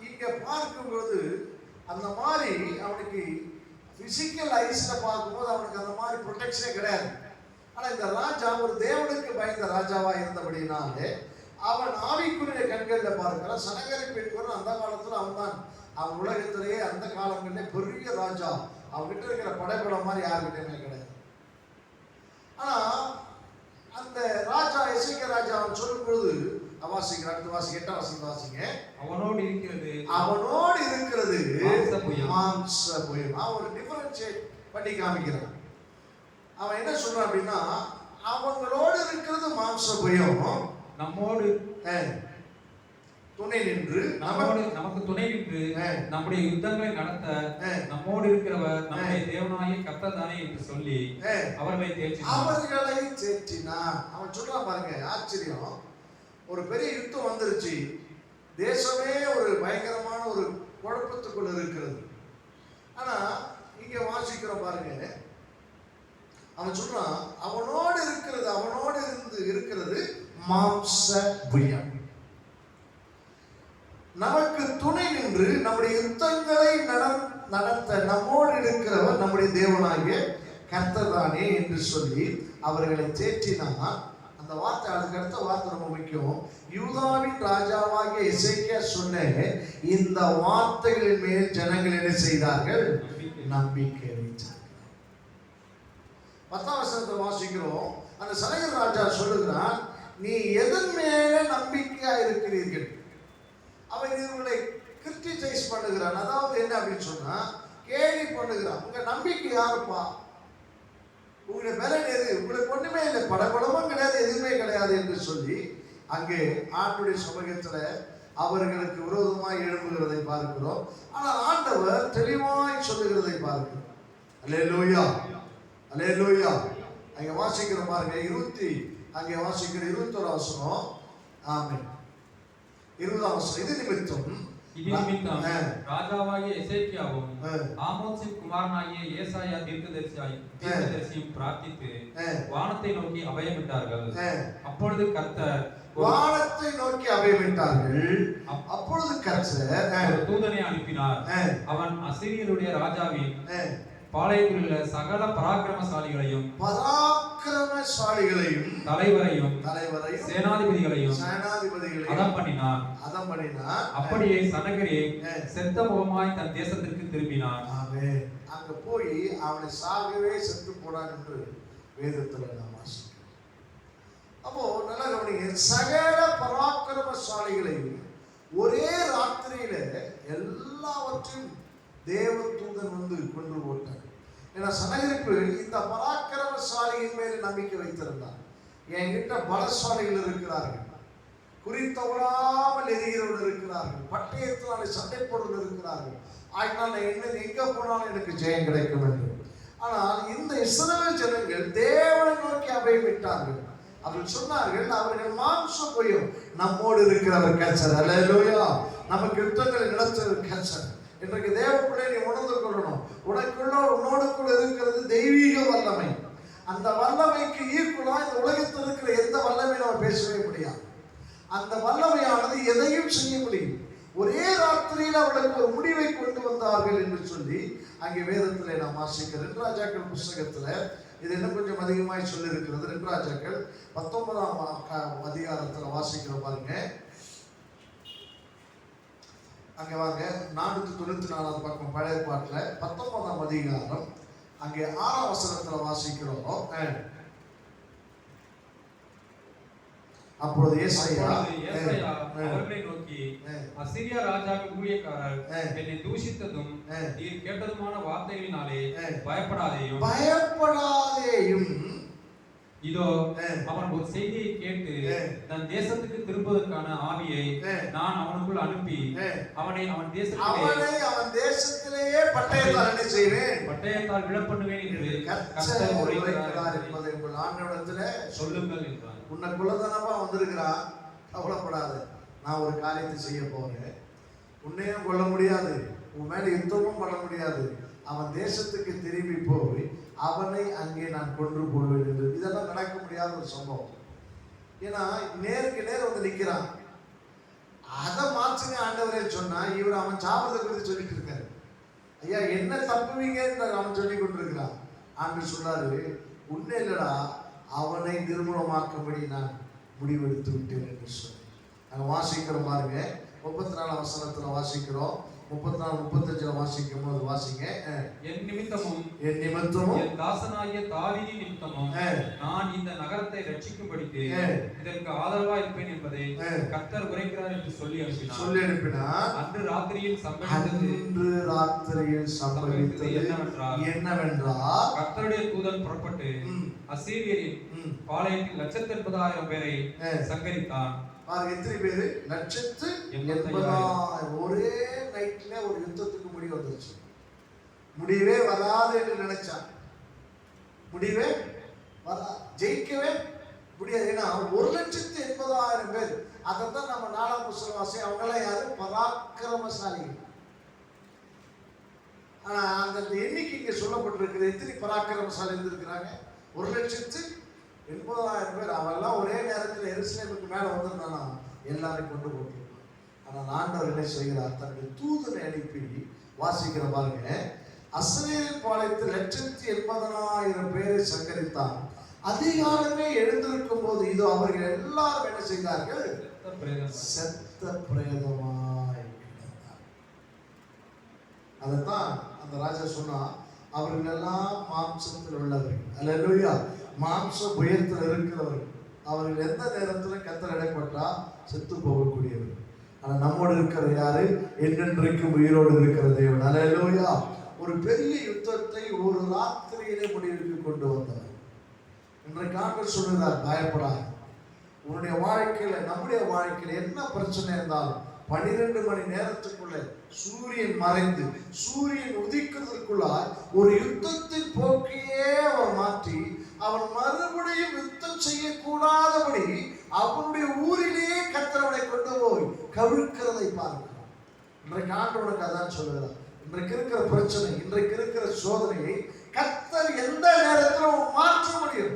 இங்க பார்க்கும்போது அந்த மாதிரி அவனுக்கு பிசிக்கல் ஐஸ்ல பார்க்கும்போது அவனுக்கு அந்த மாதிரி ப்ரொடெக்ஷனே கிடையாது. ஆனா இந்த ராஜா ஒரு தேவனுக்கு பயந்த ராஜாவா இருந்தபடினாலே அவன் ஆவிக்குரிய கண்கள்ல பார்க்கிறான். சனகரிப்பு என்பவன் அந்த காலத்துல அவன் உலகத்திலேயே அந்த காலங்களிலே பெரிய ராஜா. அவன்கிட்ட இருக்கிற படைபலம் மாதிரி யாருக்கிட்டயுமே கிடையாது. ஆனா அந்த ராஜா எசேக்கியா ராஜா அவன் சொல்லும் பொழுது வாசிக்கிற அடுத்த வாசிங்க 8ஆம் வசனம் வாசிங்க. அவனோடு இருக்கிறது மாம்ச புயம். அவன் ஒரு டிஃபரன்ஷியேட் பண்ணி காமிக்கிறான். அவன் என்ன சொல்றான் அப்படின்னா, அவங்களோடு இருக்கிறது மாம்ச புயம், நம்மோடு துணை நின்று நமக்கு துணை நின்று நம்முடைய யுத்தங்களை நடத்த நம்மோடு இருக்கிறவர் நம்முடைய தேவனாகிய கர்த்தர் தானே என்று சொல்லி அவர்களை தேற்றினார். அவன் சொல்றான் பாருங்க, ஆச்சரியம். ஒரு பெரிய யுத்தம் வந்துருச்சு, தேசமே ஒரு பயங்கரமான ஒரு குழப்பத்துக்குள்ள இருக்கிறது. ஆனா இங்க வாசிக்கிறோம் பாருங்க, அவன் சொல்றான் அவனோடு இருக்கிறது மாம்ச புயம், நமக்கு துணை நின்று நம்முடைய யுத்தங்களை நடத்த நம்மோடு இருக்கிறவர் நம்முடைய தேவனாகிய கர்த்தர் தானே என்று சொல்லி அவர்களை தேற்றினார். அந்த வார்த்தை, அதுக்கு அடுத்த வார்த்தை ரொம்ப முக்கியம். யூதாவின் ராஜாவாகிய எசேக்கியா சொன்ன இந்த வார்த்தைகளின் மேல் ஜனங்கள் என்ன செய்தார்கள்? நம்பிக்கை வைத்தார்கள். 10ஆம் வசனத்தை வாசிக்கிறோம். அந்த சனகர் ராஜா சொல்லுகிறான், நீ எதன் மேல நம்பிக்கையா இருக்கிறீர்கள்? அவன் இவர்களை கிரிட்டிசைஸ் பண்ணுகிறான். அதாவது என்ன அப்படின்னு சொன்னா, கேலி பண்ணுகிறான். உங்க நம்பிக்கை யாருப்பா? உங்களுடைய பலன் எது? உங்களுக்கு ஒண்ணுமே இல்லை, படகுலமும் கிடையாது, எதுவுமே கிடையாது என்று சொல்லி அங்கே ஆண்டுடைய சமூகத்துல அவர்களுக்கு விரோதமாய் எழும்புகிறதை பார்க்கிறோம். ஆனால் ஆண்டவர் தெளிவாய் சொல்லுகிறதை பார்க்கிறோம். அல்லேலூயா, அல்லேலூயா. அங்க வாசிக்கிற பாருங்க, அங்கே வாசிக்கிற 21 வசனம். ஆமென். 20 வசனம். இது நிமித்தம் ராஜாவாகிய எசேக்கியாவும் ஆமோத்சின் குமாரனாகிய ஏசாயா தீர்க்கதரிசியும் பிரார்த்தித்து வானத்தை நோக்கி அபயமிட்டார்கள். அப்பொழுது கர்த்தர் வானத்தை நோக்கி அபயமிட்டார்கள். அப்பொழுது கர்த்தர் தூதனை அனுப்பினார். அவன் அசீரியருடைய ராஜாவின் பாளையத்தில் உள்ள சகல பராக்கிரமசாலிகளையும் தலைவரையும் சேனாதிபதிகளையும் அதம் பண்ணினார். அப்படியே சனகரே செத்த முகமாய் தன் தேசத்திற்கு திரும்பினான். அங்க போய் அவனை சாகவே செத்து போனான் என்று வேதத்துல நாம் வாசிக்கிறோம். அப்போ நல்லா கவனிங்க, சகல பராக்கிரமசாலிகளையும் ஒரே ராத்திரியில எல்லாவற்றையும் தேவ தூதன் வந்து கொண்டு போட்டார். ஏன்னா சனகரிப்பு இந்த பராக்கிரமசாலியின் மேல் நம்பிக்கை வைத்திருந்தார். என்கிட்ட பலசாலிகள் இருக்கிறார்கள், குறித்தவராமல் எரிகிறவர்கள் இருக்கிறார்கள், பட்டயத்தினாலே சண்டை போடுவர்கள் இருக்கிறார்கள், அதனால் என்ன எங்க போனாலும் எனக்கு ஜெயம் கிடைக்கும் என்று. ஆனால் இந்த இஸ்ரவேல் ஜனங்கள் தேவனை நோக்கி அபயமிட்டார்கள். அவர்கள் சொன்னார்கள், அவர்கள் மாம்சம் போயும் நம்மோடு இருக்கிறவர் கர்த்தர். அல்லேலூயா. நமக்கு யுத்தங்களை நடத்துகிற கர்த்தர். இன்றைக்கு தேவப்பிள்ளை நீ உணர்ந்து கொள்ளணும், உன்னோடுக்குள்ள இருக்கிறது தெய்வீக வல்லமை. அந்த வல்லமைக்கு ஈக்குவலா இந்த உலகத்தில் இருக்கிற எந்த வல்லமை நம்ம பேசவே முடியாது. அந்த வல்லமையானது எதையும் செய்ய முடியும். ஒரே ராத்திரியில் அவர்களுக்கு ஒரு முடிவை கொண்டு வந்தார்கள் என்று சொல்லி அங்கே வேதத்திலே நாம் வாசிக்கிறோம். 2 ராஜாக்கள் புஸ்தகத்துல இது இன்னும் கொஞ்சம் அதிகமாய் சொல்லி இருக்கிறது. 2 ராஜாக்கள் 19ஆம் அதிகாரத்துல வாசிக்கிற பாருங்க. அங்கே வாங்க, 494 பக்கம் பழைய பாட்டுல 19ஆம் அதிகாரம் அங்கே 6ஆம் வசனத்துல வாசிக்கிறோம். அப்பொழுது ஏசாயா அவர்களை நோக்கி, அசீரியா ராஜாவின் ஊழியக்காரர் என்னை தூஷித்ததும் நீர் கேட்டதுமான வார்த்தைகளினாலே பயப்படாதேயும் இதோ அவன் ஒரு செய்தியை கேட்டு தன் தேசத்துக்கு திரும்புவதற்கான ஆவியை நான் அவனுக்குள் அனுப்பி அவனை அவன் தேசத்திலேயே பட்டயத்தால் விழ பண்ணுவேன் என்று கர்த்தர் உரைக்கிறார் என்பதை உங்கள் ஆண்டவரிடத்திலே சொல்லுங்கள் என்றார். உன்னைக்குள்ளதானப்பா வந்திருக்கிறான், கவலைப்படாத, நான் ஒரு காரியத்தை செய்ய போறேன். உன்னையும் கொள்ள முடியாது, உன் மேல யுத்தமும் பண்ண முடியாது. அவன் தேசத்துக்கு திரும்பி போய் அவனை அங்கே நான் கொன்று போடுவேன் என்று. இதெல்லாம் நடக்க முடியாத ஒரு சம்பவம். ஏன்னா நேருக்கு நேர் வந்து நிற்கிறான். அதை மாற்றுங்க ஆண்டவரே சொன்னா இவர் அவன் சாப்பிட்றதை குறித்து சொல்லிட்டு இருக்காரு. ஐயா என்ன தப்புவீங்கன்னு அவன் சொல்லி கொண்டிருக்கிறான். ஆண்டு சொன்னாரு, உன்னை இல்லடா, அவனை நிர்மூலமாக்கும்படி நான் முடிவெடுத்து விட்டேன் என்று சொல்லி நாங்கள் வாசிக்கிறோம். பாருங்க, 34ஆம் வசனத்துல வாசிக்கிறோம். 34-35 வாசிக்கும் போது வாசிங்க. என் நிமித்தமும் என் தாசனாகிய தாவீதின் நிமித்தமும் நான் இந்த நகரத்தை ரட்சிக்கும்படிக்கு இதற்கு ஆதரவா இருப்பேன் என்பதை கர்த்தர் உரைக்கிறார் என்று சொல்லி அனுப்பினார். அன்று ராத்திரியில் சம்பவித்தது என்னவென்றால் கர்த்தருடைய தூதன் புறப்பட்டு அசீரியரின் பாளையத்தில் 180,000 பேரை சங்கரித்தான். எத்தனை பேரு? 180,000. ஒரே நைட்ல ஒரு யுத்தத்துக்கு முடிவு வந்துருச்சு. முடிவே வராது என்று நினைச்சான். முடிவே வரா, ஜெயிக்கவே முடியாது. ஏன்னா 180,000 பேர். அதைத்தான் நம்ம 4ஆம் புஸ்தகவாசி அவங்களாம் யாரு? பராக்கிரமசாலிகள். ஆனா அந்த எண்ணிக்கை இங்க சொல்லப்பட்டிருக்கிறது. எத்தனை பராக்கிரமசாலி இருந்திருக்கிறாங்க? 180,000 பேர். அவெல்லாம் ஒரே நேரத்தில் எருசலேமுக்கு மேல வந்திருந்தானா எல்லாரையும் கொண்டு போட்டிருப்பான். ஆனால் ஆண்டவர் என்ன செய்கிறார்? தன்னுடைய தூதனை அனுப்பி வாசிக்கிற பாருங்க. அசீரியர் பாளையத்தில் 180,000 பேரை சங்கரித்தான். அதிகாலமே எழுந்திருக்கும் போது இதோ அவர்கள் எல்லாரும் என்ன செய்தார்கள்? செத்த பிரேதமாய் கிடந்தார். அதைத்தான் அந்த ராஜா சொன்னா, அவர்கள் எல்லாம் மாம்சத்தில் உள்ளவர்கள். அல்லேலூயா. மாம்ச புயத்தில் இருக்கிறவர்கள். அவர்கள் எந்த நேரத்தில் கர்த்தர் இடைப்பட்டா செத்து போகக்கூடியவர்கள். ஆனா நம்மோடு இருக்கிற யாரு? என்றென்றைக்கும் உயிரோடு இருக்கிற தேவன். அல்லேலூயா. ஒரு பெரிய யுத்தத்தை ஒரு ராத்திரியிலே முடிவுக்கு கொண்டு வந்தவர். இன்றைக்கு ஆண்டவர் சொல்லுகிறார், பயப்படாது. உன்னுடைய வாழ்க்கையில, நம்முடைய வாழ்க்கையில என்ன பிரச்சனை இருந்தாலும் 12 மணி நேரத்துக்குள்ள சூரியன் மறைந்து சூரியன் உதிக்கிறதுக்குள்ளாய் ஒரு யுத்தத்தின் போக்கையே அவர் மாற்றி அவன் மறுபடியும் யுத்தம் செய்யக்கூடாதபடி அவனுடைய ஊரிலேயே கர்த்தரவனை கொண்டு போய் கவிழ்க்கிறதை பார்க்கிறோம். இன்றைக்கு ஆண்டவனுக்கு அதான் சொல்லுகிறார், இன்றைக்கு இருக்கிற பிரச்சனை, இன்றைக்கு இருக்கிற சோதனையை கர்த்தர் எந்த நேரத்திலும் மாற்ற முடியும்,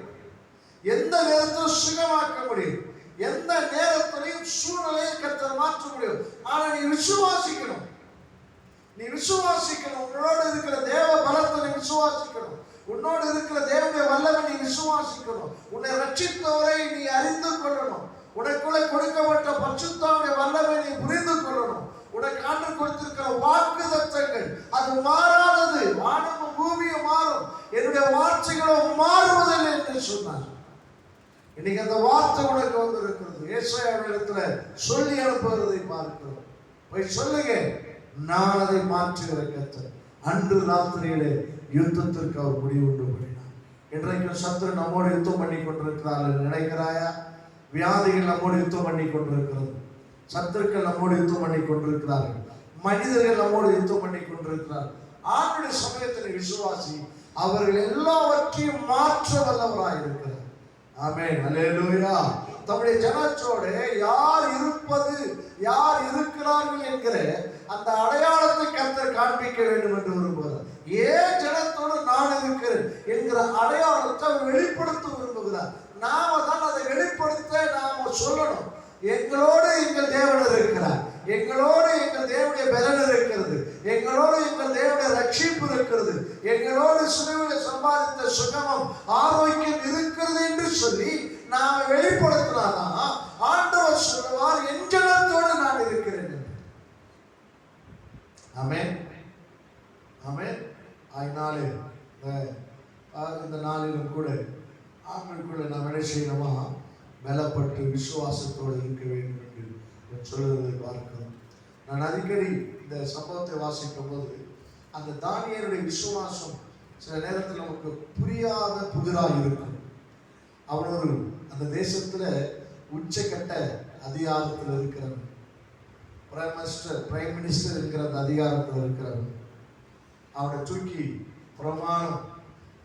எந்த நேரத்திலும் சுகமாக்க முடியும், எந்த நேரத்திலையும் சூழ்நிலையை கர்த்தர் மாற்ற முடியும். ஆனா நீ விசுவாசிக்கணும், நீ விசுவாசிக்கணும். உன்னோடு இருக்கிற தேவ பலத்தை நீ விசுவாசிக்கணும், உன்னோடு இருக்கிற தேவனுடைய வல்லமை நீ விசுவாசிக்கணும், உன்னை ரட்சித்தவரை நீ அறிந்து கொள்ளணும், உனக்குள்ளே கொடுக்கப்பட்ட பரிசுத்தமுடைய வல்லமை நீ புரிந்து கொள்ளணும். உனக்கு ஆண்டு கொடுத்திருக்கிற வாக்குத்தத்தங்கள் அது மாறாதது. வானமும் பூமியும் மாறும், என்னுடைய வார்த்தைகளும் மாறுவதில்லை என்று சொன்னார். இன்னைக்கு அந்த வார்த்தை உனக்கு வந்து இருக்கிறது. ஏசாயாவிடத்துல சொல்லி அனுப்புவதை பார்க்கிறோம். போய் சொல்லுங்க, நான் அதை மாற்றுகிற கர்த்தர். அன்று ராத்திரியிலே யுத்தத்திற்கு அவர் முடிவு உண்டு பண்ணினார். இன்றைக்கு சத்துரு நம்மோடு யுத்தம் பண்ணி கொண்டிருக்கிறார்கள் நினைக்கிறாயா? வியாதிகள் நம்மோடு யுத்தம் பண்ணி கொண்டிருக்கிறது, சத்துருக்கள் நம்மோடு யுத்தம் பண்ணி கொண்டிருக்கிறார்கள், மனிதர்கள் நம்மோடு யுத்தம் பண்ணி கொண்டிருக்கிறார்கள். ஆண்டுடைய சமயத்தில் விசுவாசி அவர்கள் எல்லாவற்றையும் மாற்ற வல்லவராய் இருக்கிறார். ஆமென், அல்லேலூயா. தம்முடைய ஜனத்தோடு யார் இருப்பது, யார் இருக்கிறார்கள் என்கிற அந்த அடையாளத்தை கர்த்தர் காண்பிக்க வேண்டும் என்று விரும்புகிறார். ஏன் ஜனத்தோடு நான் இருக்கிறேன் என்கிற அடையாளத்தை வெளிப்படுத்த விரும்புகிறார். நாம தான் அதை வெளிப்படுத்த நாம சொல்லணும். எங்களோடு எங்கள் தேவன் இருக்கிறார், எங்களோடு எங்கள் தேவனுடைய பலன் இருக்கிறது, எங்களோடு எங்கள் தேவனுடைய ரட்சிப்பு இருக்கிறது, எங்களோடு சிலுவையில் சம்பாதித்த சுகமும் ஆரோக்கியம் இருக்கிறது என்று சொல்லி நாம வெளிப்படுத்தினாதான் ஆண்டவர் சொல்லுவார், என் ஜனத்தோடு நான் இருக்கிறேன். ஆமென், ஆமென். அதனாலே இந்த நாளிலும் கூட ஆண்களுக்குள்ள நாம் என்ன செய்யணுமா? பலப்பட்டு விசுவாசத்தோடு இருக்க வேண்டும் என்று சொல்லுவதை பார்க்கிறோம். நான் அடிக்கடி இந்த சம்பவத்தை வாசிக்கும் போது அந்த தானியேலுடைய விசுவாசம் சில நேரத்தில் நமக்கு புரியாத புதிராக இருக்கும். அவன் ஒரு அந்த தேசத்துல உச்சக்கட்ட அதிகாரத்தில் இருக்கிறவன், பிரைம் மினிஸ்டர் என்கிற அந்த அதிகாரத்தில் இருக்கிறவன். அவனை தூக்கி பிரமாணம்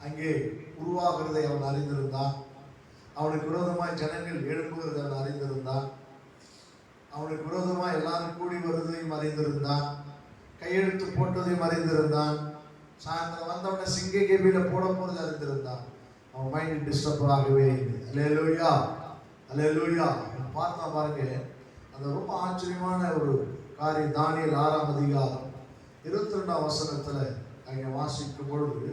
அங்கே உருவாகிறதை அவன் அறிந்திருந்தான். அவனுக்கு விரோதமாய் ஜனங்கள் எழும்புகிறதை அவன் அறிந்திருந்தான். அவனுக்கு விரோதமாய் எல்லாரும் கூடி வருவதையும் அறிந்திருந்தான். கையெழுத்து போட்டதையும் அறிந்திருந்தான். சாயந்தரம் வந்தவனை சிங்க கேபியில போட போறது அறிந்திருந்தான். அவன் மைண்ட் டிஸ்டர்ப் ஆகவே இல்லை. அல்லேலூயா, அல்லேலூயா. பார்த்தா பாருங்க, அந்த ரொம்ப ஆச்சரியமான ஒரு காரியம். தானியேல் 6ஆம் அதிகாரம் 22ஆம் வசனத்துல அங்கே வாசிக்கும் பொழுது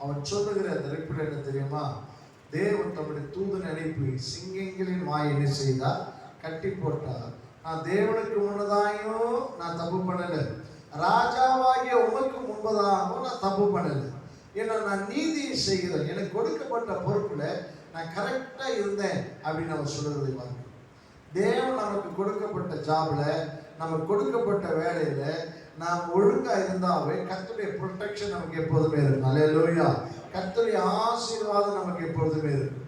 அவன் சொல்லுகிற அந்த ரிப்பீட் என்ன தெரியுமா? தேவன் தம்முடைய தூதனை அனுப்பி சிங்கங்களின் வாயை என்ன செய்தார்? கட்டி போட்டார். நான் தேவனுக்கு முன்னதாயும் நான் தப்பு பண்ணல, ராஜாவாகிய உமக்கு முன்பதாகவும் நான் தப்பு பண்ணல. ஏன்னா நான் நீதியை செய்கிறேன், எனக்கு கொடுக்கப்பட்ட பொறுப்புல நான் கரெக்டா இருந்தேன் அப்படின்னு நம்ம சொல்லுறதை பார்க்கணும். தேவன் நமக்கு கொடுக்கப்பட்ட ஜாப்ல, நமக்கு கொடுக்கப்பட்ட வேலையில நாம் ஒழுங்கா இருந்தாவே கர்த்தருடைய ப்ரொடெக்ஷன் நமக்கு எப்போதுமே இருக்கும். அல்லேலூயா. கர்த்தருடைய ஆசீர்வாதம் நமக்கு எப்பொழுதுமே இருக்கும்.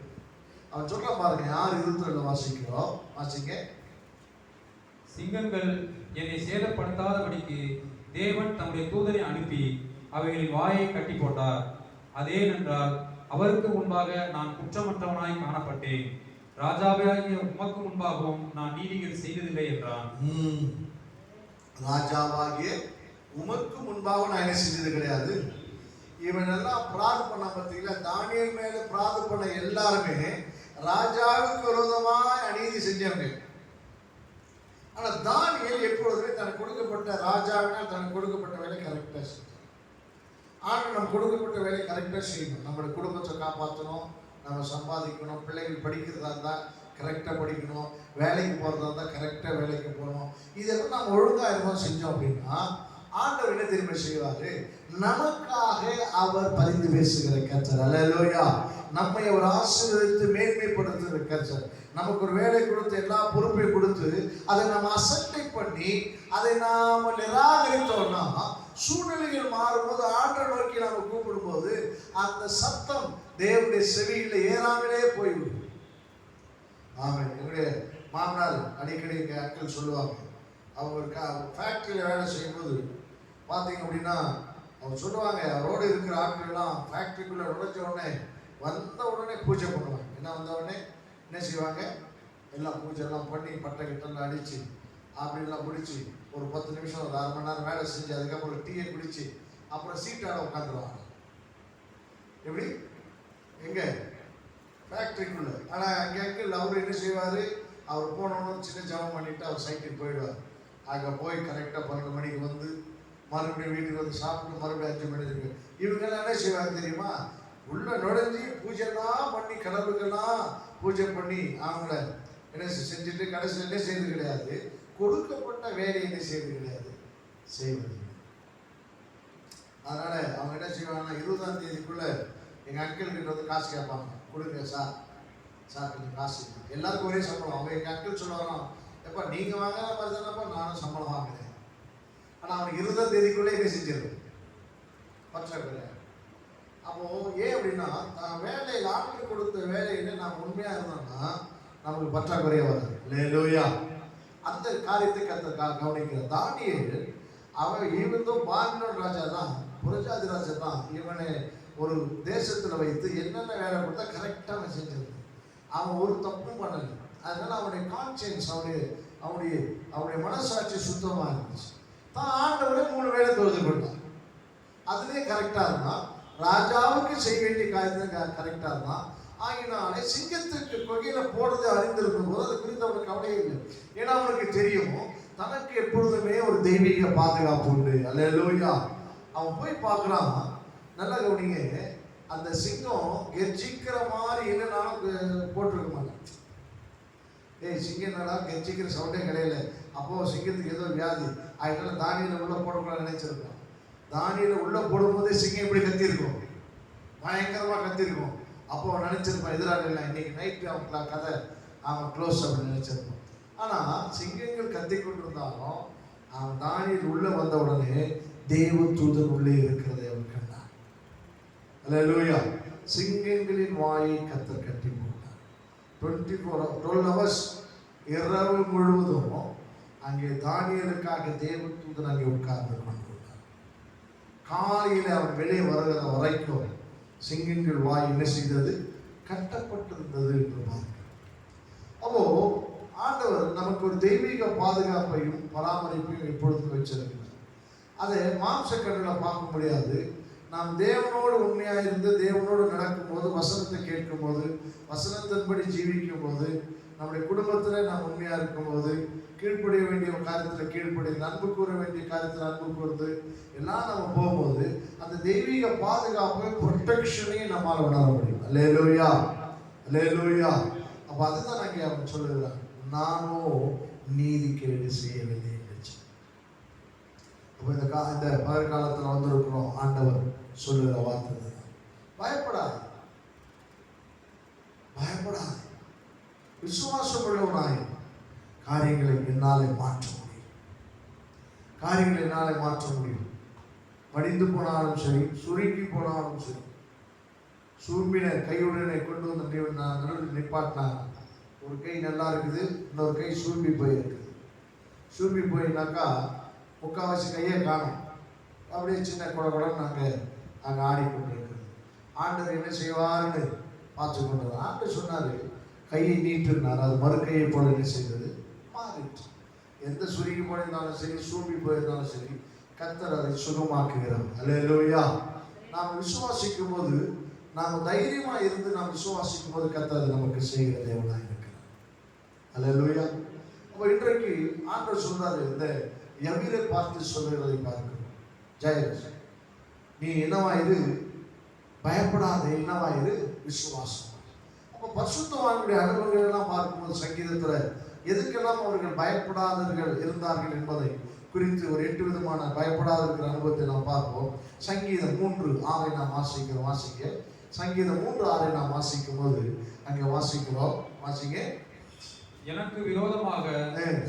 அவன் சொல்ல பாருங்க, யார் 22 வாசிக்கிறோம், வாசிங்க. சிங்கங்கள் என்னை சேதப்படுத்தாதபடிக்கு தேவன் தம்முடைய தூதனை அனுப்பி அவைகளின் வாயை கட்டி போட்டார். அதேனென்றால் அவருக்கு முன்பாக நான் குற்றமற்றவனாய் காணப்பட்டேன், ராஜாவாகிய உமக்கு முன்பாகவும் நான் நீதிகள் செய்ததில்லை என்றான். ராஜாவாகிய உமக்கு முன்பாக நான் என்ன செஞ்சது கிடையாது. இவன் எல்லாம் பிரார்த்தனை பண்ண பார்த்தீங்களா? தானியேல் மேல பிரார்த்தனை பண்ண எல்லாருமே ராஜாவுக்கு விரோதமாய் அநீதி செஞ்சவங்க. ஆனா தானியேல் எப்பொழுதுமே தனக்கு கொடுக்கப்பட்ட ராஜாவினால் தனக்கு கொடுக்கப்பட்ட வேலை கரெக்டா செய்யும். ஆனால் நம்ம கொடுக்கப்பட்ட வேலை கரெக்டா செய்யணும். நம்மளோட குடும்பத்தை காப்பாற்றணும், நம்ம சம்பாதிக்கணும், பிள்ளைகள் படிக்கிறதா இருந்தால் கரெக்டாக படிக்கணும், வேலைக்கு போகிறதா இருந்தால் கரெக்டாக வேலைக்கு போகணும். இதெல்லாம் நம்ம ஒழுங்காக இருந்தோம் செஞ்சோம் அப்படின்னா ஆண்டவர் என்ன திரும்ப செய்வாரு? நமக்காக அவர் பரிந்து பேசுகிற கர்த்தர். அல்லேலூயா. நம்மை அவர் ஆசீர்வதித்து மேன்மைப்படுத்துகிற கர்த்தர். நமக்கு ஒரு வேலை கொடுத்து எல்லா பொறுப்பையும் கொடுத்து அதை நம்ம அசட்டை பண்ணி அதை நாம் நிராகரித்தோம்னா சூழ்நிலைகள் மாறும்போது ஆண்டவர் நோக்கி நாம் கூப்பிடும்போது அந்த சத்தம் தேவனுடைய செவியில் ஏறாமலே போய்விடும். ஆமாம். என்னுடைய மாமனார் அடிக்கடி எங்கள் அங்கிள் சொல்லுவாங்க, அவங்க ஃபேக்ட்ரியில் வேலை செய்யும்போது பார்த்தீங்க அப்படின்னா அவங்க சொல்லுவாங்க, அவரோடு இருக்கிற ஆட்கள்லாம் ஃபேக்ட்ரிக்குள்ளே நுழைஞ்ச உடனே வந்த உடனே பூஜை பண்ணுவாங்க. என்ன வந்த உடனே என்ன செய்வாங்க, எல்லாம் பூஜைலாம் பண்ணி பட்டை கிட்டெல்லாம் அடித்து அப்படின்லாம் பிடிச்சி ஒரு 10 நிமிஷம் ஒரு 1/2 மணி நேரம் வேலை செஞ்சு அதுக்கப்புறம் டீயை குடிச்சு அப்புறம் சீட்டாட உட்காந்துருவாங்க. எப்படி எங்கே ஃபேக்ட்ரிக்குள்ளே. ஆனால் அங்கே அங்கிள் அவர் என்ன செய்வார், அவர் போனோன்னு சின்ன ஜபம் பண்ணிவிட்டு அவர் சைட்டுக்கு போயிடுவார். அங்கே போய் கரெக்டாக 12 மணிக்கு வந்து மறுபடியும் வீட்டுக்கு வந்து சாப்பிட்டு மறுபடியும் 5 மணி இருக்கு. இவங்கெல்லாம் என்ன செய்வாங்க தெரியுமா, உள்ள நுழைஞ்சி பூஜைலாம் பண்ணி கடவுளுக்கெல்லாம் பூஜை பண்ணி அவங்கள என்ன செஞ்சுட்டு கடைசியில் என்ன செய்வது கிடையாது, கொடுக்கப்பட்ட வேலையை என்ன செய்வது கிடையாது, செய்வது. அதனால அவங்க என்ன செய்வாங்கன்னா 20ஆம் தேதிக்குள்ள எங்கள் அங்கிள் கிட்ட வந்து காசு கேட்பாங்க, கொடுங்க சார் கொஞ்சம் காசு. எல்லாருக்கும் ஒரே சம்பளம். அவங்க எங்கள் அங்கிள் சொல்லுவாங்க, எப்பா நீங்கள் வாங்குற மாதிரி தானப்பா நானும் சம்பளம் வாங்குறேன். ஆனால் அவனுக்கு 20ஆம் தேதிக்குள்ளே என்ன செஞ்சிருது, பற்றாக்குறை. அப்போது ஏன் அப்படின்னா வேலையில் ஆட்கள் கொடுத்த வேலையில் நாம் உண்மையாக இருந்தோம்னா நமக்கு பற்றாக்குறையாக வராது. அல்லேலூயா. அந்த காரியத்தை கவனிக்கிற தானியேல் அவன் ஈவந்தோ பாபிலோன் ராஜா தான், புரஜாதி ராஜா தான் இவனை ஒரு தேசத்தில் வைத்து என்னென்ன வேலை கொடுத்தா கரெக்டாக அவன் செஞ்சிருந்தான். அவன் ஒரு தப்பும் பண்ணலை. அதனால அவனுடைய கான்சியன்ஸ் அவனுடைய மனசாட்சி சுத்தமாக இருந்துச்சு. தான் ஆண்டவரே 3 வேலை தொழுது கொண்டான். அதுலேயே கரெக்டாக இருந்தான். ராஜாவுக்கு செய்ய வேண்டிய காரியத்தை கரெக்டாக இருந்தான். ஆகினாலே சிங்கத்துக்கு கொகையில் போடுறது அறிந்திருக்கும் போது அது குறித்து அவனுக்கு கவலையே இல்லை. ஏன்னா அவனுக்கு தெரியும் தனக்கு எப்பொழுதுமே ஒரு தெய்வீக பாதுகாப்பு உண்டு. அல்லேலூயா. அவன் போய் பார்க்குறான். நல்லா கவனிங்க, அந்த சிங்கம் கெர்ச்சிக்கிற மாதிரி என்னன்னாலும் போட்டிருக்க மாட்டேன். சிங்கம் என்னடா கெர்ச்சிக்கிற சவுண்டே கிடையாது. அப்போது சிங்கத்துக்கு ஏதோ வியாதி அதனால தானியில் உள்ளே போடக்கூடாது நினைச்சிருக்கான். தானியில் உள்ளே போடும்போதே சிங்கம் எப்படி கத்திருக்கும், பயங்கரமாக கத்திருக்கும். அப்போ அவன் நினச்சிருப்பான் எதிராளிலாம் இன்னைக்கு நைட்டு அவன் கதை அவன் க்ளோஸ் அப்படின்னு நினச்சிருப்பான். ஆனால் சிங்கங்கள் கத்தி கொண்டு இருந்தாலும் அவன் தானியில் உள்ளே வந்த உடனே தேவ தூதன் உள்ளே இருக்கிறதை அவன் கண்டான். அல்லேலூயா. சிங்கங்களின் வாயை கத்தர் கட்டி போட்டான். 12 hours இரவு முழுவதும் அங்கே தானியலுக்காக தேவ தூதன் அங்கே உட்கார்ந்து கொண்டிருந்தான். காலையில் அவன் வெளியே வருகிற வரைக்கும் சிங்கங்கள் வாய் என்ன செய்தது, கட்டப்பட்டிருந்தது என்று பார்க்கிறோம். அப்போ ஆண்டவர் நமக்கு ஒரு தெய்வீக பாதுகாப்பையும் பராமரிப்பையும் எப்பொழுதும் வச்சிருக்கிறார். அதை மாம்ச கண்ணில் பார்க்க முடியாது. நாம் தேவனோடு உண்மையாக இருந்து தேவனோடு நடக்கும்போது, வசனத்தை கேட்கும்போது, வசனத்தின்படி ஜீவிக்கும் போது, நம்முடைய குடும்பத்தில் நாம் உண்மையாக இருக்கும்போது, கீழ்ப்படிய வேண்டிய காரியத்தில் கீழ்ப்படி, அன்பு கூற வேண்டிய காரியத்தில் அன்பு கூறுது எல்லாம் நம்ம போகும்போது அந்த தெய்வீக பாதுகாப்பு ப்ரொடெக்ஷனையும் நம்மால் உணர முடியும். அல்லேலூயா, அல்லேலூயா. அப்போ அதுதான் நாங்கள் அவன் சொல்லுகிறான், நானோ நீதி கேடு செய்யவில்லை என்று. அப்போ இந்த பகற்காலத்தில் வந்திருக்கிறோம். ஆண்டவர் சொல்லுகிற வார்த்தை தான், பயப்படாது, பயப்படாது, விசுவாசம் உள்ளவனாய் காரியங்களை என்னாலே மாற்ற முடியும். காரியங்களை என்னாலே மாற்ற முடியும். படிந்து போனாலும் சரி, சுருங்கி போனாலும் சரி, சூம்பின கையுடனே கொண்டு வந்து நடுவில் நிப்பாட்டினாங்க. ஒரு கை நல்லா இருக்குது, இன்னொரு கை சூம்பி போயிருக்குது. சூம்பி போயினாக்கா முக்கால்வாசி கையே காணும். அப்படியே சின்ன குடகுடம் நாங்கள் அங்கே ஆடிக்கொண்டிருக்கிறது. ஆண்டவர் என்ன செய்வார்னு பார்த்து கொண்டு ஆண்டு சொன்னார், கையை நீட்டுனார். அது மறு கையை போல என்ன செய்தது, மாறிட்டு. எந்த சுருங்கி போயிருந்தாலும் சரி, சூம்பி போயிருந்தாலும் சரி, கர்த்தர் அதை சுகமாக்குகிறார். அல்லேலூயா. நாம் விசுவாசிக்கும் போது, நாம் தைரியமாக இருந்து நாம் விசுவாசிக்கும் போது கர்த்தர் அதை நமக்கு செய்கிற தேவனாக இருக்கிறார். அல்லேலூயா. அப்போ இன்றைக்கு ஆண்டவர் சொல்றாரு, இந்த யவீரை பார்த்து சொல்லுகிறதை பார்க்கிறோம். ஜெயராஜ், நீ என்னவாயிரு, பயப்படாதே, என்னவாயிரு, விசுவாசம். அப்போ பரிசுத்தவான்களுடைய அனுபவங்கள் எல்லாம் பார்க்கும்போது சங்கீதத்தில் எதுக்கெல்லாம் அவர்கள் பயப்படாதவர்கள் இருந்தார்கள் என்பதை குறித்து ஒரு 8 விதமான பயப்படாத இருக்கிற அனுபவத்தை நாம் பார்ப்போம். சங்கீதம் 3:6 நாம் வாசிக்க சங்கீதம் 3:6 நாம் வாசிக்கும் போது அங்கே வாசிக்கிறோம். வாசிங்க. எனக்கு விரோதமாக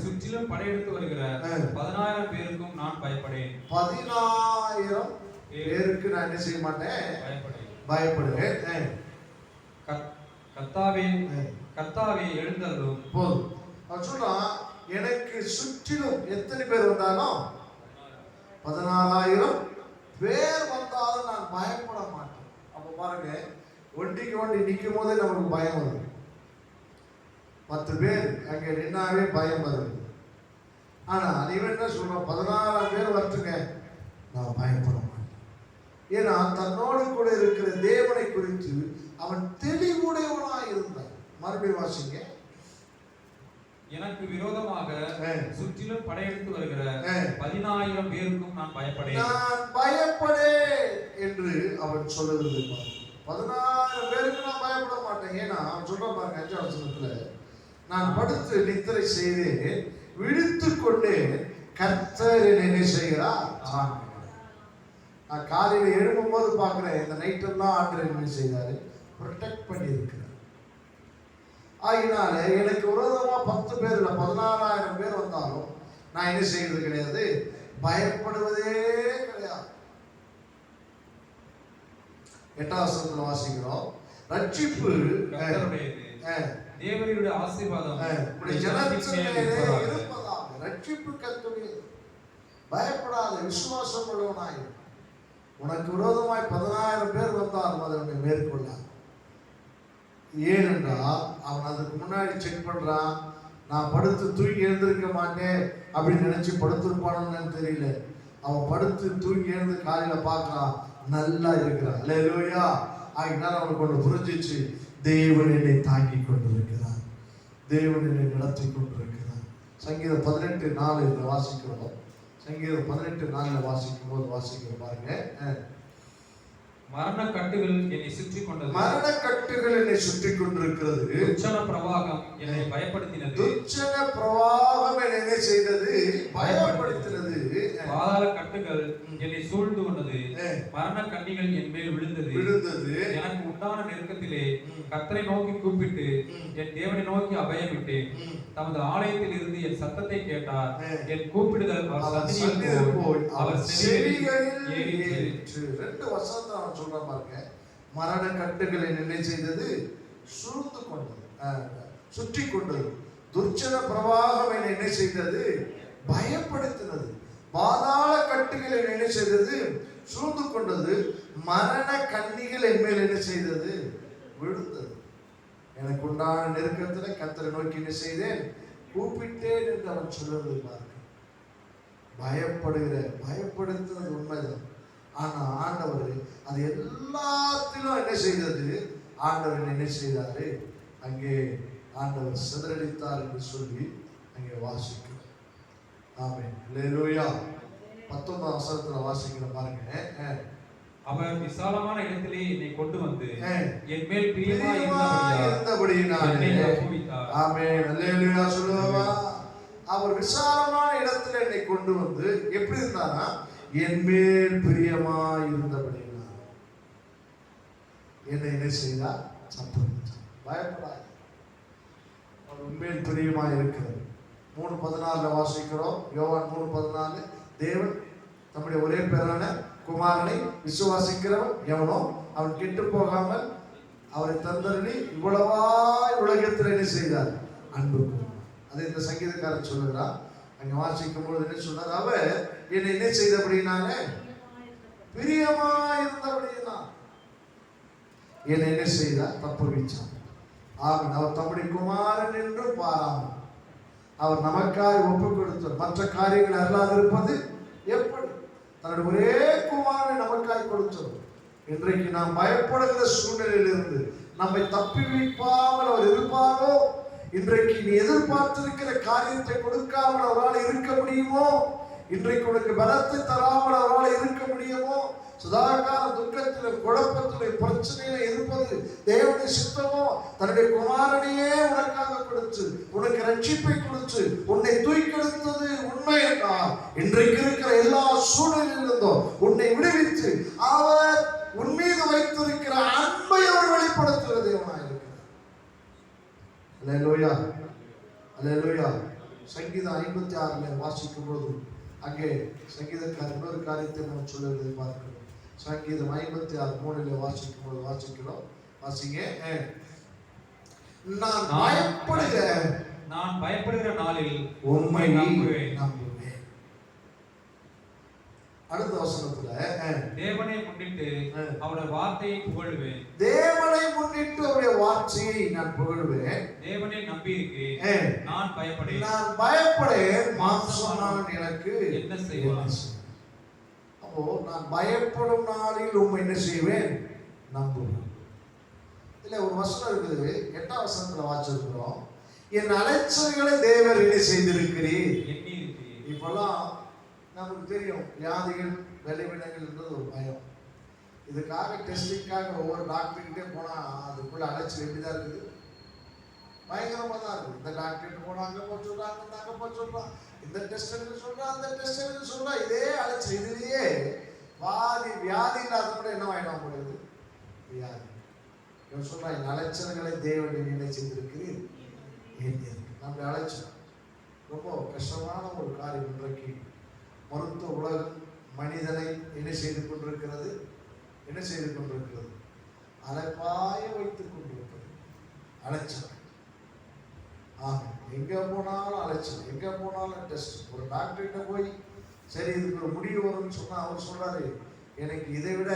சுற்றிலும் படையெடுத்து வருகிற 10,000 பேருக்கும் நான் பயப்படேன். 10,000 பேருக்கு நான் என்ன செய்ய மாட்டேன், பயப்படுவேன். கர்த்தாவே எழுந்தருளும். போதும். அவன் சொல்றான், எனக்கு சுற்றிலும் எத்தனை பேர் வந்தாலும் 16,000 பேர் வந்தாலும் நான் பயப்பட மாட்டேன். அப்ப பாருங்க, ஒண்டிக்கு ஒண்டி நிற்கும் போதே நமக்கு பயம் வருது. 10 பேர் அங்கே நின்னாவே பயம் வருது. ஆனா இவன் என்ன சொல்றான், 16,000 பேர் வரட்டுங்க, நான் பயப்பட மாட்டேன். ஏன்னா தன்னோடு கூட இருக்கிற தேவனை குறித்து அவன் தெளிவுடையவனாய் இருந்தான். மறுபடியும் வாசிங்க. எனக்கு விரோதமாக சுற்றிலும் படையெடுத்து வருகிற 10,000 பேருக்கும் நான் பயப்படேன் என்று அவன் சொல்லுகிறது. 16,000 பேருக்கு நான் பயப்பட மாட்டேன். ஏன்னா அவன் சொல்ற பாருங்க 5ஆம் வசனத்துல, நான் படுத்து நித்திரை செய்தேன், விழித்துக் கொண்டே கர்த்தர் என்ன செய்கிறார். நான் காலையில் எழும்பும் போது பார்க்கிறேன், இந்த நைட்டெல்லாம் ஆண்டவர் என்ன செய்தாரு, ப்ரொடெக்ட் பண்ணி இருக்கிறார். ஆகினால எனக்கு விரோதமா 10 பேர் இல்லை 16,000 பேர் வந்தாலும் நான் என்ன செய்யறது கிடையாது, பயப்படுவதே கிடையாது. 8ஆம் வசனத்துல வாசிக்கிறோம், ரட்சிப்பு தேவனுடைய ஆசீர்வாதம் இருப்பதாக. ரட்சிப்பு கர்த்தருடையது. பயப்படாத, விசுவாசம் உள்ளவனாய். உனக்கு விரோதமாய் 10,000 பேர் வந்தாலும் அதனை மேற்கொள்ளார். ஏனென்றால் அவன் அதுக்கு முன்னாடி செக் பண்றான், நான் படுத்து தூங்கி எழுந்திருக்க மாட்டேன் அப்படின்னு நினைச்சு படுத்திருப்பானு தெரியல. அவன் படுத்து தூங்கி எழுந்து காலையில பார்க்கறான், நல்லா இருக்கிறான். அல்லேலூயா. ஆகினால அவனுக்கு ஒன்று புரிஞ்சிச்சு, தேவன் என்னை தாங்கி கொண்டிருக்கிறார், தேவன் என்னை நடத்தி கொண்டிருக்கிறார். சங்கீதம் 18:4 வாசிக்கிறோம். சங்கீதம் 18:4 வாசிக்கும் போது வாசிக்கிற பாருங்க, மரண கட்டுகள் என்னை சுற்றி கொண்டது, மரண கட்டுகள் என்னை சுற்றி கொண்டிருக்கிறது, துர்ச்சன பிரவாகம் என்னை பயப்படுத்தினது, துர்ச்சன பிரவாகம் என்னை செய்தது, பயப்படுத்தினது, பாதாள கட்டுகள் என்னை சூழ்ந்து கொண்டது, மரண கண்ணிகள் என் மேல் விழுந்தது. எனக்கு உண்டான நெருக்கத்திலே கர்த்தரை நோக்கி கூப்பிட்டு என் தேவனை நோக்கி அபயமிட்டேன். தமது ஆலயத்தில் இருந்து என் சத்தத்தை கேட்டார், என் கூப்பிடுதல் அவர் சந்நிதியில் போய் அவர் செவிகளில் ஏறிற்று. 2 வசனத்தை அவன் சொல்றான் பாருங்க. மரண கட்டுகளை என்ன செய்தது, சூழ்ந்து கொண்டது, சுற்றி கொண்டது. துர்ச்சன பிரவாகம் என்ன செய்தது, பயப்படுத்தினது. பாதாள கட்டுகளை என்ன செய்தது, சூழ்ந்து கொண்டது. மரண கண்ணிகள் என் மேல் என்ன செய்தது, விழுந்தது. எனக்கு உண்டான நெருக்கத்தில் கர்த்தரை நோக்கி என்ன செய்தேன், கூப்பிட்டேன் என்று அவன் சொல்லுவது பாருங்க. பயப்படுத்துறது உண்மைதான். ஆனா ஆண்டவர் அது எல்லாத்திலும் என்ன செய்தது, ஆண்டவர் என்ன செய்தாரு, அங்கே ஆண்டவர் சிதறடித்தார் என்று சொல்லி அங்கே வாசிக்கிறோம். ஆமென். அல்லேலூயா. 19ஆம் வசனத்துல வாசிக்கிற பாருங்க. அவர் விசாலமான இடத்திலே என்னை கொண்டு வந்து என் மேல் பிரியமாய் இருந்தபடியினாலே. ஆமென். அல்லேலூயா சொல்லுவா. அவர் விசாலமான இடத்துல என்னை கொண்டு வந்து எப்படி இருந்தாரா, என் மேல் பிரியமாய் இருந்தபடியினாலே என்னை என்ன செய்தார், சத்தமிட்டார். பயப்படாது, அவர் உண்மையில் பிரியமாய் இருக்கிறார். 3:14 வாசிக்கிறோம். யோவான் 3:14, தேவன் தம்முடைய ஒரே பேரான குமாரனை விசுவாசிக்கிறவன் எவனோ அவன் கெட்டு போகாமல் அவரை தந்தருளி இவ்வளவாய் உலகத்தில் என்ன செய்தார், அன்பு கூர்ந்தார். அதை இந்த சங்கீதக்காரன் சொல்லுகிறார். அங்க வாசிக்கும் பொழுது என்ன சொல்றார், அவர் என்னை என்ன செய்தபடினாலே, பிரியமாய் இருந்தபடினா என்னை என்ன செய்தார், தப்புவிச்சார். ஆமென். அவர் தம்முடைய குமாரன் என்று பாராமல் அவர் நமக்காய் ஒப்புக் கொடுத்தார். மற்ற காரியங்கள் அல்லாது இருப்பது எப்படி, தன்னுடைய ஒரே குமாரனை நமக்காய் கொடுத்தார். இன்றைக்கு நாம் பயப்படுகிற சூழ்நிலையில் இருந்து நம்மை தப்பி வைப்பாமல் அவர் இருப்பாரோ, இன்றைக்கு நீ எதிர்பார்த்திருக்கிற காரியத்தை கொடுக்காமல் அவரால் இருக்க முடியுமோ, இன்றைக்கு உனக்கு பலத்தை தராமல் அவரால் இருக்க முடியுமோ, சதாகால துக்கத்திலும் குழப்பத்திலும் பிரச்சனையில இருப்பது தேவனுடைய சித்தமோ, தன்னுடைய குமாரனையே உனக்காக கொடுத்து உனக்கு ரட்சிப்பை கொடுத்து உன்னை தூக்கெடுத்தது உண்மை என்றால், இன்றைக்கு இருக்கிற எல்லா சூழ்நிலையிலிருந்தும் உன்னை விடுவித்து அவர் உன் மீது வைத்திருக்கிற அன்பை அவர் வெளிப்படுத்துகிற தேவனாய் இருக்கிறார். அல்லேலூயா, அல்லேலூயா. சங்கீதம் 56 வாசிக்கும் போது அங்கே சங்கீதக்காரர் இன்னொரு காரியத்தை நாம் சொல்லுவதை பார்க்கிறோம். சங்கீதம் 56:3 வாசிக்கும் போது வாசிக்கிறோம். வாசிங்க. நான் பயப்படுகிற நாளில் உம்மை நம்புவேன். அடுத்த வசனத்துல தேவனை முன்னிட்டு அவருடைய வார்த்தையை புகழுவேன். தேவனை முன்னிட்டு அவருடைய வார்த்தையை நான் புகழுவேன். தேவனை நம்பி இருக்கிறேன், நான் பயப்படேன். மாம்சமான எனக்கு என்ன செய்வான்? அப்போ நான் பயப்படும் நாளில் உம்மை என்ன செய்வேன்? நம்புவேன். இல்ல ஒரு வசனம் இருக்குது, 8ஆம் வசனத்துல வாசிச்சிருக்கிறோம், என் அலைச்சல்களை தேவர் என்ன செய்திருக்கிறீர். இப்பெல்லாம் நமக்கு தெரியும், வியாதிகள் விளைவினங்கள்ன்றது ஒரு பயம். இதுக்காக டெஸ்டிங்காக ஒவ்வொரு டாக்டர்கிட்டே போனால் அதுக்குள்ள அலைச்சல் எப்படிதான் இருக்குது, பயங்கரமாக தான் இருக்குது. இந்த டாக்டர்கிட்ட போனால் அங்கே போக சொல்கிறாங்க, இந்த அங்கே போக சொல்கிறான், இந்த டெஸ்ட் எடுக்க சொல்கிறான், அந்த டெஸ்ட் எடுக்க சொல்கிறான். இதே அலைச்சல், இதுலேயே வியாதி இல்லாத கூட என்ன ஆகிடும் முடியுது, வியாதி. இவன் சொல்கிறான், என் அலைச்சல்களை தேவனை நினை செய்திருக்கிறீர். நம்முடைய அலைச்சல் ரொம்ப கஷ்டமான ஒரு காரியம். இன்றைக்கு மருத்துவ உலகம் மனிதனை என்ன செய்து கொண்டிருக்கிறது, அலைப்பாய வைத்துக் கொண்டிருக்கிறது. அலைச்சல். எங்க போனாலும் அலைச்சல், எங்க போனாலும் டெஸ்ட். ஒரு டாக்டர்கிட்ட போய் சரி இதுக்கு ஒரு முடிவு வரும்னு சொன்னா அவர் சொல்றாரு, எனக்கு இதை விட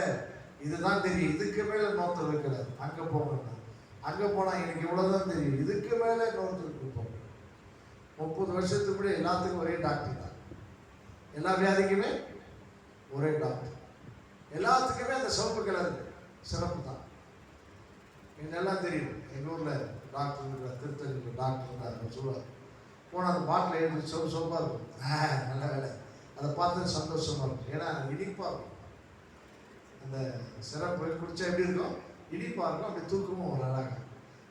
இதுதான் தெரியும், இதுக்கு மேல நோத்தல் இருக்கிறார், அங்க போங்க. அங்க போனா எனக்கு இவ்வளவுதான் தெரியும், இதுக்கு மேல நோத்தலுக்கு போங்க. 30 வருஷத்துக்கு கூட எல்லாத்துக்கும் ஒரே டாக்டர் தான், எல்லா வியாதிக்குமே ஒரே டாக்டர், எல்லாத்துக்குமே அந்த சிவப்பு கலர் சிறப்பு தான். எல்லாம் தெரியும். எங்கள் ஊரில் டாக்டர் இருக்கிற திருத்தணியில் டாக்டர் தான் சொல்லுவார், போனால் அந்த பாட்டில் எடுத்து சிவப்பாக இருக்கும், நல்ல வேலை, அதை பார்த்து சந்தோஷமாக இருக்கும். ஏன்னா இனிப்பாக இருக்கும், அந்த சிறப்பு குடித்தா எப்படி இருக்கும், இனிப்பாக இருக்கும், அப்படி தூக்கமும் ஒரு அழகாக.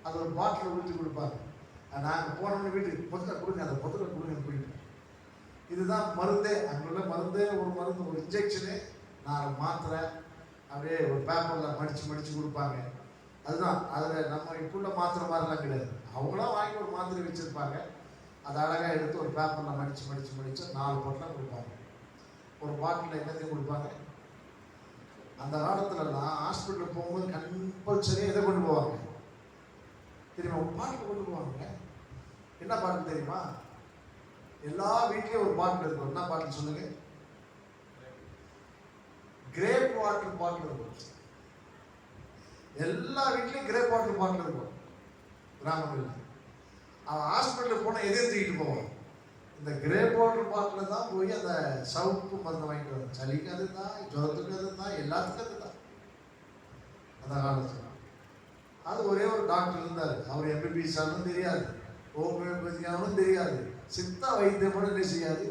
அது ஒரு பாட்டில் ஊற்றி கொடுப்பாங்க. நாங்கள் போனோம்னு வீட்டுக்கு பொதுல கொடுங்க, அந்த பொதுல கொடுங்க குடிப்போம். இதுதான் மருந்தே, அங்குள்ள மருந்தே. ஒரு மருந்து, ஒரு இன்ஜெக்ஷனு, 4 மாத்திரை அப்படியே ஒரு பேப்பரில் மடித்து கொடுப்பாங்க. அதுதான் அதில் நம்ம இப்போள்ள மாத்திரை மாதிரிலாம் கிடையாது. அவங்களாம் வாங்கி ஒரு மாத்திரை வச்சுருப்பாங்க, அதை அழகாக எடுத்து ஒரு பேப்பரில் மடித்து 4 பொட்டலாம் கொடுப்பாங்க. ஒரு பாட்டில் என்னத்தையும் கொடுப்பாங்க. அந்த காலத்துலலாம் ஹாஸ்பிட்டலுக்கு போகும்போது கம்பல்சரி எதை கொண்டு போவாங்க தெரியுமா, ஒரு பாட்டில் கொண்டு போவாங்க. என்ன பாட்டில் தெரியுமா, எல்லா வீட்லயும் ஒரு பாட்டில் இருக்கும். என்ன பாட்டில் சொல்லுங்க, கிரேப் வாட்டர் பாட்டில் இருக்கும். எல்லா வீட்லயும் கிரேப் வாட்டர் பாட்டில் இருக்கும் கிராமங்களில். அவன் ஹாஸ்பிட்டலுக்கு போனால் எதையும் தூக்கிட்டு போவான், இந்த கிரேப் வாட்டர் பாட்டில் தான் போய் அந்த சவுப்பு மருந்து வாங்கிட்டு வரும். சளிக்கு அது தான், ஜுரத்துக்கு அது தான், எல்லாத்துக்கும் அது தான். அந்த காலத்தில் அது ஒரே ஒரு டாக்டர் இருந்தார். அவர் எம்பிபிஎஸ் ஆனும் தெரியாது, ஹோமியோபதியானும் தெரியாது, சித்தா வைத்தியம் கூட என்ன செய்யாது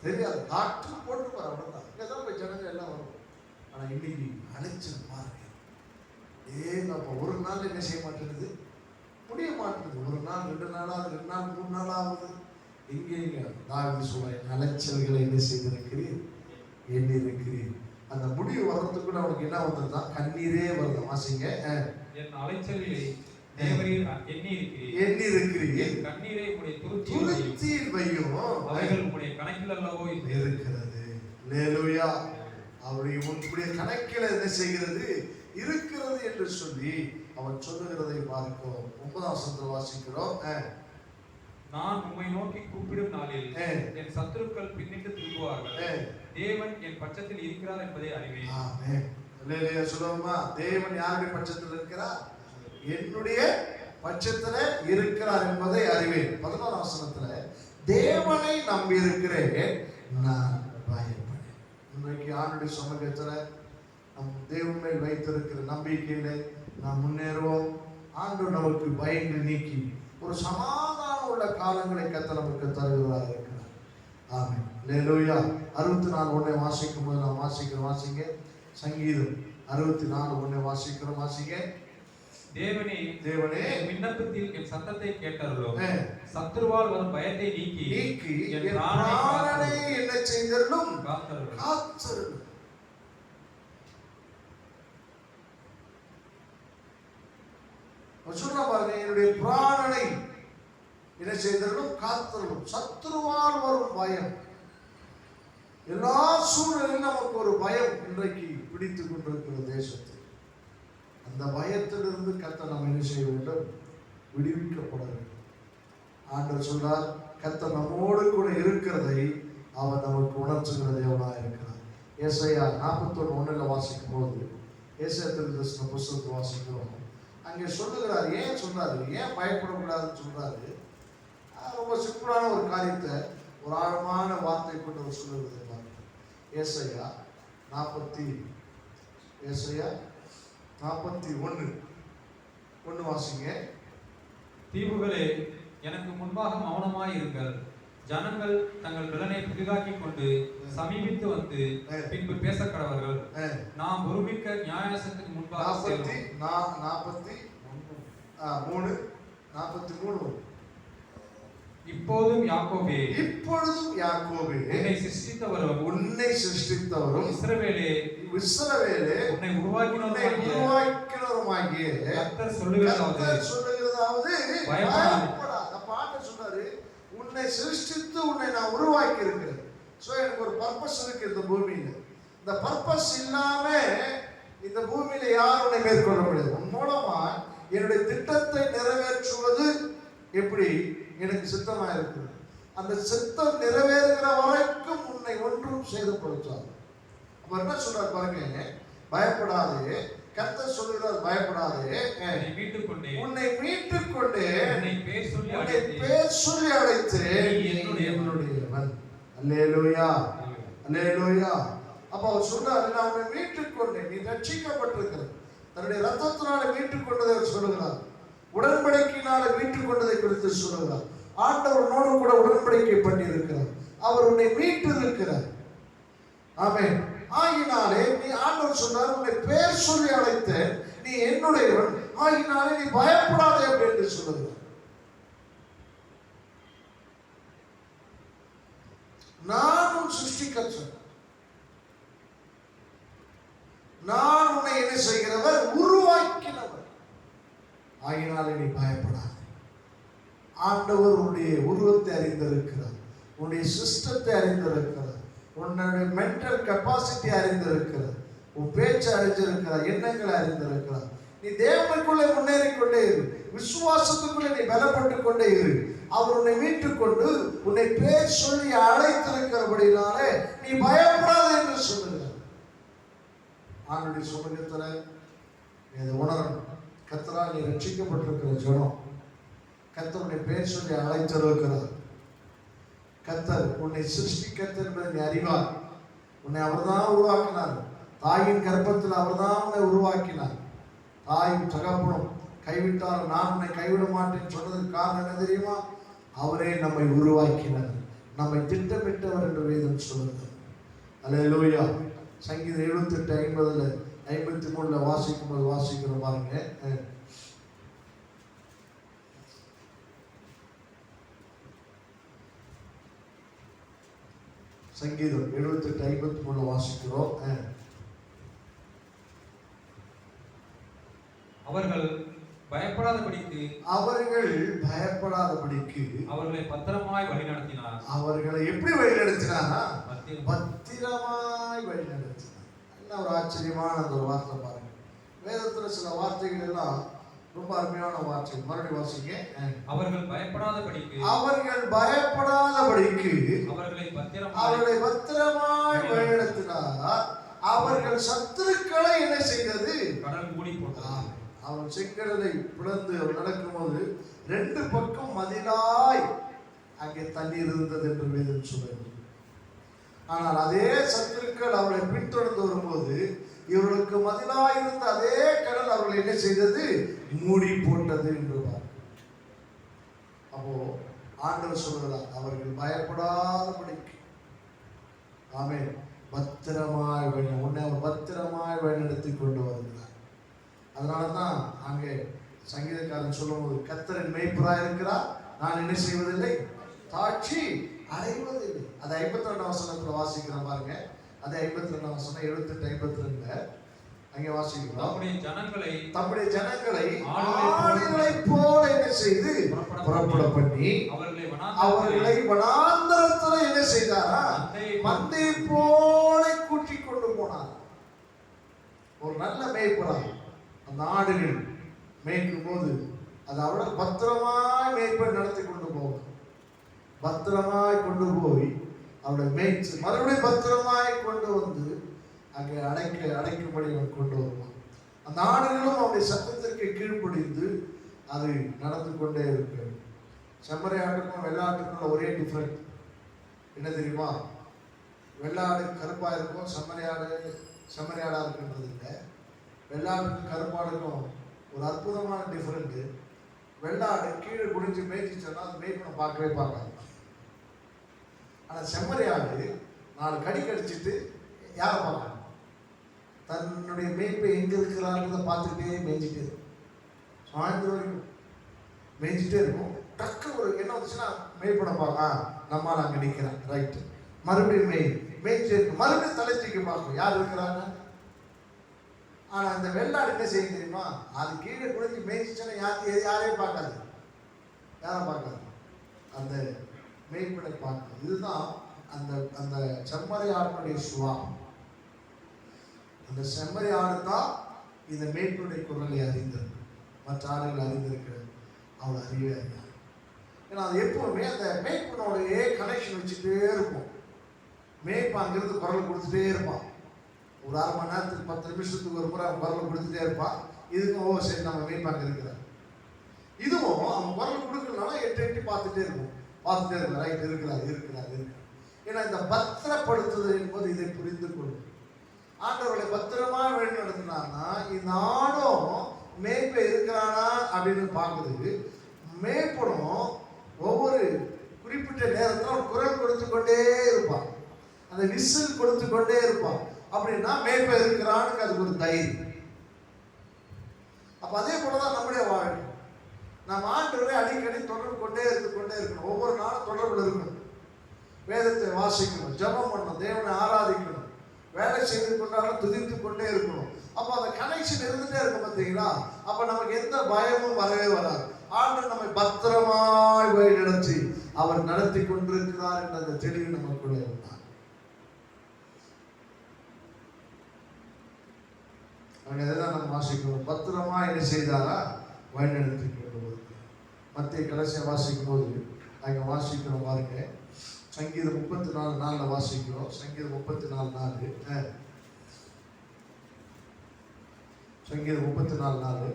தெரியாது. டாக்டர் போட்டுப்பார், அவ்வளோதான். இங்கே தான் போய் ஜனங்கள் எல்லாம் வரும். ஆனால் இன்னைக்கு அலைச்சல் பாருங்க, அப்போ ஒரு நாள் என்ன செய்ய மாட்டேங்குது, முடிய மாட்டேங்குது. ஒரு நாள் 2 நாளாவது, 2 நாள் 3 நாள் ஆகுது. எங்கே தாவீது சொல்றேன், அலைச்சல்களை என்ன செய்திருக்கிறீர், எண்ணிருக்கிறீர். அந்த முடிவு வர்றதுக்கு கூட அவனுக்கு என்ன வந்துருதான், கண்ணீரே வருது. வாசிங்க, என் அலைச்சல்களை தேவரீர் எண்ணி இருக்கிறீர், கண்ணீரை உடைய துருத்தியில் வையும், அவைகள் உடைய கணக்கில் அல்லவோ இருக்கிறது. அல்லேலூயா. அவருடைய உன்னுடைய கணக்கில் என்ன செய்கிறது, இருக்கிறது என்று சொல்லி அவன் சொல்லுகிறதை பார்க்கிறோம். 9ஆம் வசனத்தில் வாசிக்கிறோம், நான் உம்மை நோக்கி கூப்பிடும் நாளில் என் சத்துருக்கள் பின்னிட்டு திரும்புவார்கள், தேவன் என் பட்சத்தில் இருக்கிறார் என்பதை அறிவேன். ஆமென். அல்லேலூயா. சொல்லுவோமா, தேவன் யாருடைய பட்சத்தில் இருக்கிறார், என்னுடைய பட்சத்துல இருக்கிறார் என்பதை அறிவேன். 11ஆம் வசனத்துல தேவனை நம்பி இருக்கிறேன், நான் பயப்படேன். இன்றைக்கு ஆண்டுடைய சமூகத்துல நம் தேவன் மேல் வைத்திருக்கிற நம்பிக்கையில நாம் முன்னேறுவோம். ஆண்டவர் நமக்கு பயங்கள் நீக்கி ஒரு சமாதானம் உள்ள காலங்களை கர்த்தர் நமக்கு தருகிறார் இருக்கிறார். ஆமென். அல்லேலூயா. 64:1 வாசிக்கும் போது நாம் வாசிங்க. சங்கீதம் 64:1 வாசிக்கிறோம். வாசிங்க. தேவனே விண்ணப்பத்தில் என் சத்தத்தை கேட்டருளும், சத்துருவால் வரும் பயத்தை நீக்கி என் பிராணனை என்ன செய்தருளும், காத்தருளும். சொல்ற பாருங்க, என்னுடைய பிராணனை என்ன செய்தருளும், காத்தருளும். சத்துருவால் வரும் பயம், எல்லா சூழலிலும் நமக்கு ஒரு பயம் இன்றைக்கு பிடித்துக் கொண்டிருக்கிற தேசத்தில். அந்த பயத்திலிருந்து கர்த்தர் நாம் என்ன செய்ய வேண்டும், விடுவிக்கப்பட வேண்டும். ஆண்டவர் சொல்றார், கர்த்தர் நம்மோடு கூட இருக்கிறதை அவர் நமக்கு உணர்த்துகிற தேவனாக இருக்கிறார். ஏசாயா 41:1 வாசிக்கும் போது, ஏசாயா தீர்க்கதரிசன புத்தகத்தை வாசிக்கிறோம். அங்கே சொல்லுகிறார், ஏன் சொல்றாரு, ஏன் பயப்படக்கூடாதுன்னு சொல்றாரு. ரொம்ப சிம்பிளான ஒரு காரியத்தை ஒரு ஆழமான வார்த்தை கொண்டு அவர் சொல்லுகிறது. ஏசாயா 41:1 வாசிங்க. தீவுகளே, எனக்கு முன்பாக மௌனமாய் இருங்கள். ஜனங்கள் தங்கள் பலனை புதிதாக்கிக் கொண்டு சமீபித்து வந்து பின்பு பேச கடவர்கள். நாம் ஒருமிக்க நியாயாசனத்துக்கு முன்பாக 43 இப்பொழுதும் யாக்கோபே, உன்னை சிருஷ்டித்தவரும் இஸ்ரவேலே, உன்னை உருவாக்கினவருமாகிய கர்த்தர் சொல்லுகிறதாவது பயப்படாத. பாட்டு சொல்றாரு, உன்னை சிருஷ்டித்து உன்னை நான் உருவாக்கி இருக்கிறேன். சோ எனக்கு ஒரு பர்பஸ் இருக்கு இந்த பூமியில. இந்த பர்பஸ் இல்லாம இந்த பூமியில யாரும் உன்னை மேற்கொள்ள முடியாது. உன் மூலமா என்னுடைய திட்டத்தை நிறைவேற்றுவது எப்படி எனக்கு சித்தமா இருக்குது. அந்த சித்தம் நிறைவேறுகிற வரைக்கும் உன்னை ஒன்றும் சேதப்படுத்தாது. அப்ப என்ன சொல்றாரு பாருங்க, பயப்படாதே. கர்த்தர் சொல்லுகிறார், பயப்படாதே, உன்னை மீட்டுக் கொண்டே உன்னை பேர் சொல்லி அழைத்து என்னுடையவன். அல்லேலூயா, அல்லேலூயா. அப்ப அவர் சொல்றாரு, நான் உன்னை மீட்டுக் கொண்டேன், நீ ரட்சிக்கப்பட்டிருக்கிற. தன்னுடைய ரத்தத்தினால மீட்டுக் கொண்டதை அவர் சொல்லுகிறார். உடன்படிக்கையினால மீட்டுக் கொண்டதை குறித்து சொல்லுகிறார். ஆண்டவரோடு கூட உடன்படிக்கை பண்ணி இருக்கிறார். அவர் உன்னை மீட்டு இருக்கிறார். ஆமென். ஆகினாலே நீ, ஆண்டவர் சொன்னார், உன்னை பேர் சொல்லி அழைத்தேன், நீ என்னுடையவன், ஆகினாலே நீ பயப்படாதே என்று சொல்லுகிறார். நானும் சிருஷ்டிக்கற்றேன், நான் உன்னை என்ன செய்கிறவர், உருவாக்கினவர், ஆகினாலே நீ பயப்படாதே. ஆண்டவர் உன்னுடைய உருவத்தை அறிந்திருக்கிறார், உன்னுடைய சிஸ்டத்தை அறிந்திருக்கிறார், உன்னுடைய மென்டல் கெப்பாசிட்டி அறிந்திருக்கிறார், உன் பேச்சை அறிந்திருக்கிறார், எண்ணங்களை அறிந்திருக்கிறார். நீ தேவனுக்குள்ளே முன்னேறி கொண்டே இரு, விசுவாசத்துக்குள்ளே நீ பலப்பட்டு கொண்டே இரு. அவர் உன்னை மீட்டுக் கொண்டு உன்னை பேர் சொல்லி அழைத்திருக்கிறபடினாலே நீ பயப்படாதே என்று சொல்லுகிறார். ஆண்டுடைய சமூகத்துல நீ அதை உணரணும். கர்த்தரால் நீ ரட்சிக்கப்பட்டிருக்கிற ஜனம், கர்த்தர் உன்னை பேர் சொல்லி அழைத்திருக்கிறார். கர்த்தர் உன்னை சிருஷ்டிக்கர்த்தர் என்பதை நீ அறிவார். உன்னை அவர்தான் உருவாக்கினார். தாயின் கர்ப்பத்தில் அவர்தான் உன்னை உருவாக்கினார். தாயும் தகப்பனும் கைவிட்டாலும் நான் உன்னை கைவிட மாட்டேன்னு சொன்னதுக்கு காரணம் என்ன தெரியுமா? அவரே நம்மை உருவாக்கினார், நம்மை திட்டமிட்டவர் என்று வேதம் சொல்லுது. அல்லேலூயா. சங்கீதம் 78:50-53 வாசிக்கும்போது வாசிக்கிறோம் பாருங்க. சங்கீதம் 78:53 வாசிக்கிறோம். அவர்கள் பயப்படாதபடிக்கு அவர்களை பத்திரமாய் வழிநடத்தினார். அவர்களை எப்படி வழிநடத்தினாரா? பத்திரமாய் வழிநடத்தினார். என்ன ஒரு ஆச்சரியமான அந்த ஒரு வார்த்தை பாருங்க. வேதத்துல சில வார்த்தைகள் எல்லாம் ரொம்ப அருமையான வார்த்தை. மறுபடியும் வாசிங்க. அவர்கள் பயப்படாதபடிக்கு அவர்களை பத்திரமாய் வழிநடத்தினார். அவர்கள் சத்துருக்களை என்ன செய்தது? கடல் மூடி போட்டார். அவன் செங்கடலை பிளந்து அவர் நடக்கும்போது 2 பக்கம் மதிலாய் அங்கே தண்ணீர் இருந்தது என்று வேதம் சொல்லுகிறது. ஆனால் அதே சத்துருக்கள் அவர்களை பின்தொடர்ந்து வரும்போது இவர்களுக்கு மதிலாய் இருந்த அதே கடல் அவர்களை என்ன செய்தது? மூடி போட்டது என்று. அப்போ ஆண்டவர் சொல்கிறார், அவர்கள் பயப்படாதபடிக்கு ஆமென் பத்திரமாய் உன்னை பத்திரமாய் வழிநடத்தி கொண்டு வருகிறார். அதனாலதான் அங்கே சங்கீதக்காரன் சொல்லும்போது, கர்த்தரின் மேய்ப்பராய் இருக்கிறார், நான் என்ன செய்வதில்லை, தாட்சி அடைவதில்லை. அது 52 வசனத்துல வாசிக்கிறோம் பாருங்க. அது 52 வசனம் 78-52 அங்கே வாசிக்கிறோம். தம்முடைய ஜனங்களை ஆடுகளைப் போல என்ன செய்து புறப்பட பண்ணி அவர்களை வனாந்தரத்துல என்ன செய்தாரா? மந்தை போல கூட்டிக் கொண்டு போனார். ஒரு நல்ல மேய்ப்பரா அந்த ஆடுகள் மேய்க்கும் போது அது அவளை பத்திரமாய் மேய்ப்பன் நடத்தி கொண்டு போகும். பத்திரமாய் கொண்டு போய் அவளை மேய்ச்சு மறுபடியும் பத்திரமாய் கொண்டு வந்து அங்கே அடைக்கும்படி அவன் கொண்டு வருவான். அந்த ஆடுகளும் அவனுடைய சத்தத்திற்கு கீழ்ப்படிந்து அது நடந்து கொண்டே இருக்கு. செம்மறி ஆட்டுக்கும் வெள்ளாட்டுக்கும் ஒரே டிஃப்ரெண்ட் என்ன தெரியுமா? வெள்ளாடு கருப்பாக இருக்கும், செம்மறி ஆடாக இருக்குன்றது இல்லை. வெள்ளாட்டுக்கும் கருப்பாடுக்கும் ஒரு அற்புதமான டிஃப்ரெண்ட்டு. வெள்ளாடு கீழே குடிஞ்சு மேய்ச்சிச்சோன்னா அது மேய்ப்பனை பார்க்கவே பார்க்காது. ஆனால் செம்மறி ஆடு 4 கடி கடிச்சிட்டு யாரை பார்க்கணும்? தன்னுடைய மேய்ப்பை எங்கே இருக்கிறான்றதை பார்த்துக்கிட்டே மேய்ஞ்சிட்டே இருக்கும். சாயந்தரம் வரைக்கும் மேய்ஞ்சிட்டே இருக்கும். டக்கு ஒரு என்ன வந்துச்சுன்னா மேய்ப்பனை பார்க்க நம்மால் அங்கே நிற்கிறேன், ரைட்டு, மறுபடியும் மேய்ச்சி இருக்கும். மறுபடியும் தலை தூக்கி பார்க்கணும் யார் இருக்கிறாங்க. ஆனால் அந்த வெள்ளாடு என்ன செய்யும் தெரியுமா? அது கீழே குடிஞ்சு மேய்ச்சிச்சுன்னா யாரையும் பார்க்காது. யாரை பார்க்காது? அந்த மேய்ப்பனை பார்க்கணும். இதுதான் அந்த அந்த செம்மறி ஆடுடைய சுவாபம். அந்த செம்மறி ஆடு தான் இந்த மேய்ப்பனுடைய குரலை அறிந்திருக்கு. மற்ற ஆடுகள் அறிந்திருக்கிறது, அவளை அறிவே அறியாது. ஏன்னா அது எப்பவுமே அந்த மேய்ப்பனோடைய கனெக்ஷன் வச்சுட்டே இருக்கும். மேய்ப்பு அங்கிருந்து குரல் கொடுத்துட்டே இருப்பான். ஒரு 1/2 மணி நேரத்துக்கு 10 நிமிஷத்துக்கு ஒரு முறை அவன் குரல் கொடுத்துட்டே இருப்பான். இதுக்கும் சரி நம்ம மேய்ப்பாங்க இருக்கிறார். இதுவும் அவன் குரல் கொடுக்கலனால எட்டி பார்த்துட்டே இருக்கும். ரைட், இருக்கிறார். ஏன்னா இந்த பத்திரப்படுத்துதல் என்பது இதை புரிந்து கொள்ளும். ஆண்டவர்களை பத்திரமா வழி நடத்தினான்னா இந்த ஆடும் மேய்ப்ப இருக்கிறானா அப்படின்னு பார்க்குறது. மேய்ப்பனும் ஒவ்வொரு குறிப்பிட்ட நேரத்தில் அவன் குரல் கொடுத்து கொண்டே இருப்பான், அந்த விசில் கொடுத்து கொண்டே இருப்பான். அப்படின்னா மேய்ப்ப இருக்கிறான்னு அதுக்கு ஒரு தைரியம். அப்போ அதே போலதான் நம்முடைய வாழ்க்கை. நம்ம ஆண்டவரை அடிக்கடி தொடர்பு கொண்டே இருக்கணும். ஒவ்வொரு நாளும் தொடர்புல இருக்கணும். வேதத்தை வாசிக்கணும், ஜெபம் பண்ணணும், தேவனை ஆராதிக்கணும், வேலை செய்து கொண்டாலும் துதித்து கொண்டே இருக்கணும். அப்போ அந்த கனெக்ஷன் இருந்துட்டே இருக்கும் பார்த்தீங்களா? அப்போ நமக்கு எந்த பயமும் வரவே வராது. ஆண்டவர் நம்மை பத்திரமாய் வழி நடத்தி அவர் நடத்தி கொண்டிருக்கிறார் என்ற அந்த தெளிவு நமக்குள்ளே இருந்தார். அதைதான் நம்ம வாசிக்கணும். பத்திரமா என்ன செய்தாரா? வழி நடத்தி கொண்டு வருகிறார். மத்திய கடைசியை வாசிக்கும் போது அங்கே வாசிக்கிறோம் பாருங்க. சங்கீதம் 34:4 வாசிக்கிறோம். சங்கீதம் 34:4. சங்கீதம் 34:4.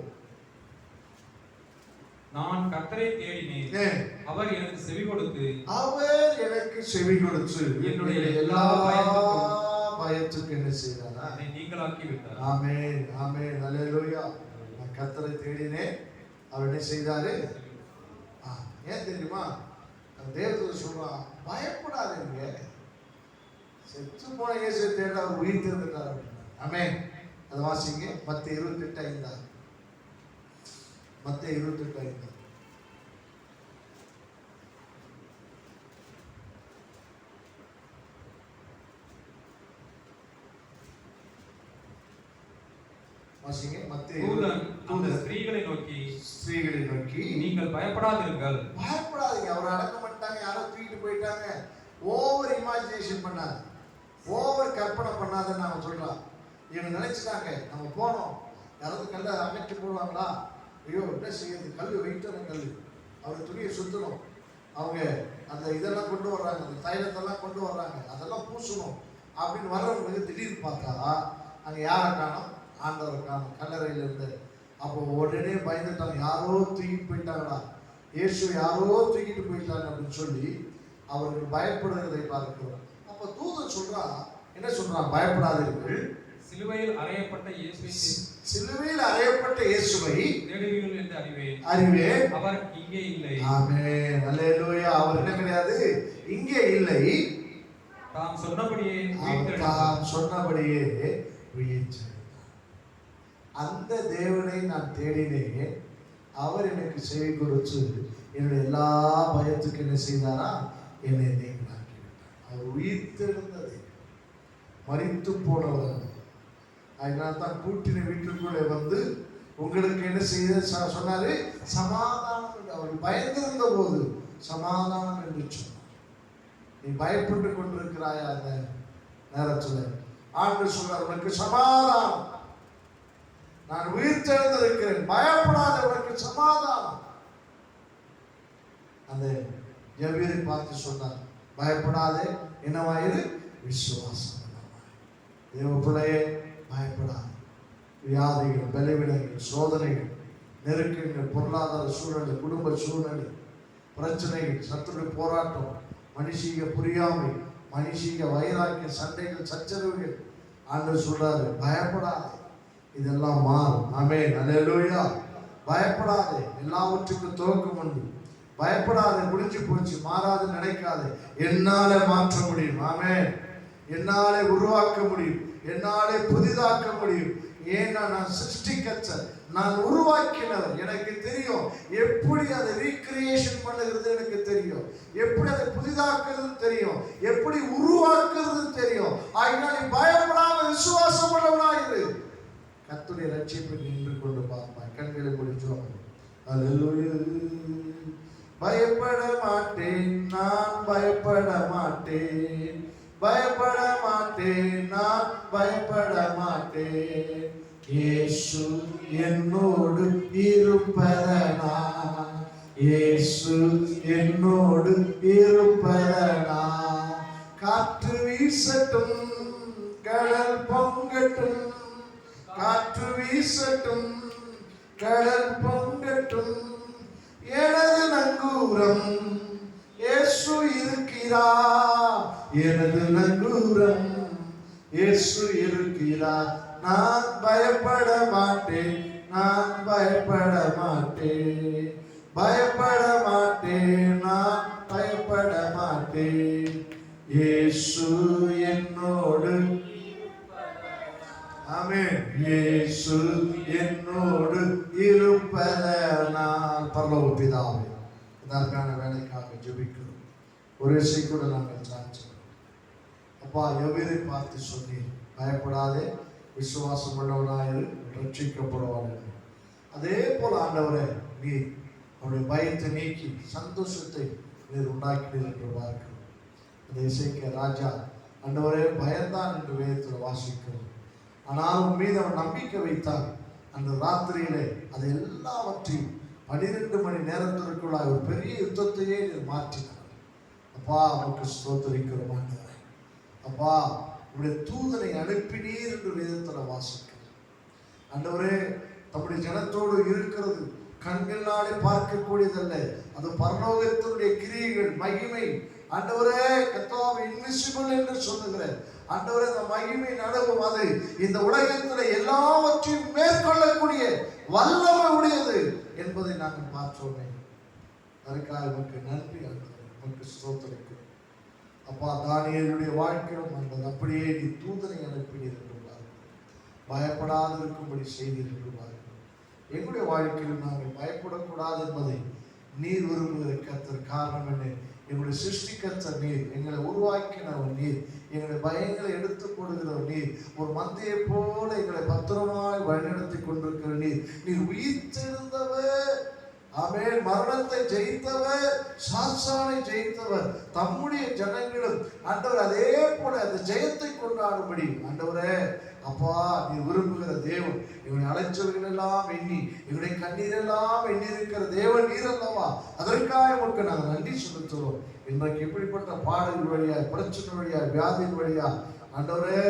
நான் கர்த்தரை தேடினேன், அவர் எனக்கு செவி கொடுத்து என்னுடைய எல்லா பயத்துக்கு என்ன செய்தாரா? என்னை நீங்களாக்கி விட்டார். ஆமென், ஆமென், அல்லேலூயா. நான் கர்த்தரை தேடினேன், அவர் என்ன செய்தாரு? ஏன் தெரியுமா? தேவதூதன் சொல்றான், பயப்படாதீங்க, செத்து போன இயேசுவை தேட அவர் உயிர் திறந்துட்டார். ஆமென். அதை வாசிங்க. மத்தேயு 28:5. மத்தேயு 28:5. வாசிங்க. மத்தேயு. தூதன் ஸ்திரீகளை நோக்கி நீங்கள் பயப்படாதீர்கள். பயப்படாதீங்க. அவர் அடக்க மாட்டாங்க, யாரோ தூக்கிட்டு போயிட்டாங்க. ஓவர் இமேஜினேஷன் பண்ணாது, ஓவர் கற்பனை பண்ணாதுன்னு நாம சொல்றோம். இவங்க நினைச்சிட்டாங்க நம்ம போனோம், யாராவது கல்லை அகற்றி போடுவாங்களா? ஐயோ என்ன செய்யுது, கல் வெயிட்டான கல், அவர் துணியை சுத்தணும், அவங்க அந்த இதெல்லாம் கொண்டு வர்றாங்க, அந்த தைலத்தெல்லாம் கொண்டு வர்றாங்க, அதெல்லாம் பூசணும் அப்படின்னு வர்றவங்களுக்கு திடீர்னு பார்த்தா அங்கே யாரை காணும்? ஆண்டவரை காணும், கல்லறையில் இருந்து. அப்போ உடனே பயந்துட்டாங்க, யாரோ தூக்கிட்டு போயிட்டாங்களா, இயேசு யாரோ தூக்கிட்டு போயிட்டாங்க அப்படின்னு சொல்லி அவர்கள் பயப்படுகிறதை பார்க்கிறோம். அப்போ தூதன் சொல்றான், என்ன சொல்றான்? பயப்படாதீர்கள், சிலுவையில் அறையப்பட்ட இயேசுவை தேடுவீர்கள் என்று அறிவேன், அவர் இங்கே இல்லை. ஆமென், அல்லேலூயா. அவர் என்ன கிடையாது? இங்கே இல்லை. தாம் சொன்னபடியே உயிர்த்தெழுந்தார். அந்த தேவனை நான் தேடினேன், அவர் எனக்கு செவி கொடுத்து என்னுடைய எல்லா பயத்துக்கு என்ன செய்தாரா? என்னை நீங்களாக்கி விட்டார். அவர் உயிர்த்தெழுந்ததை மரித்து போனவர். அதனால தான் கூட்டின வீட்டுக்குள்ளே வந்து உங்களுக்கு என்ன செய்த சொன்னாரு? சமாதானம். அவர் பயந்திருந்த போது சமாதானம் என்று சொன்னார். நீ பயப்பட்டு கொண்டிருக்கிறாயா? அந்த நேரத்தில் ஆண்டவர் சொல்றார், உனக்கு சமாதானம், நான் உயிர்த்தெழுந்திருக்கிறேன், பயப்படாத, உனக்கு சமாதானம். அந்த எவ்வீரை பார்த்து சொன்னார், பயப்படாதே, என்னவாயிரு, விசுவாசம். தேவ பிள்ளையே, பயப்படாது. வியாதிகள், பலவீனங்கள், சோதனைகள், நெருக்கங்கள், பொருளாதார சூழ்நிலை, குடும்ப சூழ்நிலை, பிரச்சனைகள், சத்துரு போராட்டம், மனுஷீக புரியாமை, மனுஷீக வைராக்கிய சண்டைகள், சச்சரவுகள், ஆண்டவர் சொல்றாரு, பயப்படாது, இதெல்லாம் மாறும். ஆமென், அல்லேலூயா. பயப்படாதே, எல்லாவற்றுக்கும் துவக்கம் உண்டு. பயப்படாதே, முடிஞ்சு போச்சு, மாறாது நினைக்காதே, என்னால மாற்ற முடியும். ஆமென், என்னாலே உருவாக்க முடியும், என்னாலே புதிதாக்க முடியும். ஏன்னா நான் சிருஷ்டிக்கச்ச, நான் உருவாக்கினவர், எனக்கு தெரியும் எப்படி அதை ரீக்ரியேஷன் பண்ணுகிறது, எனக்கு தெரியும் எப்படி அதை புதிதாக்குறது தெரியும், எப்படி உருவாக்குறது தெரியும். அதனால நீ பயப்படாம விசுவாசம் உள்ளவனாயிரு. கர்த்தருடைய ரட்சிப்பை நின்று கொண்டு பார்ப்பாய். கண்களை முடிச்சோம். அல்லேலூயா. பயப்பட மாட்டேன், நான் பயப்பட மாட்டேன், பயப்பட மாட்டேன், நான் பயப்பட மாட்டேன். இயேசு என்னோடு இருப்பதனா, இயேசு என்னோடு இருப்பதனா. காற்று வீசட்டும், கடல் பொங்கட்டும், காற்று வீசட்டும், கடல் பொங்கட்டும், எனது நங்கூரம் இயேசு இருக்கிறார், எனது நங்கூரம் இயேசு இருக்கிறார். நான் பயப்பட மாட்டேன், நான் பயப்பட மாட்டேன், பயப்பட மாட்டேன், நான் பயப்பட மாட்டேன். இயேசு என்னோடு, ஆமென், இயேசு என்னோடு இருப்பதனால். பரலோக பிதாவே, இதற்கான வேலைக்காக ஜெபிக்கிறோம். ஒரு விஷயம் கூட நாங்கள் சாட்சிக்கிறோம். அப்பா, எவ்வீரை பார்த்து சொன்னீர், பயப்படாதே, விசுவாசம் உள்ளவனாயிரு, ரட்சிக்கப்படுவார்கள். அதே போல ஆண்டவரே, நீர் அவருடைய பயத்தை நீக்கி சந்தோஷத்தை நீர் உண்டாக்கினீர் என்று பார்க்கிறோம். அந்த இசைக்க ராஜா ஆண்டவரே பயந்தான் என்று வேதத்தில் வாசிக்கிறோம். ஆனால் உன் மீது அவன் நம்பிக்கை வைத்தார். அந்த ராத்திரியிலே அது எல்லாவற்றையும் 12 மணி நேரத்திற்குள்ளாக ஒரு பெரிய யுத்தத்தையே நீர் மாற்றினார். அப்பா, நமக்கு ஸ்தோத்திரிக்கிறோம் ஆண்டவரே. அப்பா, உடைய தூதனை அனுப்பினீர் என்று வேதத்தில் வாசிக்கிறோம். ஆண்டவரே, தம்முடைய ஜனத்தோடு இருக்கிறது கண்களாலே பார்க்கக்கூடியதல்ல, அது பரலோகத்தினுடைய கிரியைகள், மகிமை. ஆண்டவரே, கர்த்தாவே, இன்விசிபிள் என்று சொல்லுகிறேன். ஆண்டவரே, அந்த மகிமை நடவும் அது இந்த உலகத்தில் எல்லாவற்றையும் மேற்கொள்ளக்கூடிய வல்லமை உடையது என்பதை நாங்கள் பார்த்தோமே. அதற்காக உமக்கு நன்றி ஆண்டவரே, உமக்கு ஸ்தோத்திரிக்கிறோம். அப்பா, தானியேலுடைய வாழ்க்கையிலும் அந்த அப்படியே நீ தூதனை அனுப்பினீர் என்று பயப்படாது இருக்கும்படி செய்தீர் என்று எங்களுடைய வாழ்க்கையில் நாங்கள் பயப்படக்கூடாது என்பதை நீர் விரும்புகிற கர்த்தர். காரணம் என்ன? எங்களுடைய சிருஷ்டிக்கர்த்தர் நீர், எங்களை உருவாக்கினவர் நீர், எங்களுடைய பயங்களை எடுத்துக் கொடுக்கிறவர் நீர், ஒரு மந்தையை போல எங்களை பத்திரமாய் வழிநடத்தி கொண்டிருக்கிற நீர். நீர் உயிர்த்தெழுந்தவர், ஆமென், மரணத்தை ஜெயித்தவர், சாத்தானை ஜெயித்தவர். தம்முடைய ஜனங்களும் ஆண்டவர் அதே போல அந்த ஜெயத்தை கொண்டாடும்படி ஆண்டவரே, அப்பா, நீ விரும்புகிற தேவன். இவனுடைய அலைச்சல்கள் எல்லாம் எண்ணி, இவனுடைய கண்ணீர் எல்லாம் எண்ணி இருக்கிற தேவன் நீர் அல்லவா? அதற்காக உனக்கு நாங்கள் நன்றி செலுத்துகிறோம். இன்றைக்கு எப்படிப்பட்ட பாடல் வழியா, பிரச்சனை வழியா, வியாதியின் வழியா ஆண்டவரே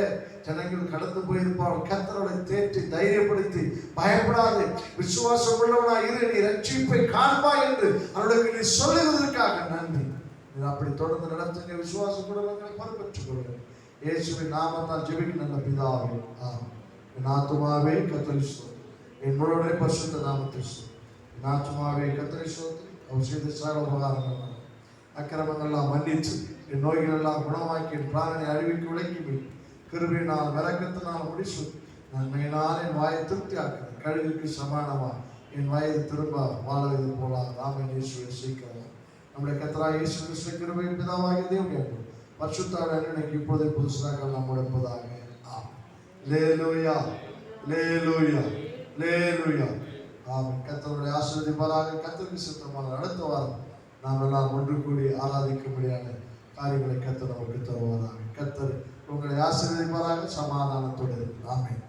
ஜனங்கள் கடந்து போயிருப்பார்கள். கர்த்தரோட தேற்றி தைரியப்படுத்தி பயப்படாது, விசுவாசம் உள்ளவனா இரு, நீ ரட்சிப்பை காண்பாய் என்று அவர்களுக்கு நீ சொல்லுவதற்காக நன்றி. நீ அப்படி தொடர்ந்து நடத்துங்க. விசுவாசம் உள்ளவர்களை பொறுப்பேற்றுக் கொள்ளுங்கள். இயேசுவின் நாமத்தால் ஜெபிக்க நல்ல பிதாவே, ஆமென். என் ஆத்துமாவே கர்த்தரை ஸ்தோத்திரி, என் முழுவதை பரிசுத்த நாமத்தை ஸ்தோத்திரி. என் ஆத்துமாவே கர்த்தரை ஸ்தோத்திரி, அவர் செய்த சகல உபகாரங்கள் அக்கிரமங்கள்லாம் மன்னித்து, என் நோய்கள் எல்லாம் குணமாக்கி, என் பிராணனை அழிவுக்கு விலக்கி, கிருபையினால் விளக்கத்தினால் முடிச்சு, நன்மையினால் என் வாயை திருப்தி ஆக்குறேன். கழுகுக்கு சமானமா என் வயது திரும்ப வாழவது போல ராமன் இயேசுவை சீக்கிரம் நம்முடைய கர்த்தராகிய இயேசு கிறிஸ்து கிருபையின் பிதாவாகிய தேவன் பரிசுத்த அன்னைக்கு இப்போதே புதுசாக நாம் முடப்பதாக. அல்லேலூயா, அல்லேலூயா, அல்லேலூயா. ஆமென். கர்த்தருடைய ஆசீர்வதிப்பாராக. கர்த்தருக்கு சித்தமான அடுத்த வாரம் நாம் எல்லாம் ஒன்று கூடி ஆராதிக்கும்படியான காரியங்களை கர்த்தர் நமக்கு தருவாராக. கர்த்தர் உங்களை ஆசீர்வதிப்பாராக. சமாதானத்தோடு. ஆமென்.